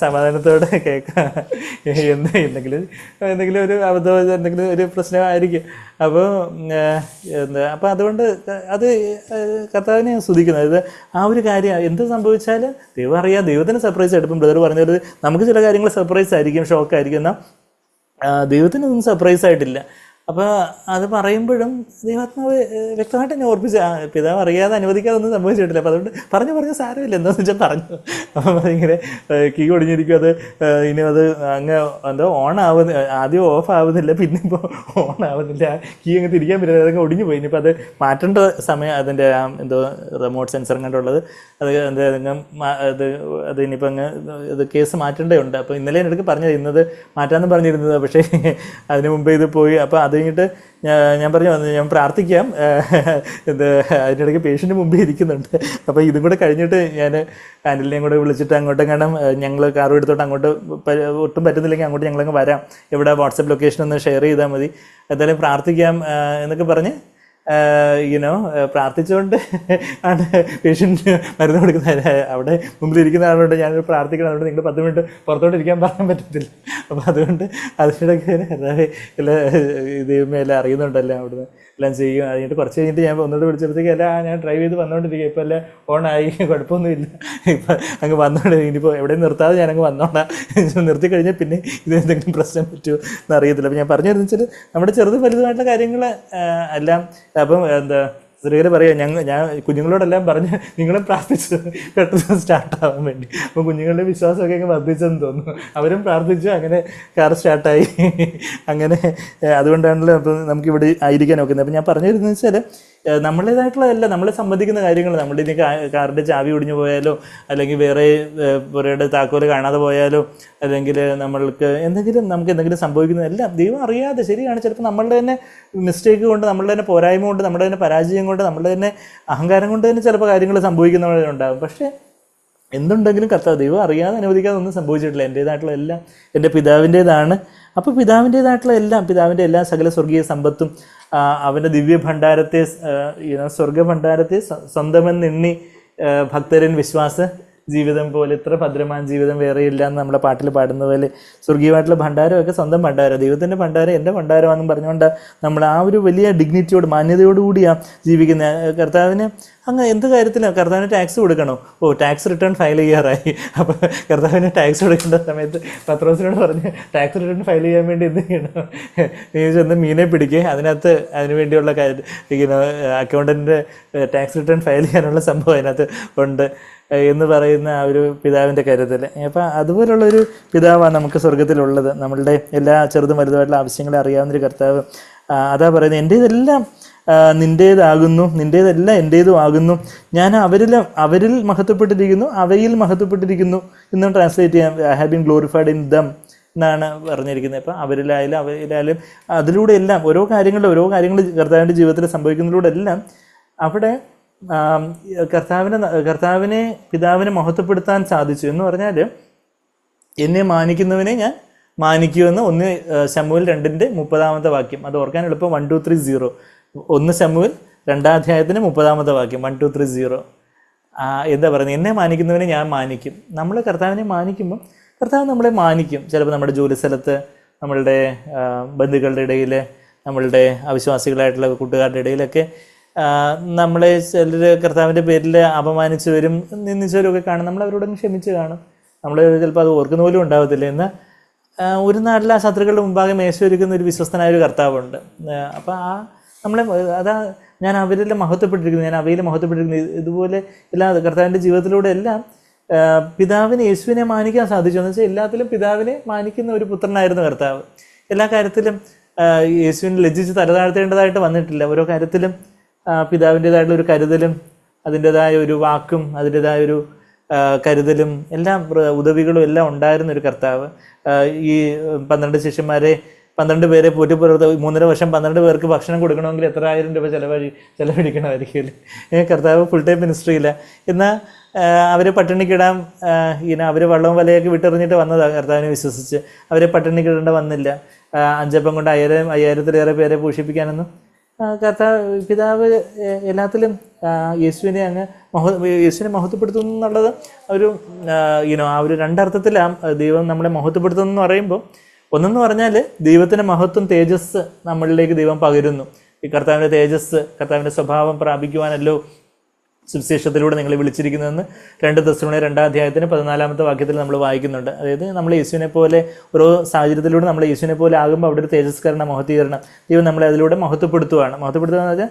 സമാധാനത്തോടെ കേൾക്കാം. എന്തെങ്കിലും ഒരു അബദ്ധം എന്തെങ്കിലും ഒരു പ്രശ്നമായിരിക്കും. അപ്പോൾ അപ്പം അതുകൊണ്ട് അത് കർത്താവിനെ സ്തുതിക്കുന്നത്. അത് ആ ഒരു കാര്യം എന്ത് സംഭവിച്ചാലും ദൈവം അറിയാം, ദൈവത്തിന് സർപ്രൈസ് ആയിട്ട്. ഇപ്പം ബ്രദർ പറഞ്ഞത് നമുക്ക് ചില കാര്യങ്ങൾ സർപ്രൈസ് ആയിരിക്കും, ഷോക്കായിരിക്കും, എന്നാൽ ദൈവത്തിനൊന്നും സർപ്രൈസ് ആയിട്ടില്ല. അപ്പോൾ അത് പറയുമ്പോഴും ദൈവാത്മാവ് വ്യക്തമായിട്ട് എന്നെ ഓർപ്പിച്ച് പിതാവ് അറിയാതെ അനുവദിക്കാതെ ഒന്നും സംഭവിച്ചിട്ടില്ല. അപ്പോൾ അതുകൊണ്ട് പറഞ്ഞു സാരമില്ല, എന്താണെന്ന് വെച്ചാൽ പറഞ്ഞു. അപ്പം അതിങ്ങനെ കീ ഒടിഞ്ഞിരിക്കും, അത് ഇനി അത് അങ്ങ് എന്തോ ആദ്യം ഓഫ് ആവുന്നില്ല, പിന്നെ ഇപ്പോൾ ഓൺ ആവുന്നില്ല, കീ അങ്ങ് തിരിക്കാൻ പറ്റില്ല, അതങ്ങ് ഒടിഞ്ഞു പോയി. ഇനിയിപ്പോൾ അത് മാറ്റേണ്ട സമയം അതിൻ്റെ എന്തോ റിമോട്ട് സെൻസർ കണ്ടുള്ളത് അത് അത് ഇനിയിപ്പോൾ അങ്ങ് ഇത് കേസ് മാറ്റേണ്ടതുണ്ട്. അപ്പോൾ ഇന്നലെ എൻ്റെ അടുത്ത് പറഞ്ഞത് ഇന്നത് മാറ്റാമെന്ന് പറഞ്ഞിരുന്നത്, പക്ഷേ അതിന് മുമ്പേ ഇത് പോയി. അപ്പോൾ അത് കഴിഞ്ഞിട്ട് ഞാൻ പറഞ്ഞു ഞാൻ പ്രാർത്ഥിക്കാം, അതിനിടയ്ക്ക് പേഷ്യൻ്റ് മുമ്പേ ഇരിക്കുന്നുണ്ട്. അപ്പോൾ ഇതും കൂടെ കഴിഞ്ഞിട്ട് ഞാൻ ആൻഡലിനെയും കൂടെ വിളിച്ചിട്ട് അങ്ങോട്ടും കാണാം, ഞങ്ങൾ കാറും എടുത്തോട്ട് അങ്ങോട്ട് ഒട്ടും പറ്റുന്നില്ലെങ്കിൽ അങ്ങോട്ട് ഞങ്ങളങ്ങ് വരാം, ഇവിടെ വാട്സപ്പ് ലൊക്കേഷൻ ഒന്ന് ഷെയർ ചെയ്താൽ മതി, എന്തായാലും പ്രാർത്ഥിക്കാം എന്നൊക്കെ പറഞ്ഞ് പ്രാർത്ഥിച്ചുകൊണ്ട് ആണ് പേഷ്യൻറ്റ് മരുന്ന് കൊടുക്കുന്നത്. അവിടെ മുമ്പിലിരിക്കുന്ന ആളുകൊണ്ട് ഞാൻ പ്രാർത്ഥിക്കണം, അതുകൊണ്ട് നിങ്ങൾ 10 മിനിറ്റ് പുറത്തോട്ടിരിക്കാൻ പറയാൻ പറ്റത്തില്ല. അപ്പോൾ അതുകൊണ്ട് അതിനിടയ്ക്ക് ദൈവമേ എല്ലാം അറിയുന്നുണ്ടല്ലോ, അവിടുന്ന് എല്ലാം ചെയ്യും. അതിനിട്ട് കുറച്ച് കഴിഞ്ഞിട്ട് ഞാൻ ഒന്നുകൂടെ വിളിച്ചപ്പോഴത്തേക്ക് ഞാൻ ഡ്രൈവ് ചെയ്ത് വന്നുകൊണ്ടിരിക്കുക, ഇപ്പോൾ എല്ലാം ഓണായി, കുഴപ്പമൊന്നുമില്ല, ഇപ്പം അങ്ങ് വന്നോണ്ട് ഇനിയിപ്പോൾ എവിടെയും നിർത്താതെ ഞാനങ്ങ് വന്നോണ്ടാ, നിർത്തി കഴിഞ്ഞാൽ പിന്നെ ഇത് എന്തെങ്കിലും പ്രശ്നം പറ്റുമോ എന്നറിയത്തില്ല. അപ്പോൾ ഞാൻ പറഞ്ഞു തരുന്നത് വെച്ചാൽ നമ്മുടെ ചെറുതും വലുതുമായിട്ടുള്ള കാര്യങ്ങൾ എല്ലാം അപ്പം സ്ത്രീകൾ പറയാം, ഞാൻ കുഞ്ഞുങ്ങളോടെല്ലാം പറഞ്ഞ് നിങ്ങളും പ്രാർത്ഥിച്ചു പെട്ടെന്ന് സ്റ്റാർട്ടാവാൻ വേണ്ടി. അപ്പോൾ കുഞ്ഞുങ്ങളുടെ വിശ്വാസമൊക്കെ അങ്ങ് വർദ്ധിച്ചെന്ന് തോന്നുന്നു. അവരും പ്രാർത്ഥിച്ചു, അങ്ങനെ കാർ സ്റ്റാർട്ടായി. അങ്ങനെ അതുകൊണ്ടാണല്ലോ അപ്പോൾ നമുക്കിവിടെ ആയിരിക്കാൻ നോക്കുന്നത്. അപ്പോൾ ഞാൻ പറഞ്ഞു തരുന്നത് വെച്ചാൽ നമ്മളേതായിട്ടുള്ളതല്ല, നമ്മളെ സംബന്ധിക്കുന്ന കാര്യങ്ങൾ, നമ്മുടെ ഇനി കാറിൻ്റെ ചാവി ഒടിഞ്ഞു പോയാലോ, അല്ലെങ്കിൽ വേറെ പുരയുടെ താക്കോല് കാണാതെ പോയാലോ, അല്ലെങ്കിൽ നമ്മൾക്ക് നമുക്ക് എന്തെങ്കിലും സംഭവിക്കുന്നതെല്ലാം ദൈവം അറിയാതെ, ശരിയാണ്, ചിലപ്പോൾ നമ്മളുടെ തന്നെ മിസ്റ്റേക്ക് കൊണ്ട്, നമ്മളുടെ തന്നെ പോരായ്മ കൊണ്ട്, നമ്മുടെ തന്നെ പരാജയം കൊണ്ട്, നമ്മളുടെ തന്നെ അഹങ്കാരം കൊണ്ട് തന്നെ ചിലപ്പോൾ കാര്യങ്ങൾ സംഭവിക്കുന്നവരുണ്ടാകും. പക്ഷേ എന്തുണ്ടെങ്കിലും കർത്താവ് ദൈവം അറിയാതെ അനുവദിക്കാതെ ഒന്നും സംഭവിച്ചിട്ടില്ല. എൻ്റേതായിട്ടുള്ള എല്ലാം എൻ്റെ പിതാവിൻ്റേതാണ്. അപ്പോൾ പിതാവിൻ്റേതായിട്ടുള്ള എല്ലാം, പിതാവിൻ്റെ എല്ലാ സകല സ്വർഗീയ സമ്പത്തും അവൻ്റെ ദിവ്യ ഭണ്ഡാരത്തെ, സ്വർഗ ഭണ്ഡാരത്തെ സ്വന്തമെന്നെണ്ണി ഭക്തരൻ വിശ്വാസ ജീവിതം പോലെ ഇത്ര ഭദ്രമായ ജീവിതം വേറെയില്ല എന്ന് നമ്മളെ പാട്ടിൽ പാടുന്ന പോലെ സ്വർഗീയമായിട്ടുള്ള ഭണ്ഡാരമൊക്കെ സ്വന്തം ഭണ്ഡാരം, ദൈവത്തിൻ്റെ ഭണ്ഡാരം എൻ്റെ ഭണ്ഡാരമാണെന്നും പറഞ്ഞുകൊണ്ട് നമ്മൾ ആ ഒരു വലിയ ഡിഗ്നിറ്റിയോട്, മാന്യതയോടുകൂടിയാണ് ജീവിക്കുന്നത്. കർത്താവിന് അങ്ങനെ എന്ത് കാര്യത്തിലാണ് കർത്താവിന് ടാക്സ് കൊടുക്കണോ? ടാക്സ് റിട്ടേൺ ഫയൽ ചെയ്യാറായി. അപ്പോൾ കർത്താവിന് ടാക്സ് കൊടുക്കേണ്ട സമയത്ത് പത്രോസിനോട് പറഞ്ഞ് ടാക്സ് റിട്ടേൺ ഫയൽ ചെയ്യാൻ വേണ്ടി എന്ത് ചെയ്യണം? നീ ചെന്ന് മീനെ പിടിക്കുക, അതിനകത്ത് അതിന് വേണ്ടിയുള്ള അക്കൗണ്ടൻറ്റ് ടാക്സ് റിട്ടേൺ ഫയൽ ചെയ്യാനുള്ള സംഭവം അതിനകത്ത് ഉണ്ട് എന്ന് പറയുന്ന ആ ഒരു പിതാവിൻ്റെ കരുതൽ. അപ്പം അതുപോലുള്ളൊരു പിതാവാണ് നമുക്ക് സ്വർഗത്തിലുള്ളത്. നമ്മളുടെ എല്ലാ ചെറുതും വലുതുമായിട്ടുള്ള ആവശ്യങ്ങളെ അറിയാവുന്നൊരു കർത്താവ്. അതാ പറയുന്നത്, എൻ്റേതെല്ലാം നിൻ്റേതാകുന്നു, നിൻ്റേതെല്ലാം എൻ്റേതും ആകുന്നു, ഞാൻ അവരിൽ മഹത്വപ്പെട്ടിരിക്കുന്നു, അവയിൽ മഹത്വപ്പെട്ടിരിക്കുന്നു എന്നും ട്രാൻസ്ലേറ്റ് ചെയ്യാം. I have been glorified in them എന്നാണ് പറഞ്ഞിരിക്കുന്നത്. അപ്പം അവരിലായാലും അതിലൂടെ എല്ലാം ഓരോ കാര്യങ്ങൾ കർത്താവിൻ്റെ ജീവിതത്തിൽ സംഭവിക്കുന്നതിലൂടെ എല്ലാം അവിടെ കർത്താവിനെ പിതാവിനെ മഹത്വപ്പെടുത്താൻ സാധിച്ചു എന്ന് പറഞ്ഞാൽ, എന്നെ മാനിക്കുന്നവനെ ഞാൻ മാനിക്കുമെന്ന് 1 ശമൂവേൽ 2:30 വാക്യം. അത് ഓർക്കാൻ എളുപ്പം 1, 2, 3, 0. 1 ശമൂവേൽ 2:30 വാക്യം 1, 2, 3, 0. എന്താ പറയുന്നത്? എന്നെ മാനിക്കുന്നവനെ ഞാൻ മാനിക്കും. നമ്മൾ കർത്താവിനെ മാനിക്കുമ്പം കർത്താവ് നമ്മളെ മാനിക്കും. ചിലപ്പോൾ നമ്മുടെ ജോലി സ്ഥലത്ത്, നമ്മളുടെ ബന്ധുക്കളുടെ ഇടയിൽ, നമ്മളുടെ അവിശ്വാസികളായിട്ടുള്ള കൂട്ടുകാരുടെ ഇടയിലൊക്കെ നമ്മളെ ചിലർ കർത്താവിൻ്റെ പേരിൽ അപമാനിച്ചവരും നിന്ദിച്ചവരും ഒക്കെ കാണും. നമ്മൾ അവരോടൊന്ന് ക്ഷമിച്ച് കാണും. നമ്മൾ ചിലപ്പോൾ അത് ഓർക്കുന്ന പോലും ഉണ്ടാവത്തില്ല. എന്നാൽ ഒരു നാട്ടിലെ ആ ശത്രുക്കളുടെ മുമ്പാകെ മേശയൊരുക്കുന്ന ഒരു വിശ്വസ്തനായ ഒരു കർത്താവുണ്ട്. അപ്പോൾ നമ്മളെ ഞാൻ അവരിൽ മഹത്വപ്പെട്ടിരിക്കുന്നു, ഞാൻ അവയിൽ മഹത്വപ്പെട്ടിരിക്കുന്നു. ഇതുപോലെ എല്ലാ കർത്താവിൻ്റെ ജീവിതത്തിലൂടെ എല്ലാം പിതാവിനെ, യേശുവിനെ മാനിക്കാൻ സാധിച്ചു. എന്ന് വെച്ചാൽ എല്ലാത്തിലും പിതാവിനെ മാനിക്കുന്ന ഒരു പുത്രനായിരുന്നു കർത്താവ്. എല്ലാ കാര്യത്തിലും യേശുവിനെ ലജ്ജിച്ച് തലതാഴ്ത്തേണ്ടതായിട്ട് വന്നിട്ടില്ല. ഓരോ കാര്യത്തിലും പിതാവിൻ്റേതായിട്ടുള്ള ഒരു കരുതലും, അതിൻ്റെതായ ഒരു വാക്കും, അതിൻ്റെതായൊരു കരുതലും എല്ലാം ഉദവികളും എല്ലാം ഉണ്ടായിരുന്ന ഒരു കർത്താവ്. ഈ 12 ശിഷ്യന്മാരെ 12 പേരെ പോറ്റിപ്പുറത്ത് 3.5 വർഷം 12 പേർക്ക് ഭക്ഷണം കൊടുക്കണമെങ്കിൽ എത്ര 1000 രൂപ ചിലവഴിക്കണമായിരിക്കും. കർത്താവ് ഫുൾ ടൈം മിനിസ്ട്രിയില്ല. എന്നാൽ അവരെ പട്ടിണിക്കിടാൻ അവർ വള്ളവും വലയൊക്കെ വിട്ടെറിഞ്ഞിട്ട് വന്നതാണ് കർത്താവിനെ വിശ്വസിച്ച്. അവരെ പട്ടിണിക്കിടേണ്ട വന്നില്ല. 5 അപ്പം കൊണ്ട് 5000-ലേറെ പേരെ പോഷിപ്പിക്കാനൊന്നും പിതാവ് എല്ലാത്തിലും യേശുവിനെ മഹത്വപ്പെടുത്തുന്നു എന്നുള്ളത് ഒരു ആ ഒരു രണ്ടർത്ഥത്തിലാണ് ദൈവം നമ്മളെ മഹത്വപ്പെടുത്തുന്നു എന്ന് പറയുമ്പോൾ. ഒന്നെന്ന് പറഞ്ഞാൽ ദൈവത്തിൻ്റെ മഹത്വം, തേജസ് നമ്മളിലേക്ക് ദൈവം പകരുന്നു. ഈ കർത്താവിൻ്റെ തേജസ്, കർത്താവിൻ്റെ സ്വഭാവം പ്രാപിക്കുവാനല്ലോ സുവിശേഷത്തിലൂടെ നിങ്ങളെ വിളിച്ചിരിക്കുന്നതെന്ന് 2 തെസ്സലോനിക്കർ 2:14 വാക്യത്തിൽ നമ്മൾ വായിക്കുന്നുണ്ട്. അതായത് നമ്മൾ യേശുവിനെ പോലെ ഓരോ സാഹചര്യത്തിലൂടെ നമ്മൾ യേശുവിനെ പോലെ ആകുമ്പോൾ അവിടെ ഒരു തേജസ്കരണം, മഹത്വീകരണം ദൈവം നമ്മളെ അതിലൂടെ മഹത്വപ്പെടുത്തുകയാണ്. മഹത്വപ്പെടുത്തുക എന്ന് വെച്ചാൽ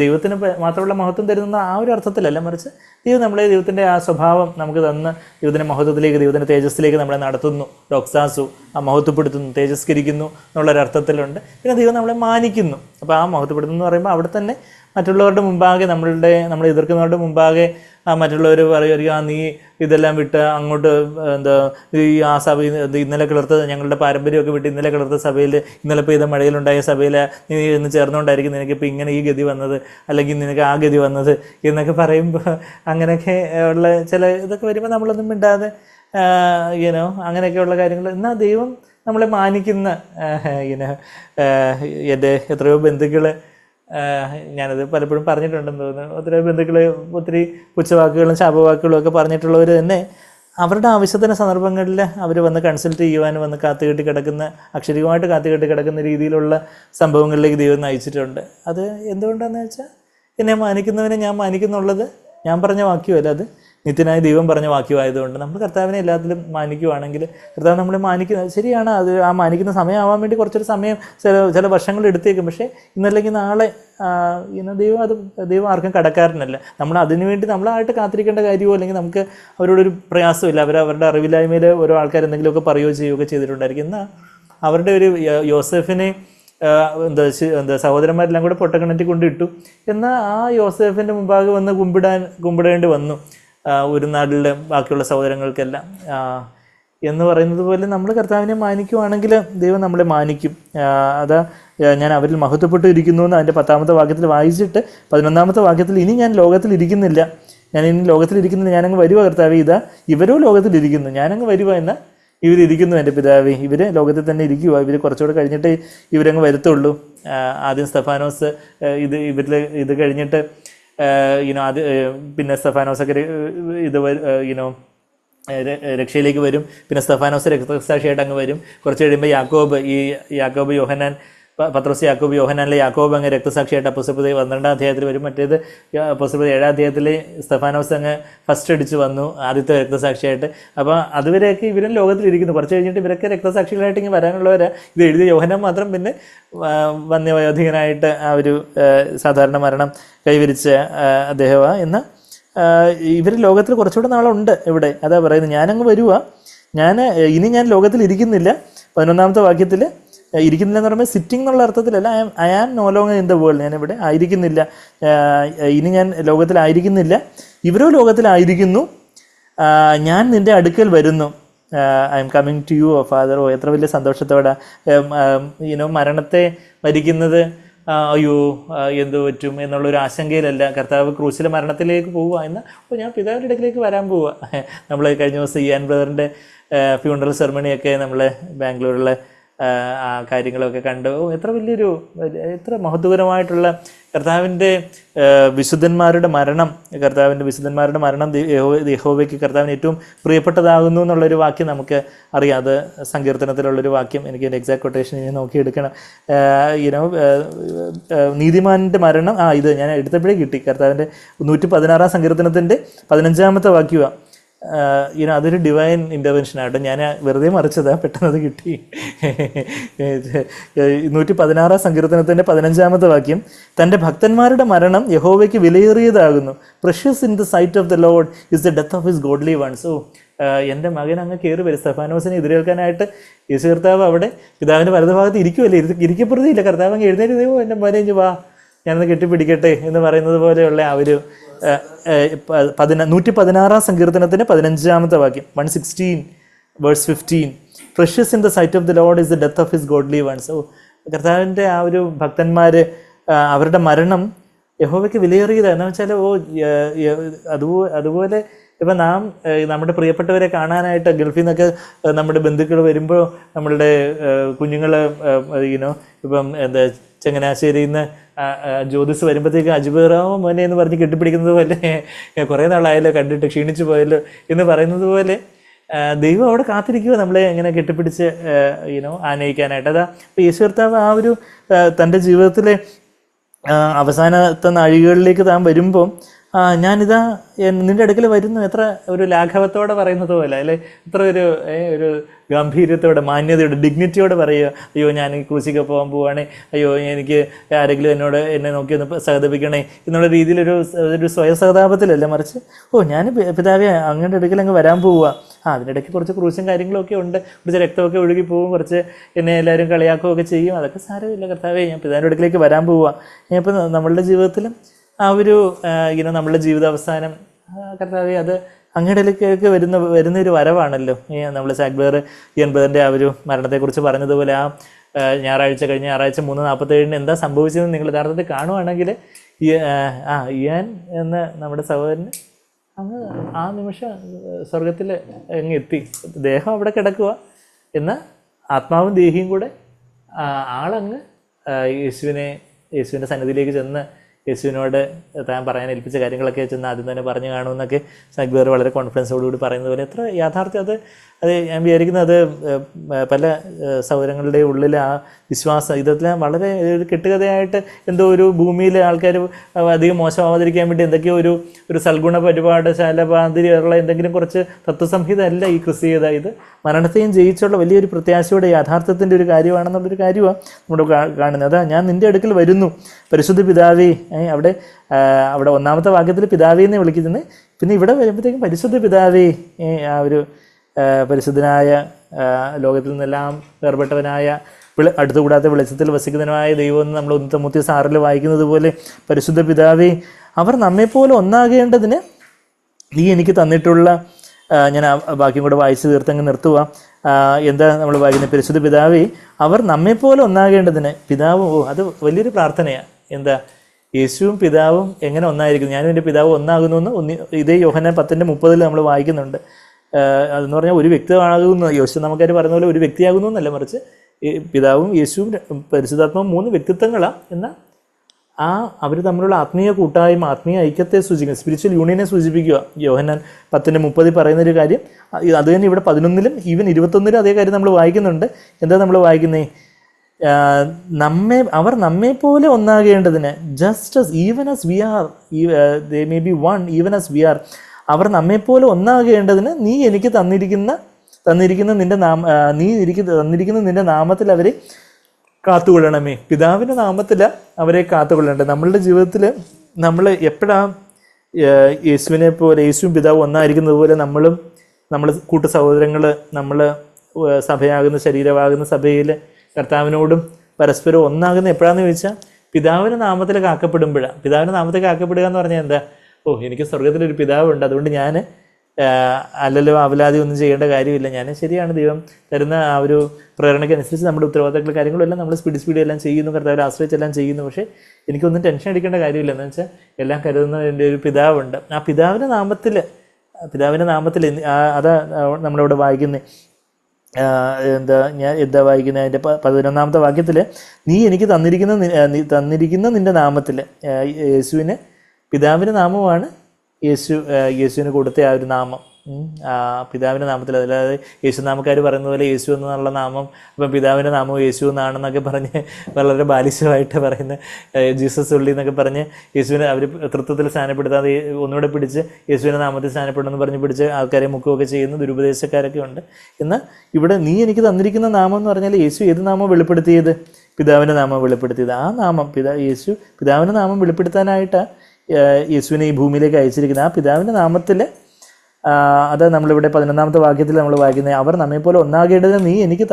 ദൈവത്തിന് മാത്രമുള്ള മഹത്വം തരുന്ന ആ ഒരു അർത്ഥത്തിലല്ല, മറിച്ച് ദൈവത്തിൻ്റെ ആ സ്വഭാവം നമുക്ക് തന്ന് ദൈവത്തിൻ്റെ മഹത്വത്തിലേക്ക്, ദൈവത്തിൻ്റെ തേജസ്സിലേക്ക് നമ്മളെ നടത്തുന്നു. ഡോക്സാസു മഹത്വപ്പെടുത്തുന്നു, തേജസ്കരിക്കുന്നു എന്നുള്ളൊരർത്ഥത്തിലുണ്ട്. പിന്നെ ദൈവം നമ്മളെ മാനിക്കുന്നു. അപ്പോൾ ആ മഹത്വപ്പെടുത്തുന്നു എന്ന് പറയുമ്പോൾ അവിടെ തന്നെ മറ്റുള്ളവരുടെ മുമ്പാകെ, നമ്മളെ എതിർക്കുന്നവരുടെ മുമ്പാകെ മറ്റുള്ളവർ പറയുക, നീ ഇതെല്ലാം വിട്ട് അങ്ങോട്ട് ആ സഭയിൽ ഇന്നലെ കിളർത്ത, ഞങ്ങളുടെ പാരമ്പര്യമൊക്കെ വിട്ട് ഇന്നലെ കിളർത്ത സഭയിൽ, ഇന്നലെ പെയ്ത മഴയിലുണ്ടായ സഭയിൽ നീ ഇന്ന് ചേർന്നുകൊണ്ടായിരിക്കും നിനക്കിപ്പോൾ ഇങ്ങനെ ഈ ഗതി വന്നത്, അല്ലെങ്കിൽ നിനക്ക് ആ ഗതി വന്നത് എന്നൊക്കെ പറയുമ്പോൾ അങ്ങനെയൊക്കെ ഉള്ള ചില ഇതൊക്കെ വരുമ്പോൾ നമ്മളൊന്നും മിണ്ടാതെ അങ്ങനെയൊക്കെയുള്ള കാര്യങ്ങൾ. എന്നാൽ ദൈവം നമ്മളെ മാനിക്കുന്ന എൻ്റെ എത്രയോ ബന്ധുക്കൾ, ഞാനത് പലപ്പോഴും പറഞ്ഞിട്ടുണ്ടെന്ന് തോന്നുന്നു, ഒത്തിരി ബന്ധുക്കൾ ഒത്തിരി പുച്ഛവാക്കുകളും ശാപവാക്കുകളും ഒക്കെ പറഞ്ഞിട്ടുള്ളവർ തന്നെ അവരുടെ ആവശ്യത്തിന് സന്ദർഭങ്ങളിൽ അവർ വന്ന് കൺസൾട്ട് ചെയ്യുവാനും വന്ന് കാത്തുകെട്ടി കിടക്കുന്ന, അക്ഷരികമായിട്ട് കാത്തുകെട്ടി കിടക്കുന്ന രീതിയിലുള്ള സംഭവങ്ങളിലേക്ക് ദൈവം നയിച്ചിട്ടുണ്ട്. അത് എന്തുകൊണ്ടാണെന്ന് വെച്ചാൽ, എന്നെ മാനിക്കുന്നവനെ ഞാൻ മാനിക്കുന്നുള്ളത് ഞാൻ പറഞ്ഞ വാക്യമല്ല, അത് നിത്യനായ ദൈവം പറഞ്ഞ വാക്യമായതുകൊണ്ട് നമ്മൾ കർത്താവിനെ എല്ലാത്തിലും മാനിക്കുവാണെങ്കിൽ കർത്താവ് നമ്മളെ മാനിക്കുന്നത് ശരിയാണ്. അത് ആ മാനിക്കുന്ന സമയമാവാൻ വേണ്ടി കുറച്ചൊരു സമയം ചില വർഷങ്ങൾ എടുത്തേക്കും. പക്ഷേ ഇന്നല്ലെങ്കിൽ നാളെ ഇന്ന് ദൈവം ആർക്കും കടക്കാരനല്ല. നമ്മൾ അതിനുവേണ്ടി നമ്മളായിട്ട് കാത്തിരിക്കേണ്ട കാര്യമോ അല്ലെങ്കിൽ നമുക്ക് അവരോടൊരു പ്രയാസമില്ല. അവരുടെ അറിവില്ലായ്മയിൽ ഓരോ ആൾക്കാർ എന്തെങ്കിലുമൊക്കെ പറയുകയോ ചെയ്യുകയൊക്കെ ചെയ്തിട്ടുണ്ടായിരിക്കും. എന്നാൽ അവരുടെ ഒരു യോസേഫിനെ സഹോദരന്മാരെല്ലാം കൂടെ പൊട്ടക്കിണറ്റി കൊണ്ടിട്ടു. എന്നാൽ ആ യോസേഫിൻ്റെ മുമ്പാകെ വന്ന് കുമ്പിടേണ്ടി വന്നു ഒരു നാട്ടിലെ ബാക്കിയുള്ള സഹോദരങ്ങൾക്കെല്ലാം. എന്ന് പറയുന്നത് പോലെ നമ്മൾ കർത്താവിനെ മാനിക്കുവാണെങ്കിൽ ദൈവം നമ്മളെ മാനിക്കും. അതാ ഞാൻ അവരിൽ മഹത്വപ്പെട്ടു ഇരിക്കുന്നു എന്ന് അതിൻ്റെ 10-ാമത്തെ വാക്യത്തിൽ വായിച്ചിട്ട് 11-ാമത്തെ വാക്യത്തിൽ ഇനി ഞാൻ ലോകത്തിലിരിക്കുന്നില്ല, ഞാനങ്ങ് വരുക കർത്താവേ, ഇതാ ഇവരോ ലോകത്തിലിരിക്കുന്നു, ഞാനങ്ങ് വരുക എന്ന ഇവരിയ്ക്കുന്നു എൻ്റെ പിതാവേ. ഇവർ ലോകത്തിൽ തന്നെ ഇരിക്കുക, ഇവർ കുറച്ചുകൂടെ കഴിഞ്ഞിട്ട് ഇവരങ്ങ് വരുത്തുള്ളൂ. ആദ്യം സ്തെഫാനോസ് ഇത് കഴിഞ്ഞിട്ട് പിന്നെ സ്തെഫാനോസൊക്കെ രക്ഷയിലേക്ക് വരും. പിന്നെ സ്തെഫാനോസ് രക്തസാക്ഷിയായിട്ട് അങ്ങ് വരും. കുറച്ച് കഴിയുമ്പോൾ യാക്കോബ് യോഹന്നാൻ, പത്രോസ് യാക്കോബ് യോഹന്നാനിലെ യാക്കോബ് അങ്ങ് രക്തസാക്ഷിയായിട്ട് അപ്പോസ്തലപ്രവൃത്തി 12-ാം അധ്യായത്തിൽ വരും. മറ്റേത് അപ്പോസ്തലപ്രവൃത്തി 7-ാം അധ്യായത്തിൽ സ്തെഫാനോസ് അങ്ങ് ഫസ്റ്റ് അടിച്ച് വന്നു ആദ്യത്തെ രക്തസാക്ഷിയായിട്ട്. അപ്പോൾ അതുവരെയൊക്കെ ഇവരും ലോകത്തിലിരിക്കുന്നു. കുറച്ച് കഴിഞ്ഞിട്ട് ഇവരൊക്കെ രക്തസാക്ഷികളായിട്ട് ഇങ്ങനെ വരാനുള്ളവരാ. ഇത് എഴുതിയ യോഹന്നാൻ മാത്രം പിന്നെ വന്യവയോധികനായിട്ട് ആ ഒരു സാധാരണ മരണം കൈവരിച്ച അദ്ദേഹമാണ്. എന്നാൽ ഇവർ ലോകത്തിൽ കുറച്ചുകൂടെ നാളുണ്ട് ഇവിടെ. അതാ പറയുന്നത്, ഞാനങ്ങ് വരുക, ഇനി ഞാൻ ലോകത്തിൽ ഇരിക്കുന്നില്ല. 11-ാമത്തെ വാക്യത്തിൽ ഇരിക്കുന്നില്ല എന്ന് പറയുമ്പോൾ സിറ്റിംഗ് എന്നുള്ള അർത്ഥത്തിലല്ല, I am no longer in the world, ഞാനിവിടെ ആയിരിക്കുന്നില്ല, ഇനി ഞാൻ ലോകത്തിലായിരിക്കുന്നില്ല, ഇവരോ ലോകത്തിലായിരിക്കുന്നു, ഞാൻ നിൻ്റെ അടുക്കൽ വരുന്നു, I am coming to you oh father. ഓ എത്ര വലിയ സന്തോഷത്തോടെ മരണത്തെ വരിക്കുന്നത് അയ്യോ എന്തു പറ്റും എന്നുള്ളൊരു ആശങ്കയിലല്ല. കർത്താവ് ക്രൂശിലെ മരണത്തിലേക്ക് പോവുക എന്നാൽ ഞാൻ പിതാവിൻ്റെ അടുക്കിലേക്ക് വരാൻ പോവുക. നമ്മൾ കഴിഞ്ഞ ദിവസം ഇയാൻ ബ്രദറിൻ്റെ ഫ്യൂണറൽ സെറമണിയൊക്കെ നമ്മൾ ബാംഗ്ലൂരിലെ ആ കാര്യങ്ങളൊക്കെ കണ്ടു. എത്ര മഹത്വകരമായിട്ടുള്ള കർത്താവിൻ്റെ വിശുദ്ധന്മാരുടെ മരണം യഹോവയ്ക്ക് കർത്താവിന് ഏറ്റവും പ്രിയപ്പെട്ടതാകുന്നു എന്നുള്ളൊരു വാക്യം നമുക്ക് അറിയാം. അത് സങ്കീർത്തനത്തിലുള്ളൊരു വാക്യം. എനിക്ക് എൻ്റെ എക്സാക്ട് കൊട്ടേഷൻ ഇനി നോക്കിയെടുക്കണം. നീതിമാൻ്റെ മരണം ഇത് ഞാൻ എടുത്തപ്പോഴേ കിട്ടി. കർത്താവിൻ്റെ 116-ാം സങ്കീർത്തനത്തിൻ്റെ 15-ാമത്തെ വാക്യമാണ്. അതൊരു ഡിവൈൻ ഇൻ്റർവെൻഷനാട്ടോ. ഞാൻ വെറുതെ മറിച്ചതാ, പെട്ടെന്നത് കിട്ടി. 116-ാം സങ്കീർത്തനത്തിൻ്റെ 15-ാമത്തെ വാക്യം, തൻ്റെ ഭക്തന്മാരുടെ മരണം യഹോവയ്ക്ക് വിലയേറിയതാകുന്നു. Precious in the sight of the lord is the death of his godly ones. ഓ എൻ്റെ മകൻ അങ്ങ് കയറി വരും. സ്തെഫാനോസിനെ എതിരേൽക്കാനായിട്ട് യേശു കർത്താവ് അവിടെ പിതാവിൻ്റെ വലതുഭാഗത്ത് ഇരിക്കുമല്ലേ, ഇരിക്കപ്പെടുത്തിയില്ല. കർത്താവ് അങ്ങ് എഴുന്നേറ്റ് എൻ്റെ മോനെ വാ, ഞാനൊന്ന് കെട്ടിപ്പിടിക്കട്ടെ എന്ന് പറയുന്നത് പോലെയുള്ള ആ ഒരു 116-ാം സങ്കീർത്തനത്തിന് 15-ാമത്തെ വാക്യം, 116 verse 15, precious in the sight of the lord is the death of his godly ones. ഓ കർത്താവിൻ്റെ ആ ഒരു ഭക്തന്മാർ അവരുടെ മരണം യഹോവയ്ക്ക് വിലയേറിയതാണ്. എന്ന് വെച്ചാൽ അതുപോലെ ഇപ്പം നമ്മുടെ പ്രിയപ്പെട്ടവരെ കാണാനായിട്ട് ഗൾഫിൽ നിന്നൊക്കെ നമ്മുടെ ബന്ധുക്കൾ വരുമ്പോൾ നമ്മളുടെ കുഞ്ഞുങ്ങൾ ഇപ്പം ചങ്ങനാശ്ശേരിയിൽ നിന്ന് ജ്യോതിസ് വരുമ്പോഴത്തേക്ക് അജ്ബറാവോ മോനെ എന്ന് പറഞ്ഞ് കെട്ടിപ്പിടിക്കുന്നത് പോലെ, കുറേ നാളായല്ലോ കണ്ടിട്ട് ക്ഷീണിച്ചു പോയല്ലോ എന്ന് പറയുന്നത് പോലെ ദൈവം അവിടെ കാത്തിരിക്കുക നമ്മളെ ഇങ്ങനെ കെട്ടിപ്പിടിച്ച് ആനയിക്കാനായിട്ട്. അതാ യേശു കർത്താവ് ആ ഒരു തൻ്റെ ജീവിതത്തിലെ അവസാനത്തെ നാഴികകളിലേക്ക് താൻ വരുമ്പോൾ ഞാനിതാ നിൻ്റെ അടുക്കൽ വരുന്നു, എത്ര ഒരു ലാഘവത്തോടെ പറയുന്നത് പോലെ, അല്ലെ എത്ര ഒരു ഗാംഭീര്യത്തോടെ, മാന്യതയോടെ, ഡിഗ്നിറ്റിയോടെ പറയുക, അയ്യോ ഞാൻ ക്രൂശിക്ക് പോകാൻ പോവുകയാണേ, അയ്യോ എനിക്ക് ആരെങ്കിലും എന്നെ നോക്കി ഒന്ന് സഹതപിക്കണേ എന്നുള്ള രീതിയിലൊരു സ്വയം സഹതാപത്തിലല്ല, മറിച്ച് ഞാൻ പിതാവേ അങ്ങയുടെ അടുക്കൽ അങ്ങ് വരാൻ പോവുക. അതിനിടയ്ക്ക് കുറച്ച് ക്രൂശും കാര്യങ്ങളൊക്കെ ഉണ്ട്, കുറച്ച് രക്തമൊക്കെ ഒഴുകി പോകും, കുറച്ച് എന്നെ എല്ലാവരും കളിയാക്കുകയൊക്കെ ചെയ്യും, അതൊക്കെ സാരമില്ല കർത്താവേ, ഞാൻ പിതാവിൻ്റെ അടുക്കിലേക്ക് വരാൻ പോവുക. ഇപ്പം നമ്മളുടെ ജീവിതത്തിലും ആ ഒരു നമ്മളുടെ ജീവിതാവസാനം കർത്താവേ അത് അങ്ങയുടെ ഇടയ്ക്ക് വരുന്ന ഒരു വരവാണല്ലോ. നമ്മൾ സാഗ്ബർ ഇയൻ ബ്രദറിൻ്റെ ആ ഒരു മരണത്തെക്കുറിച്ച് പറഞ്ഞതുപോലെ ആ കഴിഞ്ഞ ഞായറാഴ്ച 3:47 എന്താ സംഭവിച്ചതെന്ന് നിങ്ങൾ യഥാർത്ഥത്തിൽ കാണുവാണെങ്കിൽ ഇയാൻ എന്ന നമ്മുടെ സഹോദരന് അങ്ങ് ആ നിമിഷം സ്വർഗത്തിൽ അങ്ങ് എത്തി. ദേഹം അവിടെ കിടക്കുക, എന്നാൽ ആത്മാവും ദേഹിയും കൂടെ ആളങ്ങ് യേശുവിൻ്റെ സന്നിധിയിലേക്ക് ചെന്ന് യേശുവിനോട് താൻ പറയാൻ ഏൽപ്പിച്ച കാര്യങ്ങളൊക്കെ ചെന്ന് ആദ്യം തന്നെ പറഞ്ഞു കാണുമെന്നൊക്കെ സാഗ്ബർ വളരെ കോൺഫിഡൻസോടുകൂടി പറയുന്നത് പോലെ എത്ര യാഥാർത്ഥ്യം. അത് ഞാൻ വിചാരിക്കുന്നത് അത് പല സൗരങ്ങളുടെ ഉള്ളിൽ ആ വിശ്വാസം ഇതെല്ലാം വളരെ ഒരു കെട്ടുകഥയായിട്ട് എന്തോ ഒരു ഭൂമിയിലെ ആൾക്കാർ അധികം മോശമാവാതിരിക്കാൻ വേണ്ടി എന്തൊക്കെയോ ഒരു സൽഗുണ പരിപാഠശാല മാതിരിയുള്ള എന്തെങ്കിലും കുറച്ച് തത്വസംഹിത അല്ല ഈ ക്രിസ്തീയത. ഇത് മരണത്തെയും ജയിച്ചുള്ള വലിയൊരു പ്രത്യാശയുടെ യാഥാർത്ഥ്യത്തിൻ്റെ ഒരു കാര്യമാണെന്നുള്ളൊരു കാര്യമാണ് നമ്മൾ കാണുന്നത്. അതാ ഞാൻ നിൻ്റെ അടുക്കൽ വരുന്നു പരിശുദ്ധ പിതാവേ. അവിടെ ഒന്നാമത്തെ വാക്യത്തിൽ പിതാവേ എന്ന് വിളിക്കുന്നത്, പിന്നെ ഇവിടെ വരുമ്പോഴത്തേക്കും പരിശുദ്ധ പിതാവേ, ആ ഒരു പരിശുദ്ധനായ ലോകത്തിൽ നിന്നെല്ലാം വേർപെട്ടവനായ അടുത്തുകൂടാത്ത വെളിച്ചത്തിൽ വസിക്കുന്നതിനായ ദൈവം എന്ന് നമ്മൾ 1 തിമോത്തി 6 വായിക്കുന്നത് പോലെ പരിശുദ്ധ പിതാവേ, അവർ നമ്മെപ്പോലെ ഒന്നാകേണ്ടതിന് നീ എനിക്ക് തന്നിട്ടുള്ള, ഞാൻ ആ വാക്യം കൂടെ വായിച്ച് തീർത്തങ്ങ് നിർത്തുക. എന്താ നമ്മൾ വായിക്കുന്നത്? പരിശുദ്ധ പിതാവേ, അവർ നമ്മെപ്പോലെ ഒന്നാകേണ്ടതിന്. പിതാവ്, അത് വലിയൊരു പ്രാർത്ഥനയാണ്. എന്താ? യേശുവും പിതാവും എങ്ങനെ ഒന്നായിരിക്കുന്നു? ഞാനും എൻ്റെ പിതാവ് ഒന്നാകുന്നു എന്ന് ഇതേ യോഹന്നാൻ 10:30 നമ്മൾ വായിക്കുന്നുണ്ട്. അതെന്ന് പറഞ്ഞാൽ ഒരു വ്യക്തി ആകുന്നു, യേശു നമുക്കാർ പറയുന്ന പോലെ ഒരു വ്യക്തിയാകുന്നു എന്നല്ല, മറിച്ച് പിതാവും യേശുവും പരിശുദ്ധാത്മാവും 3 വ്യക്തിത്വങ്ങളാണ്. എന്നാൽ അവർ തമ്മിലുള്ള ആത്മീയ കൂട്ടായ്മ, ആത്മീയ ഐക്യത്തെ സൂചിപ്പിക്കുക, സ്പിരിച്വൽ യൂണിയനെ സൂചിപ്പിക്കുക. യോഹന്നാൻ 10:30 പറയുന്നൊരു കാര്യം അത് തന്നെ ഇവിടെ 11 ഈവൻ 21 അതേ കാര്യം നമ്മൾ വായിക്കുന്നുണ്ട്. എന്താ നമ്മൾ വായിക്കുന്നേ? അവർ നമ്മെപ്പോലെ ഒന്നാകേണ്ടതിന്, just as even as we are, they may be one even as we are. അവർ നമ്മെപ്പോലെ ഒന്നാകേണ്ടതിന് നീ എനിക്ക് തന്നിരിക്കുന്ന നിന്റെ നാമത്തിൽ അവരെ കാത്തുകൊള്ളണമേ. പിതാവിൻ്റെ നാമത്തിൽ അവരെ കാത്തുകൊള്ളേണ്ടത്. നമ്മളുടെ ജീവിതത്തിൽ നമ്മൾ എപ്പോഴാണ് യേശുവിനെ പോലെ, യേശുവും പിതാവും ഒന്നായിരിക്കുന്നത് പോലെ നമ്മൾ കൂട്ടു സഹോദരങ്ങൾ, നമ്മൾ സഭയാകുന്ന, ശരീരമാകുന്ന സഭയിൽ കർത്താവിനോടും പരസ്പരം ഒന്നാകുന്ന എപ്പോഴാണെന്ന് ചോദിച്ചാൽ പിതാവിൻ്റെ നാമത്തിൽ കാക്കപ്പെടുമ്പോഴാണ്. പിതാവിൻ്റെ നാമത്തിൽ കാക്കപ്പെടുക എന്ന് പറഞ്ഞാൽ എന്താ? എനിക്ക് സ്വർഗത്തിലൊരു പിതാവുണ്ട്, അതുകൊണ്ട് ഞാൻ അല്ലല്ലോ അവലാതി ഒന്നും ചെയ്യേണ്ട കാര്യമില്ല. ഞാൻ ശരിയാണ്, ദൈവം തരുന്ന ആ ഒരു പ്രേരണയ്ക്കനുസരിച്ച് നമ്മുടെ ഉത്തരവാദിത്തങ്ങളും കാര്യങ്ങളെല്ലാം നമ്മൾ സ്പീഡ് എല്ലാം ചെയ്യുന്നു, കർത്താവിനെ ആശ്രയിച്ചെല്ലാം ചെയ്യുന്നു. പക്ഷേ എനിക്കൊന്നും ടെൻഷൻ അടിക്കേണ്ട കാര്യമില്ല. എന്ന് വെച്ചാൽ എല്ലാം കരുതുന്ന എൻ്റെ ഒരു പിതാവുണ്ട്. ആ പിതാവിൻ്റെ നാമത്തിൽ അതാ നമ്മളിവിടെ വായിക്കുന്നത്. എന്താ വായിക്കുന്നത്? അതിൻ്റെ 11ാമത്തെ വാക്യത്തിൽ നീ എനിക്ക് തന്നിരിക്കുന്ന നിൻ്റെ നാമത്തിൽ, യേശുവിന് പിതാവിൻ്റെ നാമമാണ് യേശുവിന് കൊടുത്ത ആ ഒരു നാമം, പിതാവിൻ്റെ നാമത്തിൽ. അല്ലാതെ യേശുനാമക്കാർ പറയുന്ന പോലെ യേശു എന്നുള്ള നാമം, അപ്പം പിതാവിൻ്റെ നാമം യേശു എന്നാണെന്നൊക്കെ പറഞ്ഞ് വളരെ ബാലിശമായിട്ട് പറയുന്ന ജീസസ് ഉള്ളി എന്നൊക്കെ പറഞ്ഞ് യേശുവിനെ അവർ തൃത്വത്തിൽ സ്ഥാനപ്പെടുത്താതെ ഒന്നുകൂടെ പിടിച്ച് യേശുവിൻ്റെ നാമത്തിൽ സ്ഥാനപ്പെടുമെന്ന് പറഞ്ഞ് പിടിച്ച് ആൾക്കാരെ മുക്കുകയൊക്കെ ചെയ്യുന്ന ദുരുപദേശക്കാരൊക്കെ ഉണ്ട്. എന്നാൽ ഇവിടെ നീ എനിക്ക് തന്നിരിക്കുന്ന നാമം എന്ന് പറഞ്ഞാൽ യേശു ഏത് നാമം വെളിപ്പെടുത്തിയത്? പിതാവിൻ്റെ നാമം വെളിപ്പെടുത്തിയത്. ആ നാമം യേശു പിതാവിൻ്റെ നാമം വെളിപ്പെടുത്താനായിട്ടാണ് യേശുവിനെ ഈ ഭൂമിയിലേക്ക് അയച്ചിരിക്കുന്നത്. ആ പിതാവിൻ്റെ നാമത്തിൽ, അത് നമ്മളിവിടെ 11ാമത്തെ വാക്യത്തിൽ നമ്മൾ വായിക്കുന്നത്, അവർ നമ്മെപ്പോലെ ഒന്നാകേണ്ടത് നീ എനിക്ക്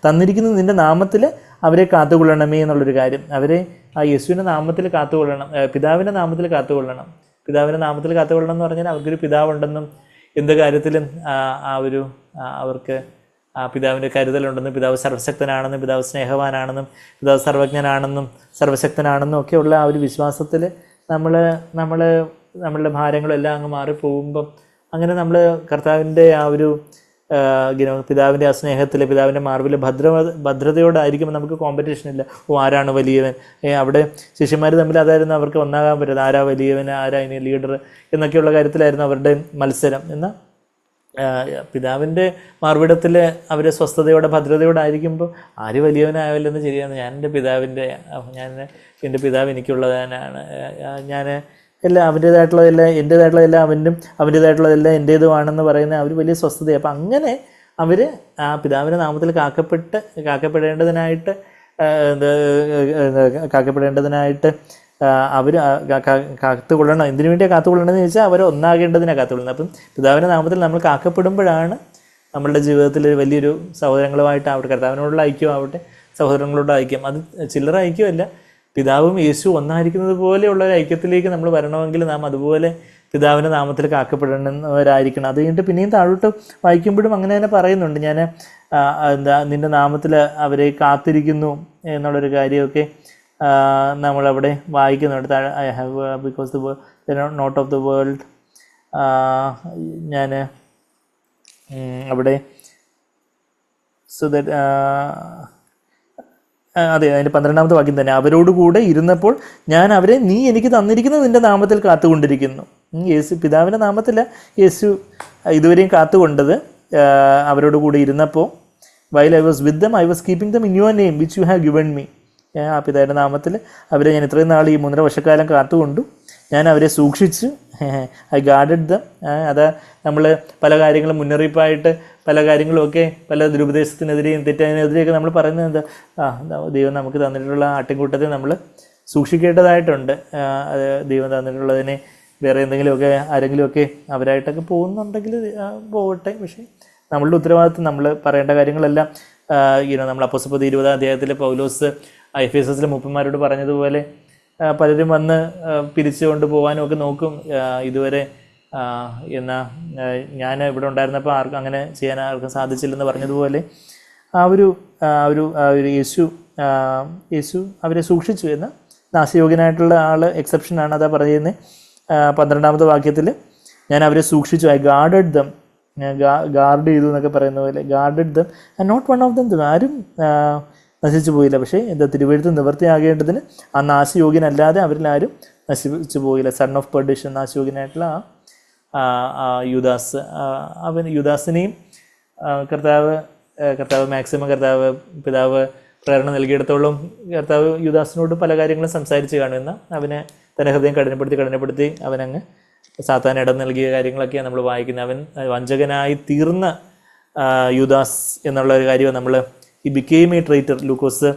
തന്നിരിക്കുന്ന നിൻ്റെ നാമത്തിൽ അവരെ കാത്തുകൊള്ളണമേ എന്നുള്ളൊരു കാര്യം. അവരെ ആ യേശുവിൻ്റെ നാമത്തിൽ കാത്തുകൊള്ളണം, പിതാവിൻ്റെ നാമത്തിൽ കാത്തുകൊള്ളണം. പിതാവിൻ്റെ നാമത്തിൽ കാത്തുകൊള്ളണം എന്ന് പറഞ്ഞാൽ അവർക്കൊരു പിതാവുണ്ടെന്നും എന്ത് കാര്യത്തിലും അവർക്ക് ആ പിതാവിൻ്റെ കരുതലുണ്ടെന്നും, പിതാവ് സർവശക്തനാണെന്നും, പിതാവ് സ്നേഹവാനാണെന്നും, പിതാവ് സർവജ്ഞനാണെന്നും സർവശക്തനാണെന്നും ഒക്കെയുള്ള ആ ഒരു വിശ്വാസത്തിൽ നമ്മളുടെ ഭാരങ്ങളെല്ലാം അങ്ങ് മാറിപ്പോകുമ്പം അങ്ങനെ നമ്മൾ കർത്താവിൻ്റെ ആ ഒരു പിതാവിൻ്റെ ആ സ്നേഹത്തിൽ, പിതാവിൻ്റെ മാർവിൽ ഭദ്രതയോടായിരിക്കുമ്പോൾ നമുക്ക് കോമ്പറ്റീഷൻ ഇല്ല. ആരാണ് വലിയവൻ? അവിടെ ശിഷ്യന്മാർ തമ്മിൽ അതായിരുന്നു അവർക്ക് ഒന്നാകാൻ പറ്റുന്നത്. ആരാ വലിയവൻ, ആരാ ഇനി ലീഡർ എന്നൊക്കെയുള്ള കാര്യത്തിലായിരുന്നു അവരുടെ മത്സരം. എന്നാൽ പിതാവിൻ്റെ മാർവിടത്തിൽ അവർ സ്വസ്ഥതയോടെ ഭദ്രതയോടായിരിക്കുമ്പോൾ ആര് വലിയവനായല്ലെന്ന് ശരിയാണ്. എൻ്റെ പിതാവ് എനിക്കുള്ളതാണ്, ഞാൻ എല്ലാം അവൻ്റേതായിട്ടുള്ളതെല്ലാം എൻ്റേതായിട്ടുള്ളതെല്ലാം അവൻ്റേതായിട്ടുള്ളതെല്ലാം എൻ്റേതുമാണെന്ന് പറയുന്ന അവർ വലിയ സ്വസ്ഥതയാണ്. അപ്പം അങ്ങനെ അവർ ആ പിതാവിൻ്റെ നാമത്തിൽ കാക്കപ്പെടേണ്ടതിനായിട്ട് അവർ കാത്തുകൊള്ളണം. എന്തിനു വേണ്ടിയാണ് കാത്തുകൊള്ളണമെന്ന് ചോദിച്ചാൽ അവർ ഒന്നാകേണ്ടതിനാണ് കാത്തുകൊള്ളുന്നത്. അപ്പം പിതാവിൻ്റെ നാമത്തിൽ നമ്മൾ കാക്കപ്പെടുമ്പോഴാണ് നമ്മളുടെ ജീവിതത്തിൽ വലിയൊരു സഹോദരങ്ങളുമായിട്ടാവട്ടെ, കർത്താവിനോടുള്ള ഐക്യമാവട്ടെ, സഹോദരങ്ങളോടുള്ള ഐക്യം, അത് ചില്ലറ ഐക്യമല്ല. പിതാവും യേശു ഒന്നായിരിക്കുന്നത് പോലെയുള്ള ഒരു ഐക്യത്തിലേക്ക് നമ്മൾ വരണമെങ്കിൽ നാം അതുപോലെ പിതാവിൻ്റെ നാമത്തിൽ കാക്കപ്പെടേണ്ടവരായിരിക്കണം. അത് കഴിഞ്ഞിട്ട് പിന്നെയും താഴോട്ട് വായിക്കുമ്പോഴും അങ്ങനെ തന്നെ പറയുന്നുണ്ട്, ഞാൻ നിൻ്റെ നാമത്തിൽ അവരെ കാത്തിരിക്കുന്നു എന്നുള്ളൊരു കാര്യമൊക്കെ നമ്മളവിടെ വായിക്കുന്നുണ്ട്. I have because not of the world. ഞാൻ അവിടെ സോ ദാറ്റ് അതെ, അതിൻ്റെ 12ാമത്തെ വാക്യം തന്നെ, അവരോടുകൂടെ ഇരുന്നപ്പോൾ ഞാൻ അവരെ നീ എനിക്ക് തന്നിരിക്കുന്ന നിൻ്റെ നാമത്തിൽ കാത്തുകൊണ്ടിരിക്കുന്നു. യേശു പിതാവിൻ്റെ നാമത്തില യേശു ഇതുവരെയും കാത്തുകൊണ്ടത്. അവരോട് കൂടി ഇരുന്നപ്പോൾ while I was with them I was keeping them in your name which you have given me. ആ പിതാവിൻ്റെ നാമത്തിൽ അവരെ ഞാൻ ഇത്രയും നാൾ ഈ 3.5 വർഷക്കാലം കാത്തുകൊണ്ടു, ഞാൻ അവരെ സൂക്ഷിച്ചു. I guarded dum. അത് നമ്മൾ പല കാര്യങ്ങളും മുന്നറിയിപ്പായിട്ട് പല കാര്യങ്ങളുമൊക്കെ പല ദുരുപദേശത്തിനെതിരെയും തെറ്റതിനെതിരെയൊക്കെ നമ്മൾ പറയുന്നത് എന്താ, ദൈവം നമുക്ക് തന്നിട്ടുള്ള ആട്ടിൻകൂട്ടത്തെ നമ്മൾ സൂക്ഷിക്കേണ്ടതായിട്ടുണ്ട്. അത് ദൈവം തന്നിട്ടുള്ളതിനെ വേറെ എന്തെങ്കിലുമൊക്കെ ആരെങ്കിലുമൊക്കെ അവരായിട്ടൊക്കെ പോകുന്നുണ്ടെങ്കിൽ പോകട്ടെ. പക്ഷേ നമ്മളുടെ ഉത്തരവാദിത്വം നമ്മൾ പറയേണ്ട കാര്യങ്ങളെല്ലാം നമ്മൾ അപ്പോസ്തലപ്രവൃത്തി 20-ാം അധ്യായത്തിൽ പൗലോസ് എഫേസസിലെ മൂപ്പന്മാരോട് പറഞ്ഞതുപോലെ പലരും വന്ന് പിരിച്ചുകൊണ്ട് പോകാനും ഒക്കെ നോക്കും. ഇതുവരെ എന്നാൽ ഞാൻ ഇവിടെ ഉണ്ടായിരുന്നപ്പോൾ ആർക്കും അങ്ങനെ ചെയ്യാൻ ആർക്കും സാധിച്ചില്ലെന്ന് പറഞ്ഞതുപോലെ ആ ഒരു യേശു അവരെ സൂക്ഷിച്ചു എന്ന്. നാശയോഗ്യനായിട്ടുള്ള ആൾ എക്സെപ്ഷനാണ്. അതാ പറയുന്നത് 12-ാമത്തെ വാക്യത്തിൽ, ഞാൻ അവരെ സൂക്ഷിച്ചു. I guarded dum. ഗാർഡ് ചെയ്തു എന്നൊക്കെ പറയുന്ന പോലെ guarded them and not one of them. ആരും നശിച്ചു പോയില്ല. പക്ഷേ എന്താ തിരുവെഴുത്ത് നിവൃത്തിയാകേണ്ടതിന് ആ നാശയോഗ്യനല്ലാതെ അവരിലാരും നശിച്ചു പോയില്ല. സൺ ഓഫ് പെർഡിഷൻ, നാശയോഗ്യനായിട്ടുള്ള യൂദാസ്, യൂദാസിനെയും കർത്താവ് മാക്സിമം പിതാവ് പ്രേരണ നൽകിയിടത്തോളം കർത്താവ് യൂദാസിനോട് പല കാര്യങ്ങളും സംസാരിച്ച് കാണുമെന്ന അവനെ തൻ്റെ ഹൃദയം കഠിനപ്പെടുത്തി അവനങ്ങ് സാത്താൻ ഇടം നൽകിയ കാര്യങ്ങളൊക്കെയാണ് നമ്മൾ വായിക്കുന്നത്. അവൻ വഞ്ചകനായി തീർന്ന യൂദാസ് എന്നുള്ള ഒരു കാര്യമാണ് നമ്മൾ ഈ ബിക്കെയിം എ ട്രൈറ്റർ. ലൂക്കോസ്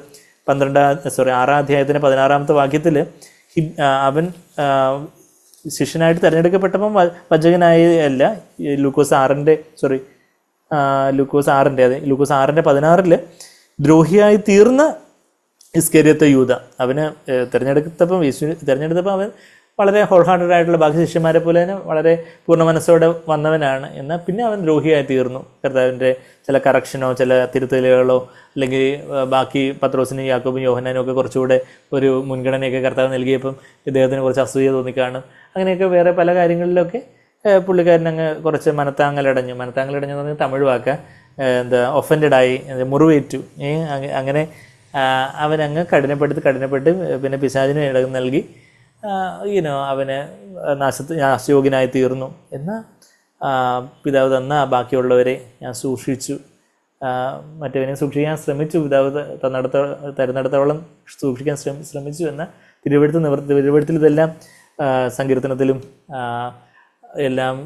6-ാം അധ്യായത്തിൻ്റെ 16-ാമത്തെ വാക്യത്തിൽ അവൻ ശിഷ്യനായിട്ട് തിരഞ്ഞെടുക്കപ്പെട്ടപ്പം വഞ്ചകനായല്ല. ലൂക്കോസ് 6-ന്റെ 16 ദ്രോഹിയായി തീർന്ന ഇസ്കരിയോത്ത് യൂദ. അവന് തിരഞ്ഞെടുത്തപ്പോൾ അവൻ വളരെ ഹോൾ ഹാർട്ടഡ് ആയിട്ടുള്ള ബാക്കി ശിഷ്യന്മാരെ പോലെ തന്നെ വളരെ പൂർണ്ണ മനസ്സോടെ വന്നവനാണ്. എന്നാൽ പിന്നെ അവൻ ദ്രോഹിയായി തീർന്നു. കർത്താവിൻ്റെ ചില കറക്ഷനോ ചില തിരുത്തലുകളോ അല്ലെങ്കിൽ ബാക്കി പത്രോസിനും യാക്കോബും യോഹന്നാനും ഒക്കെ കുറച്ചുകൂടെ ഒരു മുൻഗണനയൊക്കെ കർത്താവ് നൽകിയപ്പം ഇദ്ദേഹത്തിന് കുറച്ച് അസൂയ തോന്നിക്കാണും. അങ്ങനെയൊക്കെ വേറെ പല കാര്യങ്ങളിലൊക്കെ പുള്ളിക്കാരൻ അങ്ങ് കുറച്ച് മനത്താങ്ങലടഞ്ഞു എന്ന് പറഞ്ഞാൽ തമിഴ് വാക്ക, ഒഫൻഡഡായി, മുറിവേറ്റു. അങ്ങനെ അവനങ്ങ് കഠിനപ്പെട്ട് പിന്നെ പിശാചിന് ഇടം നൽകി അവന് നാശയോഗ്യനായി തീർന്നു. എന്നാൽ പിതാവ് തന്ന ബാക്കിയുള്ളവരെ ഞാൻ സൂക്ഷിച്ചു, മറ്റവനെ സൂക്ഷിക്കാൻ ശ്രമിച്ചു. പിതാവ് തരുന്നിടത്തോളം സൂക്ഷിക്കാൻ ശ്രമിച്ചു എന്ന തിരുവെഴുത്തിൽ ഇതെല്ലാം സങ്കീർത്തനത്തിലും എല്ലാം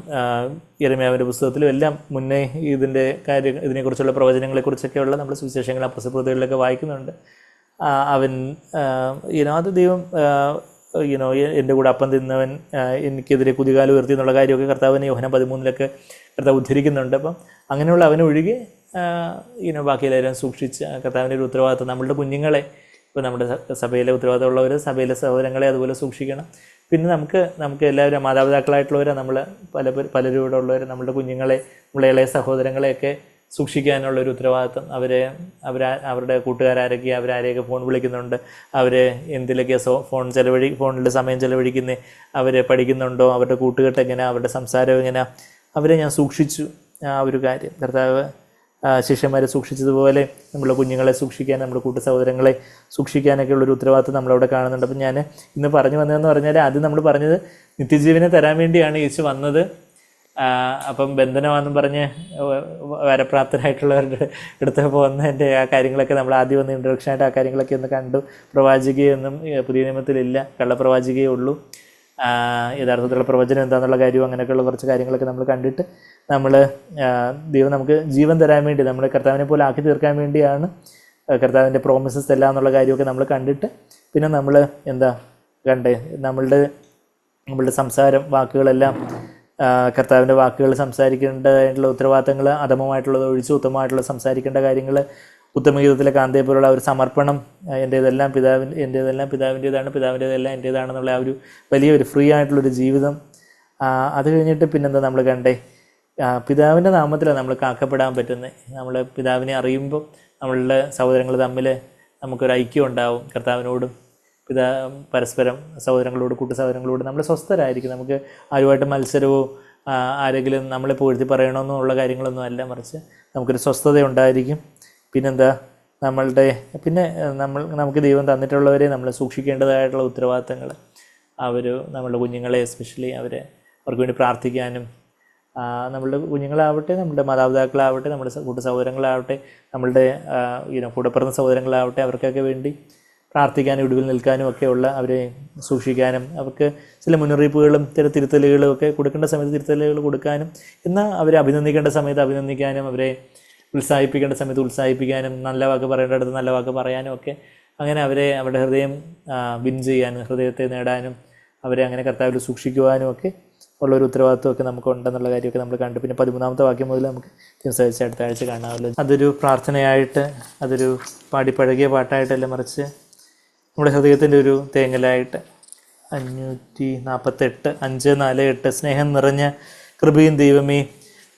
യെരമ്യാവിൻ്റെ പുസ്തകത്തിലും എല്ലാം മുന്നേ ഇതിനെക്കുറിച്ചുള്ള പ്രവചനങ്ങളെക്കുറിച്ചൊക്കെയുള്ള നമ്മൾ സുവിശേഷങ്ങൾ അപ്പോസ്തലപ്രവൃത്തികളിലൊക്കെ വായിക്കുന്നുണ്ട്. അവൻ അത് ദൈവം എൻ്റെ കൂടെ അപ്പം തിന്നവൻ എനിക്കെതിരെ കുതികാല് ഉയർത്തി എന്നുള്ള കാര്യമൊക്കെ കർത്താവിനെ യോഹന്നാൻ 13-ലൊക്കെ കർത്താവ് ഉദ്ധരിക്കുന്നുണ്ട്. അപ്പം അങ്ങനെയുള്ള അവനൊഴികെ ബാക്കിയെല്ലാവരും സൂക്ഷിച്ച് കർത്താവിൻ്റെ ഒരു ഉത്തരവാദിത്വം നമ്മളുടെ കുഞ്ഞുങ്ങളെ, ഇപ്പോൾ നമ്മുടെ സഭയിലെ ഉത്തരവാദിത്തമുള്ളവർ സഭയിലെ സഹോദരങ്ങളെ അതുപോലെ സൂക്ഷിക്കണം. പിന്നെ നമുക്ക് എല്ലാവരും മാതാപിതാക്കളായിട്ടുള്ളവരെ നമ്മൾ പലരും ഇവിടെ ഉള്ളവർ നമ്മളുടെ കുഞ്ഞുങ്ങളെ, നമ്മളെ ഇളയ സഹോദരങ്ങളെയൊക്കെ സൂക്ഷിക്കാനുള്ളൊരു ഉത്തരവാദിത്വം. അവരുടെ കൂട്ടുകാരൊക്കെ അവരാരെയൊക്കെ ഫോൺ വിളിക്കുന്നുണ്ട്, അവർ എന്തിലൊക്കെയാണ് ഫോണിൽ സമയം ചെലവഴിക്കുന്നത്, അവർ പഠിക്കുന്നുണ്ടോ, അവരുടെ കൂട്ടുകെട്ട് എങ്ങനെ, അവരുടെ സംസാരം എങ്ങനെ, അവരെ ഞാൻ സൂക്ഷിച്ചു. ആ ഒരു കാര്യം കർത്താവ് ശിഷ്യന്മാരെ സൂക്ഷിച്ചതുപോലെ നമ്മുടെ കുഞ്ഞുങ്ങളെ സൂക്ഷിക്കാൻ, നമ്മുടെ കൂട്ടു സഹോദരങ്ങളെ സൂക്ഷിക്കാനൊക്കെ ഉള്ളൊരു ഉത്തരവാദിത്വം നമ്മളവിടെ കാണുന്നുണ്ട്. അപ്പം ഞാൻ ഇന്ന് പറഞ്ഞു വന്നതെന്ന് പറഞ്ഞാൽ, ആദ്യം നമ്മൾ പറഞ്ഞത് നിത്യജീവനെ തരാൻ വേണ്ടിയാണ് യേശു വന്നത്. അപ്പം ബന്ധനമാണെന്നും പറഞ്ഞ് വരപ്രാപ്തരായിട്ടുള്ളവരുടെ അടുത്ത് പോകുന്നതിൻ്റെ ആ കാര്യങ്ങളൊക്കെ നമ്മൾ ആദ്യം ഒന്ന് ഇൻട്രൊഡക്ഷനായിട്ട് ആ കാര്യങ്ങളൊക്കെ ഒന്ന് കണ്ടു. പ്രവാചികയൊന്നും പുതിയ നിയമത്തിലില്ല, കള്ളപ്രവാചികയേ ഉള്ളൂ. യഥാർത്ഥത്തിലുള്ള പ്രവചനം എന്താണെന്നുള്ള കാര്യവും അങ്ങനെയൊക്കെയുള്ള കുറച്ച് കാര്യങ്ങളൊക്കെ നമ്മൾ കണ്ടിട്ട് ദൈവം നമുക്ക് ജീവൻ തരാൻ വേണ്ടി, നമ്മൾ കർത്താവിനെ പോലെ ആക്കി തീർക്കാൻ വേണ്ടിയാണ് കർത്താവിൻ്റെ പ്രോമിസസ് എല്ലാം എന്നുള്ള കാര്യമൊക്കെ നമ്മൾ കണ്ടിട്ട് പിന്നെ നമ്മൾ കണ്ടേ നമ്മളുടെ സംസാരം, വാക്കുകളെല്ലാം കർത്താവിൻ്റെ വാക്കുകൾ സംസാരിക്കേണ്ടതായിട്ടുള്ള ഉത്തരവാദിത്തങ്ങൾ അധമമായിട്ടുള്ളത് ഒഴിച്ച് ഉത്തമമായിട്ടുള്ള സംസാരിക്കേണ്ട കാര്യങ്ങൾ, ഉത്തമഗീതത്തിലെ കാന്തയെ പോലുള്ള ഒരു സമർപ്പണം, എൻ്റേതെല്ലാം പിതാവിൻ്റേതാണ്, പിതാവിൻ്റേതെല്ലാം എൻ്റേതാണെന്നുള്ള ആ ഒരു വലിയൊരു ഫ്രീ ആയിട്ടുള്ളൊരു ജീവിതം. അത് കഴിഞ്ഞിട്ട് പിന്നെന്താ നമ്മൾ കണ്ടേ, പിതാവിൻ്റെ നാമത്തിലാണ് നമ്മൾ കാക്കപ്പെടാൻ പറ്റുന്നത്. നമ്മൾ പിതാവിനെ അറിയുമ്പോൾ നമ്മളുടെ സഹോദരങ്ങൾ തമ്മിൽ നമുക്കൊരു ഐക്യം ഉണ്ടാവും. കർത്താവിനോടും പരസ്പരം സഹോദരങ്ങളോട്, കൂട്ടു സഹോദരങ്ങളോട് നമ്മൾ സ്വസ്ഥരായിരിക്കും. നമുക്ക് ആരുമായിട്ട് മത്സരവോ ആരെങ്കിലും നമ്മളെ പുകഴ്ത്തി പറയണമെന്നുള്ള കാര്യങ്ങളൊന്നും അല്ല, മറിച്ച് നമുക്കൊരു സ്വസ്ഥത ഉണ്ടായിരിക്കും. പിന്നെന്താ നമുക്ക് ദൈവം തന്നിട്ടുള്ളവരെ നമ്മൾ സൂക്ഷിക്കേണ്ടതായിട്ടുള്ള ഉത്തരവാദിത്തങ്ങൾ, നമ്മളുടെ കുഞ്ഞുങ്ങളെ എസ്പെഷ്യലി അവർക്ക് വേണ്ടി പ്രാർത്ഥിക്കാനും നമ്മളുടെ കുഞ്ഞുങ്ങളാവട്ടെ, നമ്മുടെ മാതാപിതാക്കളാവട്ടെ, നമ്മുടെ കൂട്ട സഹോദരങ്ങളാവട്ടെ, നമ്മളുടെ കൂടെ പിറന്ന സഹോദരങ്ങളാവട്ടെ, അവർക്കൊക്കെ വേണ്ടി പ്രാർത്ഥിക്കാനും ഒടുവിൽ നിൽക്കാനും ഒക്കെയുള്ള അവരെ സൂക്ഷിക്കാനും, അവർക്ക് ചില മുന്നറിയിപ്പുകളും ചില തിരുത്തലുകളും ഒക്കെ കൊടുക്കേണ്ട സമയത്ത് തിരുത്തലുകൾ കൊടുക്കാനും, എന്നാൽ അവരെ അഭിനന്ദിക്കേണ്ട സമയത്ത് അഭിനന്ദിക്കാനും, അവരെ ഉത്സാഹിപ്പിക്കേണ്ട സമയത്ത് ഉത്സാഹിപ്പിക്കാനും, നല്ല വാക്ക് പറയേണ്ടടുത്ത് നല്ല വാക്ക് പറയാനും ഒക്കെ, അങ്ങനെ അവരെ അവരുടെ ഹൃദയം വിൻ ചെയ്യാനും, ഹൃദയത്തെ നേടാനും, അവരെ അങ്ങനെ കർത്താവിൽ സൂക്ഷിക്കുവാനും ഒക്കെ ഉള്ളൊരു ഉത്തരവാദിത്വമൊക്കെ നമുക്ക് ഉണ്ടെന്നുള്ള കാര്യമൊക്കെ നമ്മൾ കണ്ടു. പിന്നെ 13-ാമത്തെ വാക്യം മുതൽ നമുക്ക് സംസാരിച്ച് അടുത്ത ആഴ്ച കാണാമല്ലോ. അതൊരു പ്രാർത്ഥനയായിട്ട്, അതൊരു പാടിപ്പഴകിയ പാട്ടായിട്ടല്ല, മറിച്ച് നമ്മുടെ ഹൃദയത്തിൻ്റെ ഒരു തേങ്ങലായിട്ട്. 548 5:4-8 സ്നേഹം നിറഞ്ഞ കൃപയും ദൈവമേ,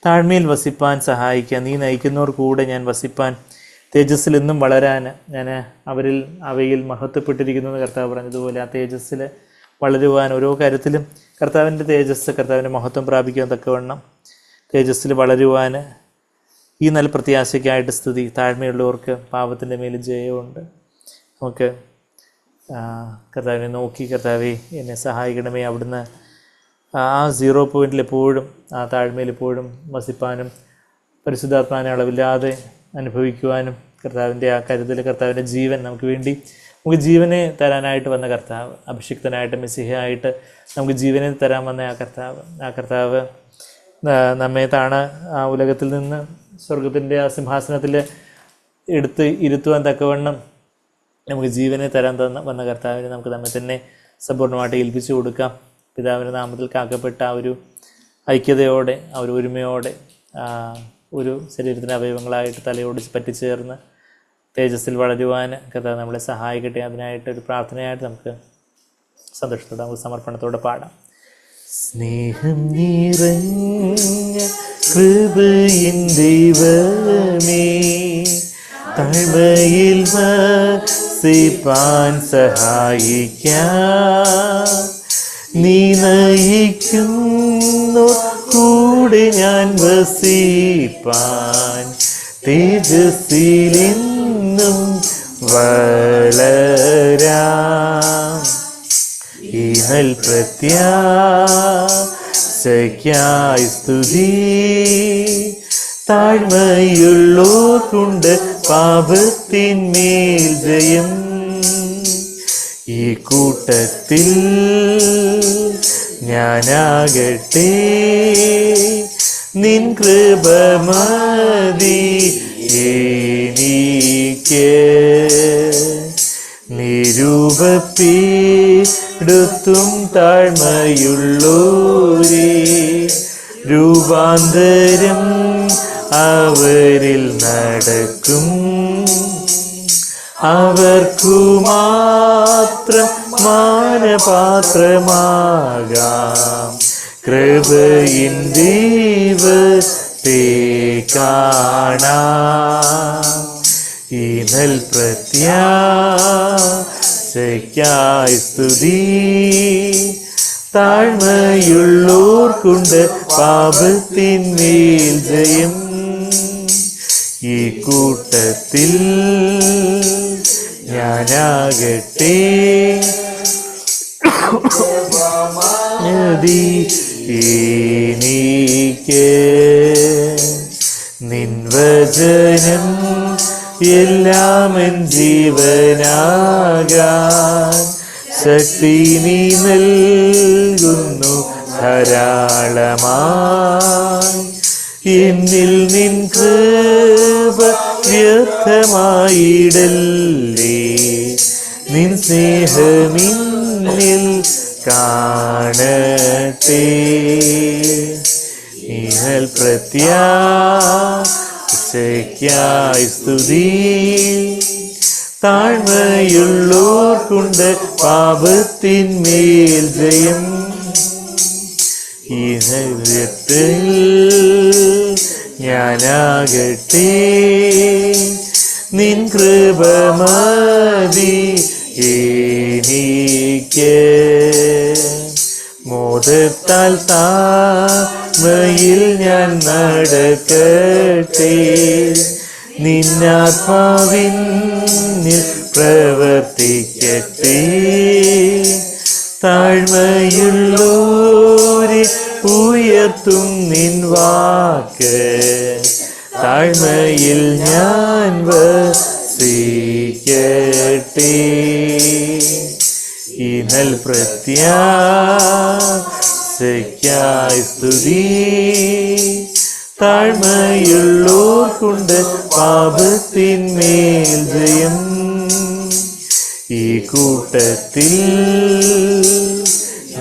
താഴ്മയിൽ വസിപ്പാൻ സഹായിക്കുക. നീ നയിക്കുന്നവർ കൂടെ ഞാൻ വസിപ്പാൻ, തേജസ്സിൽ എന്നും വളരാൻ ഞാൻ അവയിൽ മഹത്വപ്പെട്ടിരിക്കുന്നു എന്ന് കർത്താവ് പറഞ്ഞതുപോലെ ആ തേജസ്സിൽ വളരുവാൻ, ഓരോ കാര്യത്തിലും കർത്താവിൻ്റെ തേജസ്, കർത്താവിൻ്റെ മഹത്വം പ്രാപിക്കാൻ തക്കവണ്ണം തേജസ്സിൽ വളരുവാൻ ഈ നല്ല പ്രത്യാശയ്ക്കായിട്ട് സ്തുതി. താഴ്മയുള്ളവർക്ക് പാപത്തിൻ്റെ മേൽ ജയമുണ്ട്. നമുക്ക് കർത്താവിനെ നോക്കി, കർത്താവെ എന്നെ സഹായിക്കണമേ, അവിടുന്ന് ആ 0 പോയിൻറ്റിൽ എപ്പോഴും, ആ താഴ്മയിൽ എപ്പോഴും വസിപ്പാനും പരിശുദ്ധാത്മാവിനെ അളവില്ലാതെ അനുഭവിക്കുവാനും, കർത്താവിൻ്റെ ആ കരുതൽ, കർത്താവിൻ്റെ ജീവൻ നമുക്ക് വേണ്ടി, നമുക്ക് ജീവനെ തരാനായിട്ട് വന്ന കർത്താവ്, അഭിഷിക്തനായിട്ട് മെസ്സിഹയായിട്ട് നമുക്ക് ജീവനെ തരാൻ വന്ന ആ കർത്താവ് നമ്മെ ആ ഉലകത്തിൽ നിന്ന് സ്വർഗത്തിൻ്റെ ആ സിംഹാസനത്തിൽ എടുത്ത് ഇരുത്തുവാൻ തക്കവണ്ണം നമുക്ക് ജീവനെ തരാൻ വന്ന കർത്താവിനെ നമുക്ക് നമ്മെ തന്നെ സമ്പൂർണ്ണമായിട്ട് ഏൽപ്പിച്ചു കൊടുക്കാം. പിതാവിൻ്റെ നാമത്തിൽ കാക്കപ്പെട്ട ആ ഒരു ഐക്യതയോടെ, ആ ഒരു ഒരുമയോടെ, ഒരു ശരീരത്തിൻ്റെ അവയവങ്ങളായിട്ട് തലയോട് പറ്റിച്ചേർന്ന് തേജസ്സിൽ വളരുവാൻ കർത്താവ് നമ്മളെ സഹായിക്കട്ടെ. അതിനായിട്ട് ഒരു പ്രാർത്ഥനയായിട്ട് നമുക്ക് സന്തോഷത്തോടെ, നമുക്ക് സമർപ്പണത്തോടെ പാടാം. സ്നേഹം നിറഞ്ഞ കൃപയിൻ ദൈവമേ, താഴ്മയിൽ വസിപ്പാൻ സഹായിക്കാം. നീ നയിക്കുന്നു കൂടെ ഞാൻ വസിപ്പാൻ, തേജസ്സിലെന്നും വളരാം. ഈ പ്രത്യാശയ്ക്കായി സ്തുതി. താഴ്മയുള്ളോർക്കുണ്ട് പാപത്തിന്മേൽ ജയം. ഈ കൂട്ടത്തിൽ ഞാനാകട്ടെ, നിൻ കൃപ മതി എനിക്ക്. നിരൂപപ്പെടുത്തും താഴ്മയുള്ളോരേ, രൂപാന്തരം അവരിൽ നടക്കും. അവർക്കു മാത്രം മാനപാത്രമാകാം. കൃപയിൻ ദൈവത്തെ കാണാം. ഈ നൽ പ്രത്യാശയ്ക്കായി സ്തുതി. താഴ്മയുള്ളോർക്കുണ്ട് പാപത്തിന്മേൽ ജയം. ഈ കൂട്ടത്തിൽ ഞാനാകട്ടെ, എനിക്ക് നിൻ വചനം എല്ലാം എൻ ജീവനാകാൻ ശക്തി നീ നൽകുന്നു ധാരാളമായി. എന്നിൽ നിൻ കൃപ വ്യർത്ഥമായിടല്ലേ, നിൻ സ്നേഹമിന്നിൽ കാണട്ടെ. ഇനൽ പ്രത്യാശയ്ക്കായി സ്തുതി. താഴ്മയുള്ളോർക്കുണ്ട് പാപത്തിന്മേൽ ജയം. ഈ ഹൃദയത്തിൽ ഞാനാകട്ടെ, നിൻ കൃപ മതി എനിക്ക്. മോദത്താൽ താഴ്മയിൽ ഞാൻ നടക്കട്ടെ, നിന്നാത്മാവിന്നിൽ പ്രവർത്തിക്കട്ടെ. താഴ്മയുള്ളോരെ ഉയർത്തുവാനായി നടത്തും നിൻ വാക്ക് താഴ്മയിൽ ഞാൻ വസിക്കട്ടെ. ഈ നൽ പ്രത്യാശയ്ക്കായി സ്തുതി താഴ്മയുള്ളോർക്കുണ്ട് പാപത്തിന്മേൽ ജയം. ഈ കൂട്ടത്തിൽ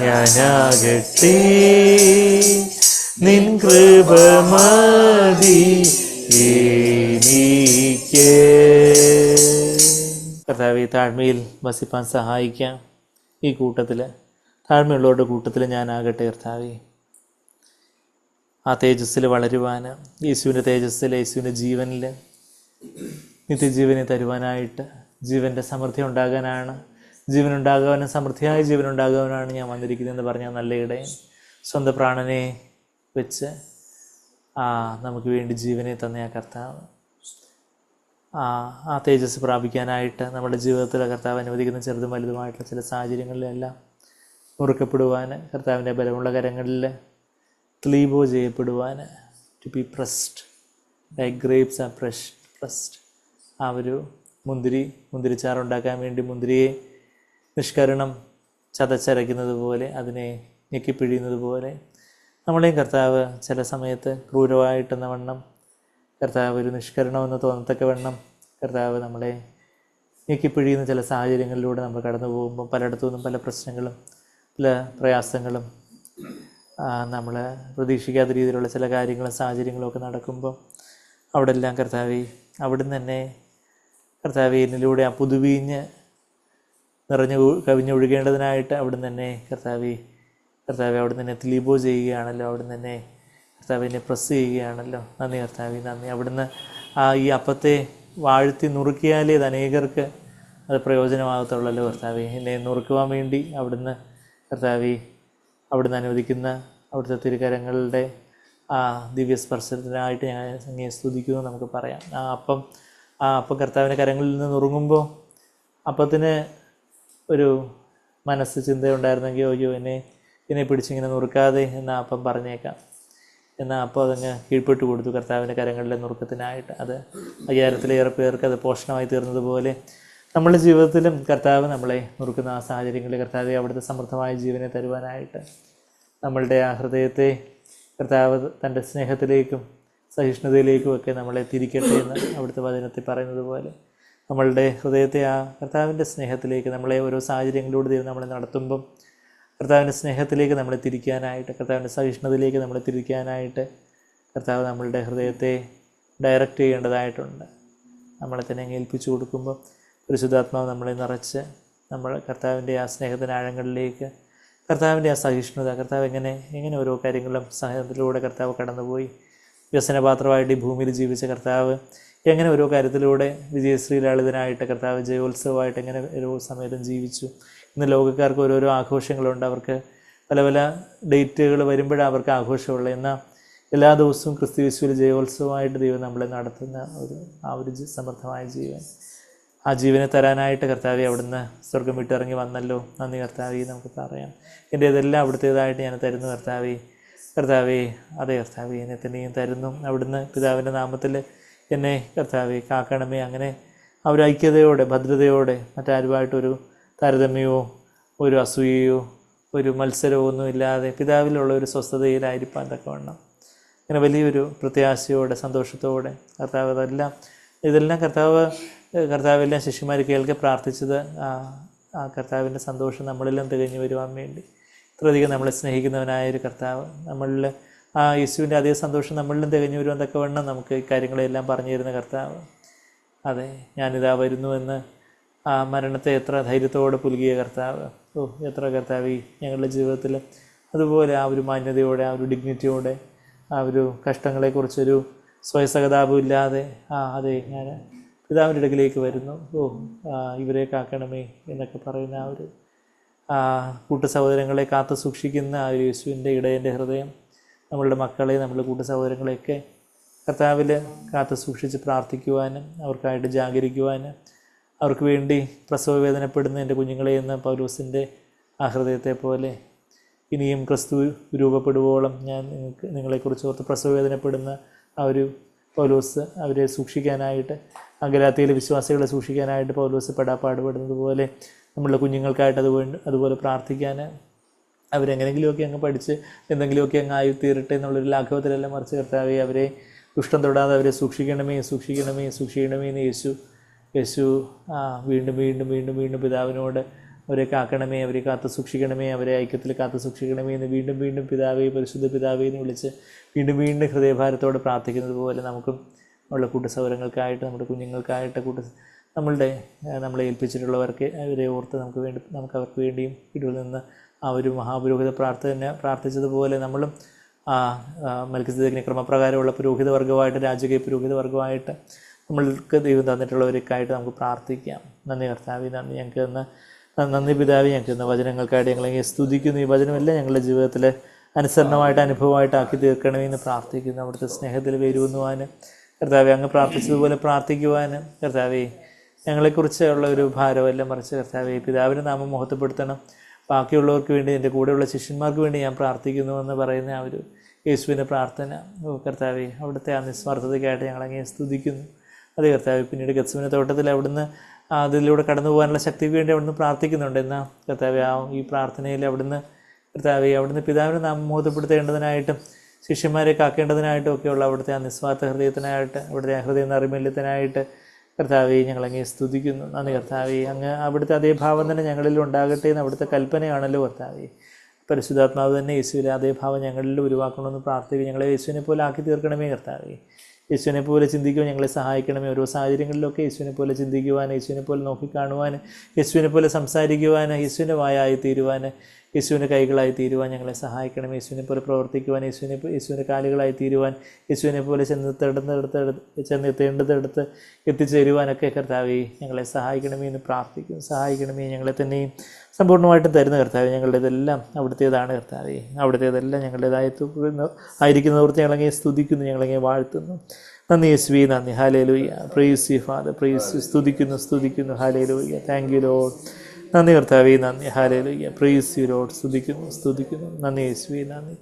ഞാനാകട്ടെ നിൻ കൃപ മതി എനിക്ക്. കർത്താവേ, താഴ്മയിൽ വസിപ്പാൻ സഹായിക്കാം. ഈ കൂട്ടത്തിൽ താഴ്മയുള്ളവരുടെ കൂട്ടത്തിൽ ഞാനാകട്ടെ കർത്താവേ. ആ തേജസ്സിൽ വളരുവാൻ, യേശുവിൻ്റെ തേജസ്സിൽ, യേശുവിൻ്റെ ജീവനിൽ നിത്യജീവനെ തരുവാനായിട്ട്, ജീവൻ്റെ സമൃദ്ധി ഉണ്ടാകാനാണ്, ജീവനുണ്ടാകാനും സമൃദ്ധിയായ ജീവനുണ്ടാകാനാണ് ഞാൻ വന്നിരിക്കുന്നതെന്ന് പറഞ്ഞ നല്ല ഇടയൻ സ്വന്തം പ്രാണനെ വെച്ച് നമുക്ക് വേണ്ടി ജീവനെ തന്ന ആ കർത്താവ് ആ തേജസ് പ്രാപിക്കാനായിട്ട് നമ്മുടെ ജീവിതത്തിൽ കർത്താവ് അനുവദിക്കുന്ന ചെറുതും വലുതുമായിട്ടുള്ള ചില സാഹചര്യങ്ങളിലെല്ലാം മുറുക്കപ്പെടുവാൻ, കർത്താവിൻ്റെ ബലമുള്ള കരങ്ങളിൽ ക്ലീബോ ചെയ്യപ്പെടുവാൻ, to be pressed like grapes are pressed. ആ ഒരു മുന്തിരിച്ചാറുണ്ടാക്കാൻ വേണ്ടി മുന്തിരിയെ നിഷ്കരണം ചതച്ചരയ്ക്കുന്നത് പോലെ, അതിനെ ഞെക്കിപ്പിഴിയുന്നത് പോലെ നമ്മളെയും കർത്താവ് ചില സമയത്ത് ക്രൂരമായിട്ടെന്ന വണ്ണം, കർത്താവ് ഒരു നിഷ്കരണമെന്ന് തോന്നത്തക്ക വണ്ണം കർത്താവ് നമ്മളെ ഞെക്കിപ്പിഴിയുന്ന ചില സാഹചര്യങ്ങളിലൂടെ നമ്മൾ കടന്നു പോകുമ്പോൾ പലയിടത്തു നിന്നും പല പ്രശ്നങ്ങളും പല പ്രയാസങ്ങളും നമ്മൾ പ്രതീക്ഷിക്കാത്ത രീതിയിലുള്ള ചില കാര്യങ്ങളും സാഹചര്യങ്ങളും ഒക്കെ നടക്കുമ്പോൾ അവിടെ എല്ലാം കർത്താവേ, അവിടുന്ന് തന്നെ കർത്താവേ എന്നിലൂടെ ആ പുതുവീഞ്ഞ് കവിഞ്ഞൊഴുകേണ്ടതിനായിട്ട് അവിടുന്ന് തന്നെ കർത്താവെ അവിടുന്ന് തന്നെ ത്ലീബോ ചെയ്യുകയാണല്ലോ, അവിടുന്ന് തന്നെ കർത്താവ് എന്നെ പ്രസ് ചെയ്യുകയാണല്ലോ. നന്ദി കർത്താവെ, നന്ദി. അവിടുന്ന് ഈ അപ്പത്തെ വാഴ്ത്തി നുറുക്കിയാലേ അത് അനേകർക്ക് അത് പ്രയോജനമാകത്തുള്ളല്ലോ കർത്താവെ. എന്നെ നുറുക്കുവാൻ വേണ്ടി അവിടുന്ന് കർത്താവെ അവിടുന്ന് അനുവദിക്കുന്ന അവിടുത്തെ തിരുകരങ്ങളുടെ ദിവ്യസ്പർശനത്തിനായിട്ട് ഞാൻ അങ്ങയെ സ്തുതിക്കുന്നു നമുക്ക് പറയാം. ആ അപ്പം കർത്താവിൻ്റെ കരങ്ങളിൽ നിന്ന് നുറുങ്ങുമ്പോൾ അപ്പത്തിന് ഒരു മനസ്സ് ചിന്തയുണ്ടായിരുന്നെങ്കിൽ അയ്യോ എന്നെ പിടിച്ചിങ്ങനെ നുറുക്കാതെ എന്ന് അപ്പം പറഞ്ഞേക്കാം. എന്നാൽ അപ്പോൾ അതങ്ങ് കീഴ്പ്പെട്ട് കൊടുത്തു കർത്താവിൻ്റെ കരങ്ങളിലെ നുറുക്കത്തിനായിട്ട്. അത് 5000-ലേറെ പേർക്ക് അത് പോഷണമായി തീർന്നതുപോലെ നമ്മുടെ ജീവിതത്തിലും കർത്താവ് നമ്മളെ നുറുക്കുന്ന ആ സാഹചര്യങ്ങളിൽ കർത്താവെ അവിടുത്തെ സമൃദ്ധമായ ജീവനെ തരുവാനായിട്ട് നമ്മളുടെ ആ ഹൃദയത്തെ കർത്താവ് തൻ്റെ സ്നേഹത്തിലേക്കും സഹിഷ്ണുതയിലേക്കും ഒക്കെ നമ്മളെ തിരിക്കട്ടെ എന്ന് അവിടുത്തെ വചനത്തിൽ പറയുന്നത് പോലെ നമ്മളുടെ ഹൃദയത്തെ ആ കർത്താവിൻ്റെ സ്നേഹത്തിലേക്ക് നമ്മളെ ഓരോ സാഹചര്യങ്ങളിലൂടെ ദൈവം നമ്മളെ നടത്തുമ്പം കർത്താവിൻ്റെ സ്നേഹത്തിലേക്ക് നമ്മളെ തിരിക്കാനായിട്ട്, കർത്താവിൻ്റെ സഹിഷ്ണുതയിലേക്ക് നമ്മളെ തിരിക്കാനായിട്ട് കർത്താവ് നമ്മളുടെ ഹൃദയത്തെ ഡയറക്റ്റ് ചെയ്യേണ്ടതായിട്ടുണ്ട്. നമ്മളെ തന്നെ ഏൽപ്പിച്ചു കൊടുക്കുമ്പോൾ പരിശുദ്ധാത്മാവ് നമ്മളെ നിറച്ച് നമ്മൾ കർത്താവിൻ്റെ ആ സ്നേഹത്തിൻ്റെ ആഴങ്ങളിലേക്ക്, കർത്താവിൻ്റെ ആ സഹിഷ്ണുത, കർത്താവ് എങ്ങനെ ഓരോ കാര്യങ്ങളും സഹനത്തിലൂടെ കർത്താവ് കടന്നുപോയി വ്യസനപാത്രമായിട്ട് ഈ ഭൂമിയിൽ ജീവിച്ച കർത്താവ് എങ്ങനെ ഓരോ കാര്യത്തിലൂടെ വിജയശ്രീ ലളിതനായിട്ട് കർത്താവ് ജയോത്സവമായിട്ട് എങ്ങനെ ഓരോ സമയത്തും ജീവിച്ചു. ഇന്ന് ലോകക്കാർക്ക് ഓരോരോ ആഘോഷങ്ങളുണ്ട്, അവർക്ക് പല പല ഡേറ്റുകൾ വരുമ്പോഴാണ് അവർക്ക് ആഘോഷമുള്ള. എന്നാൽ എല്ലാ ദിവസവും ക്രിസ്തുയേശുവിൽ ജയോത്സവമായിട്ട് ദൈവം നമ്മളെ നടത്തുന്ന ഒരു സമൃദ്ധമായ ജീവൻ, ആ ജീവനെ തരാനായിട്ട് കർത്താവെ അവിടുന്ന് സ്വർഗം വിട്ടിറങ്ങി വന്നല്ലോ. നന്ദി കർത്താവെ നമുക്ക് പറയാം. എൻ്റെ ഇതെല്ലാം അവിടുത്തേതായിട്ട് ഞാൻ തരുന്നു കർത്താവെ. അതേ കർത്താവെ എന്നെ തന്നെയും തരുന്നു. അവിടുന്ന് പിതാവിൻ്റെ നാമത്തിൽ എന്നെ കർത്താവെ കാക്കണമേ. അങ്ങനെ ആ ഒരു ഐക്യതയോടെ ഭദ്രതയോടെ മറ്റാരുമായിട്ടൊരു താരതമ്യമോ ഒരു അസൂയയോ ഒരു മത്സരമോ ഒന്നും ഇല്ലാതെ പിതാവിലുള്ള ഒരു സ്വസ്ഥതയിലായിരിക്കാൻ തക്കവണ്ണം അങ്ങനെ വലിയൊരു പ്രത്യാശയോടെ സന്തോഷത്തോടെ കർത്താവ് ഇതെല്ലാം കർത്താവെല്ലാം ശിഷ്യന്മാർ കേൾക്കെ പ്രാർത്ഥിച്ചത് ആ കർത്താവിൻ്റെ സന്തോഷം നമ്മളിലും തികഞ്ഞു വരുവാൻ വേണ്ടി. ഇത്രയധികം നമ്മളെ സ്നേഹിക്കുന്നവനായ ഒരു കർത്താവ് നമ്മളിൽ ആ യേശുവിൻ്റെ അതേ സന്തോഷം നമ്മളിലും തികഞ്ഞു വരുവാൻ തക്കവണ്ണം നമുക്ക് ഈ കാര്യങ്ങളെല്ലാം പറഞ്ഞു തരുന്ന കർത്താവ്. അതെ, ഞാനിതാ വരുന്നുവെന്ന് ആ മരണത്തെ എത്ര ധൈര്യത്തോടെ പുലുകിയ കർത്താവ്. എത്ര കർത്താവ് ഞങ്ങളുടെ ജീവിതത്തിൽ അതുപോലെ ആ ഒരു മാന്യതയോടെ, ആ ഒരു ഡിഗ്നിറ്റിയോടെ, ആ ഒരു കഷ്ടങ്ങളെക്കുറിച്ചൊരു സ്വയസഹതാപം ഇല്ലാതെ അതെ ഞാൻ പിതാവിൻ്റെ അടുക്കിലേക്ക് വരുന്നു, ഇവരെ കാക്കണമേ എന്നൊക്കെ പറയുന്ന ആ ഒരു കൂട്ടു സഹോദരങ്ങളെ കാത്തു സൂക്ഷിക്കുന്ന ആ ഒരു യേശുവിൻ്റെ ഇടയൻ്റെ ഹൃദയം നമ്മളുടെ മക്കളെ, നമ്മളുടെ കൂട്ടു സഹോദരങ്ങളെയൊക്കെ കർത്താവിൽ കാത്തു സൂക്ഷിച്ച് പ്രാർത്ഥിക്കുവാനും അവർക്കായിട്ട് ജാഗരിക്കുവാനും അവർക്ക് വേണ്ടി പ്രസവ വേദനപ്പെടുന്ന എൻ്റെ കുഞ്ഞുങ്ങളെ എന്ന പൗലോസിൻ്റെ ആ ഹൃദയത്തെ പോലെ ഇനിയും ക്രിസ്തു രൂപപ്പെടുവോളം ഞാൻ നിങ്ങളെക്കുറിച്ച് ഓർത്ത് പ്രസവവേദനപ്പെടുന്ന ആ ഒരു പൗലോസ് അവരെ സൂക്ഷിക്കാനായിട്ട്, ഗലാത്യയിലെ വിശ്വാസികളെ സൂക്ഷിക്കാനായിട്ട് പൗലോസ് പാടുപെടുന്നത് പോലെ നമ്മളുടെ കുഞ്ഞുങ്ങൾക്കായിട്ട് അതുപോലെ പ്രാർത്ഥിക്കാൻ അവരെങ്ങനെങ്കിലുമൊക്കെ അങ്ങ് പഠിച്ച് എന്തെങ്കിലുമൊക്കെ അങ്ങ് ആയി തീരട്ടെ എന്നുള്ളൊരു ലാഘവത്തിലെല്ലാം മറിച്ച് കർത്താവെ അവരെ ദുഷ്ടം തൊടാതെ അവരെ സൂക്ഷിക്കണമേ എന്ന് യേശു വീണ്ടും വീണ്ടും വീണ്ടും വീണ്ടും പിതാവിനോട് അവരെ കാക്കണമേ, അവരെ കാത്തു സൂക്ഷിക്കണമേ, അവരെ ഐക്യത്തിൽ കാത്തു സൂക്ഷിക്കണമേ എന്ന് വീണ്ടും വീണ്ടും പിതാവേ, പരിശുദ്ധ പിതാവേ എന്ന് വിളിച്ച് വീണ്ടും വീണ്ടും ഹൃദയഭാരത്തോടെ പ്രാർത്ഥിക്കുന്നത് പോലെ നമുക്കും ഉള്ള കൂട്ടസൗരങ്ങൾക്കായിട്ട്, നമ്മുടെ കുഞ്ഞുങ്ങൾക്കായിട്ട്, നമ്മളെ ഏൽപ്പിച്ചിട്ടുള്ളവർക്ക് അവരെ ഓർത്ത് നമുക്ക് അവർക്ക് വേണ്ടിയും ഇടയിൽ നിന്ന് ആ ഒരു മഹാപുരോഹിത പ്രാർത്ഥിച്ചതുപോലെ നമ്മളും മൽക്കിസേദെക്കിന് ക്രമപ്രകാരമുള്ള പുരോഹിത വർഗമായിട്ട്, രാജകീയ പുരോഹിത വർഗമായിട്ട് നമ്മൾക്ക് ദൈവം തന്നിട്ടുള്ളവർക്കായിട്ട് നമുക്ക് പ്രാർത്ഥിക്കാം. നന്ദി കർത്താവേ, നന്ദി പിതാവേ, ഞങ്ങൾക്ക് ഇന്ന് വചനങ്ങൾക്കായിട്ട് ഞങ്ങളെങ്ങനെ സ്തുതിക്കുന്നു. ഈ വചനമെല്ലാം ഞങ്ങളുടെ ജീവിതത്തിൽ അനുസരണമായിട്ട് അനുഭവമായിട്ടാക്കി തീർക്കണമെന്ന് പ്രാർത്ഥിക്കുന്നു. അവിടുത്തെ സ്നേഹത്തിൽ വരുവാൻ കർത്താവെ, അങ്ങ് പ്രാർത്ഥിച്ചതുപോലെ പ്രാർത്ഥിക്കുവാൻ കർത്താവെ, ഞങ്ങളെക്കുറിച്ചുള്ള ഒരു ഭാരമെല്ലാം മറിച്ച് കർത്താവെ പിതാവിൻ്റെ നാമം മഹത്വപ്പെടുത്തണം. ബാക്കിയുള്ളവർക്ക് വേണ്ടി, എൻ്റെ കൂടെയുള്ള ശിഷ്യന്മാർക്ക് വേണ്ടി ഞാൻ പ്രാർത്ഥിക്കുന്നുവെന്ന് പറയുന്ന ആ ഒരു യേശുവിൻ്റെ പ്രാർത്ഥന കർത്താവെ, അവിടുത്തെ ആ നിസ്വാർത്ഥതയ്ക്കായിട്ട് ഞങ്ങളങ്ങനെ സ്തുതിക്കുന്നു. അതെ കർത്താവെ, പിന്നീട് ഗത്സമന തോട്ടത്തിൽ അവിടുന്ന് അതിലൂടെ കടന്നു പോകാനുള്ള ശക്തിക്ക് വേണ്ടി അവിടുന്ന് പ്രാർത്ഥിക്കുന്നുണ്ട്. എന്നാൽ കർത്താവെ, ഈ പ്രാർത്ഥനയിൽ അവിടുന്ന് പിതാവിനെ നാം ബോധപ്പെടുത്തേണ്ടതിനായിട്ടും ശിഷ്യന്മാരെ കാക്കേണ്ടതിനായിട്ടും ഒക്കെയുള്ള അവിടുത്തെ ആ നിസ്വാർത്ഥ ഹൃദയത്തിനായിട്ട്, അവിടുത്തെ ആ ഹൃദയ നൈർമല്യത്തിനായിട്ട് കർത്താവെ ഞങ്ങളങ്ങേ സ്തുതിക്കുന്നു. നന്ദി കർത്താവെ, അങ്ങ് അവിടുത്തെ അതേ ഭാവം തന്നെ ഞങ്ങളിൽ ഉണ്ടാകട്ടെ എന്ന് അവിടുത്തെ കൽപ്പനയാണല്ലോ കർത്താവെ. പരിശുദ്ധാത്മാവ് തന്നെ യേശുവിലെ അതേ ഭാവം ഞങ്ങളിൽ ഉരുവാക്കണമെന്ന് പ്രാർത്ഥിക്കുക. ഞങ്ങളെ യേശുവിനെ പോലെ ആക്കി തീർക്കണമേ കർത്താവെ. യേശുവിനെ പോലെ ചിന്തിക്കുവാൻ ഞങ്ങളെ സഹായിക്കണമേ. ഓരോ സാഹചര്യങ്ങളിലൊക്കെ യേശുവിനെ പോലെ ചിന്തിക്കുവാൻ, യേശുവിനെ പോലെ നോക്കിക്കാണുവാൻ, യേശുവിനെ പോലെ സംസാരിക്കുവാൻ, യേശുവിൻ്റെ വായായി തീരുവാൻ, യേശുവിൻ്റെ കൈകളായി തീരുവാൻ ഞങ്ങളെ സഹായിക്കണം. യേശുവിനെ പോലെ പ്രവർത്തിക്കുവാൻ, യേശുവിൻ്റെ കാലുകളായി തീരുവാൻ, യേശുവിനെ പോലെ ചെന്നെത്തേണ്ടതെടുത്ത് എത്തിച്ചേരുവാനൊക്കെ കർത്താവെ ഞങ്ങളെ സഹായിക്കണമേ എന്ന് പ്രാർത്ഥിക്കും. സഹായിക്കണമേ, ഞങ്ങളെ തന്നെയും സമ്പൂർണ്ണമായിട്ടും തരുന്ന കർത്താവെ. ഞങ്ങളുടേതെല്ലാം അവിടുത്തേതാണ് കർത്താവെ. അവിടുത്തേതെല്ലാം ആയിരിക്കുന്നവർക്ക് ഞങ്ങളങ്ങനെ സ്തുതിക്കുന്നു, ഞങ്ങളങ്ങനെ വാഴ്ത്തുന്നു. നന്ദി യേശുവേ, നന്ദി. Hallelujah. Praise you father, praise you. സ്തുതിക്കുന്നു. ഹല്ലേലൂയ. Thank you Lord. നന്ദി കർത്താവേ, നന്ദി. ഹല്ലേലൂയ. Praise you Lord. സ്തുതിക്കുന്നു. നന്ദി യേശുവേ, നന്ദി.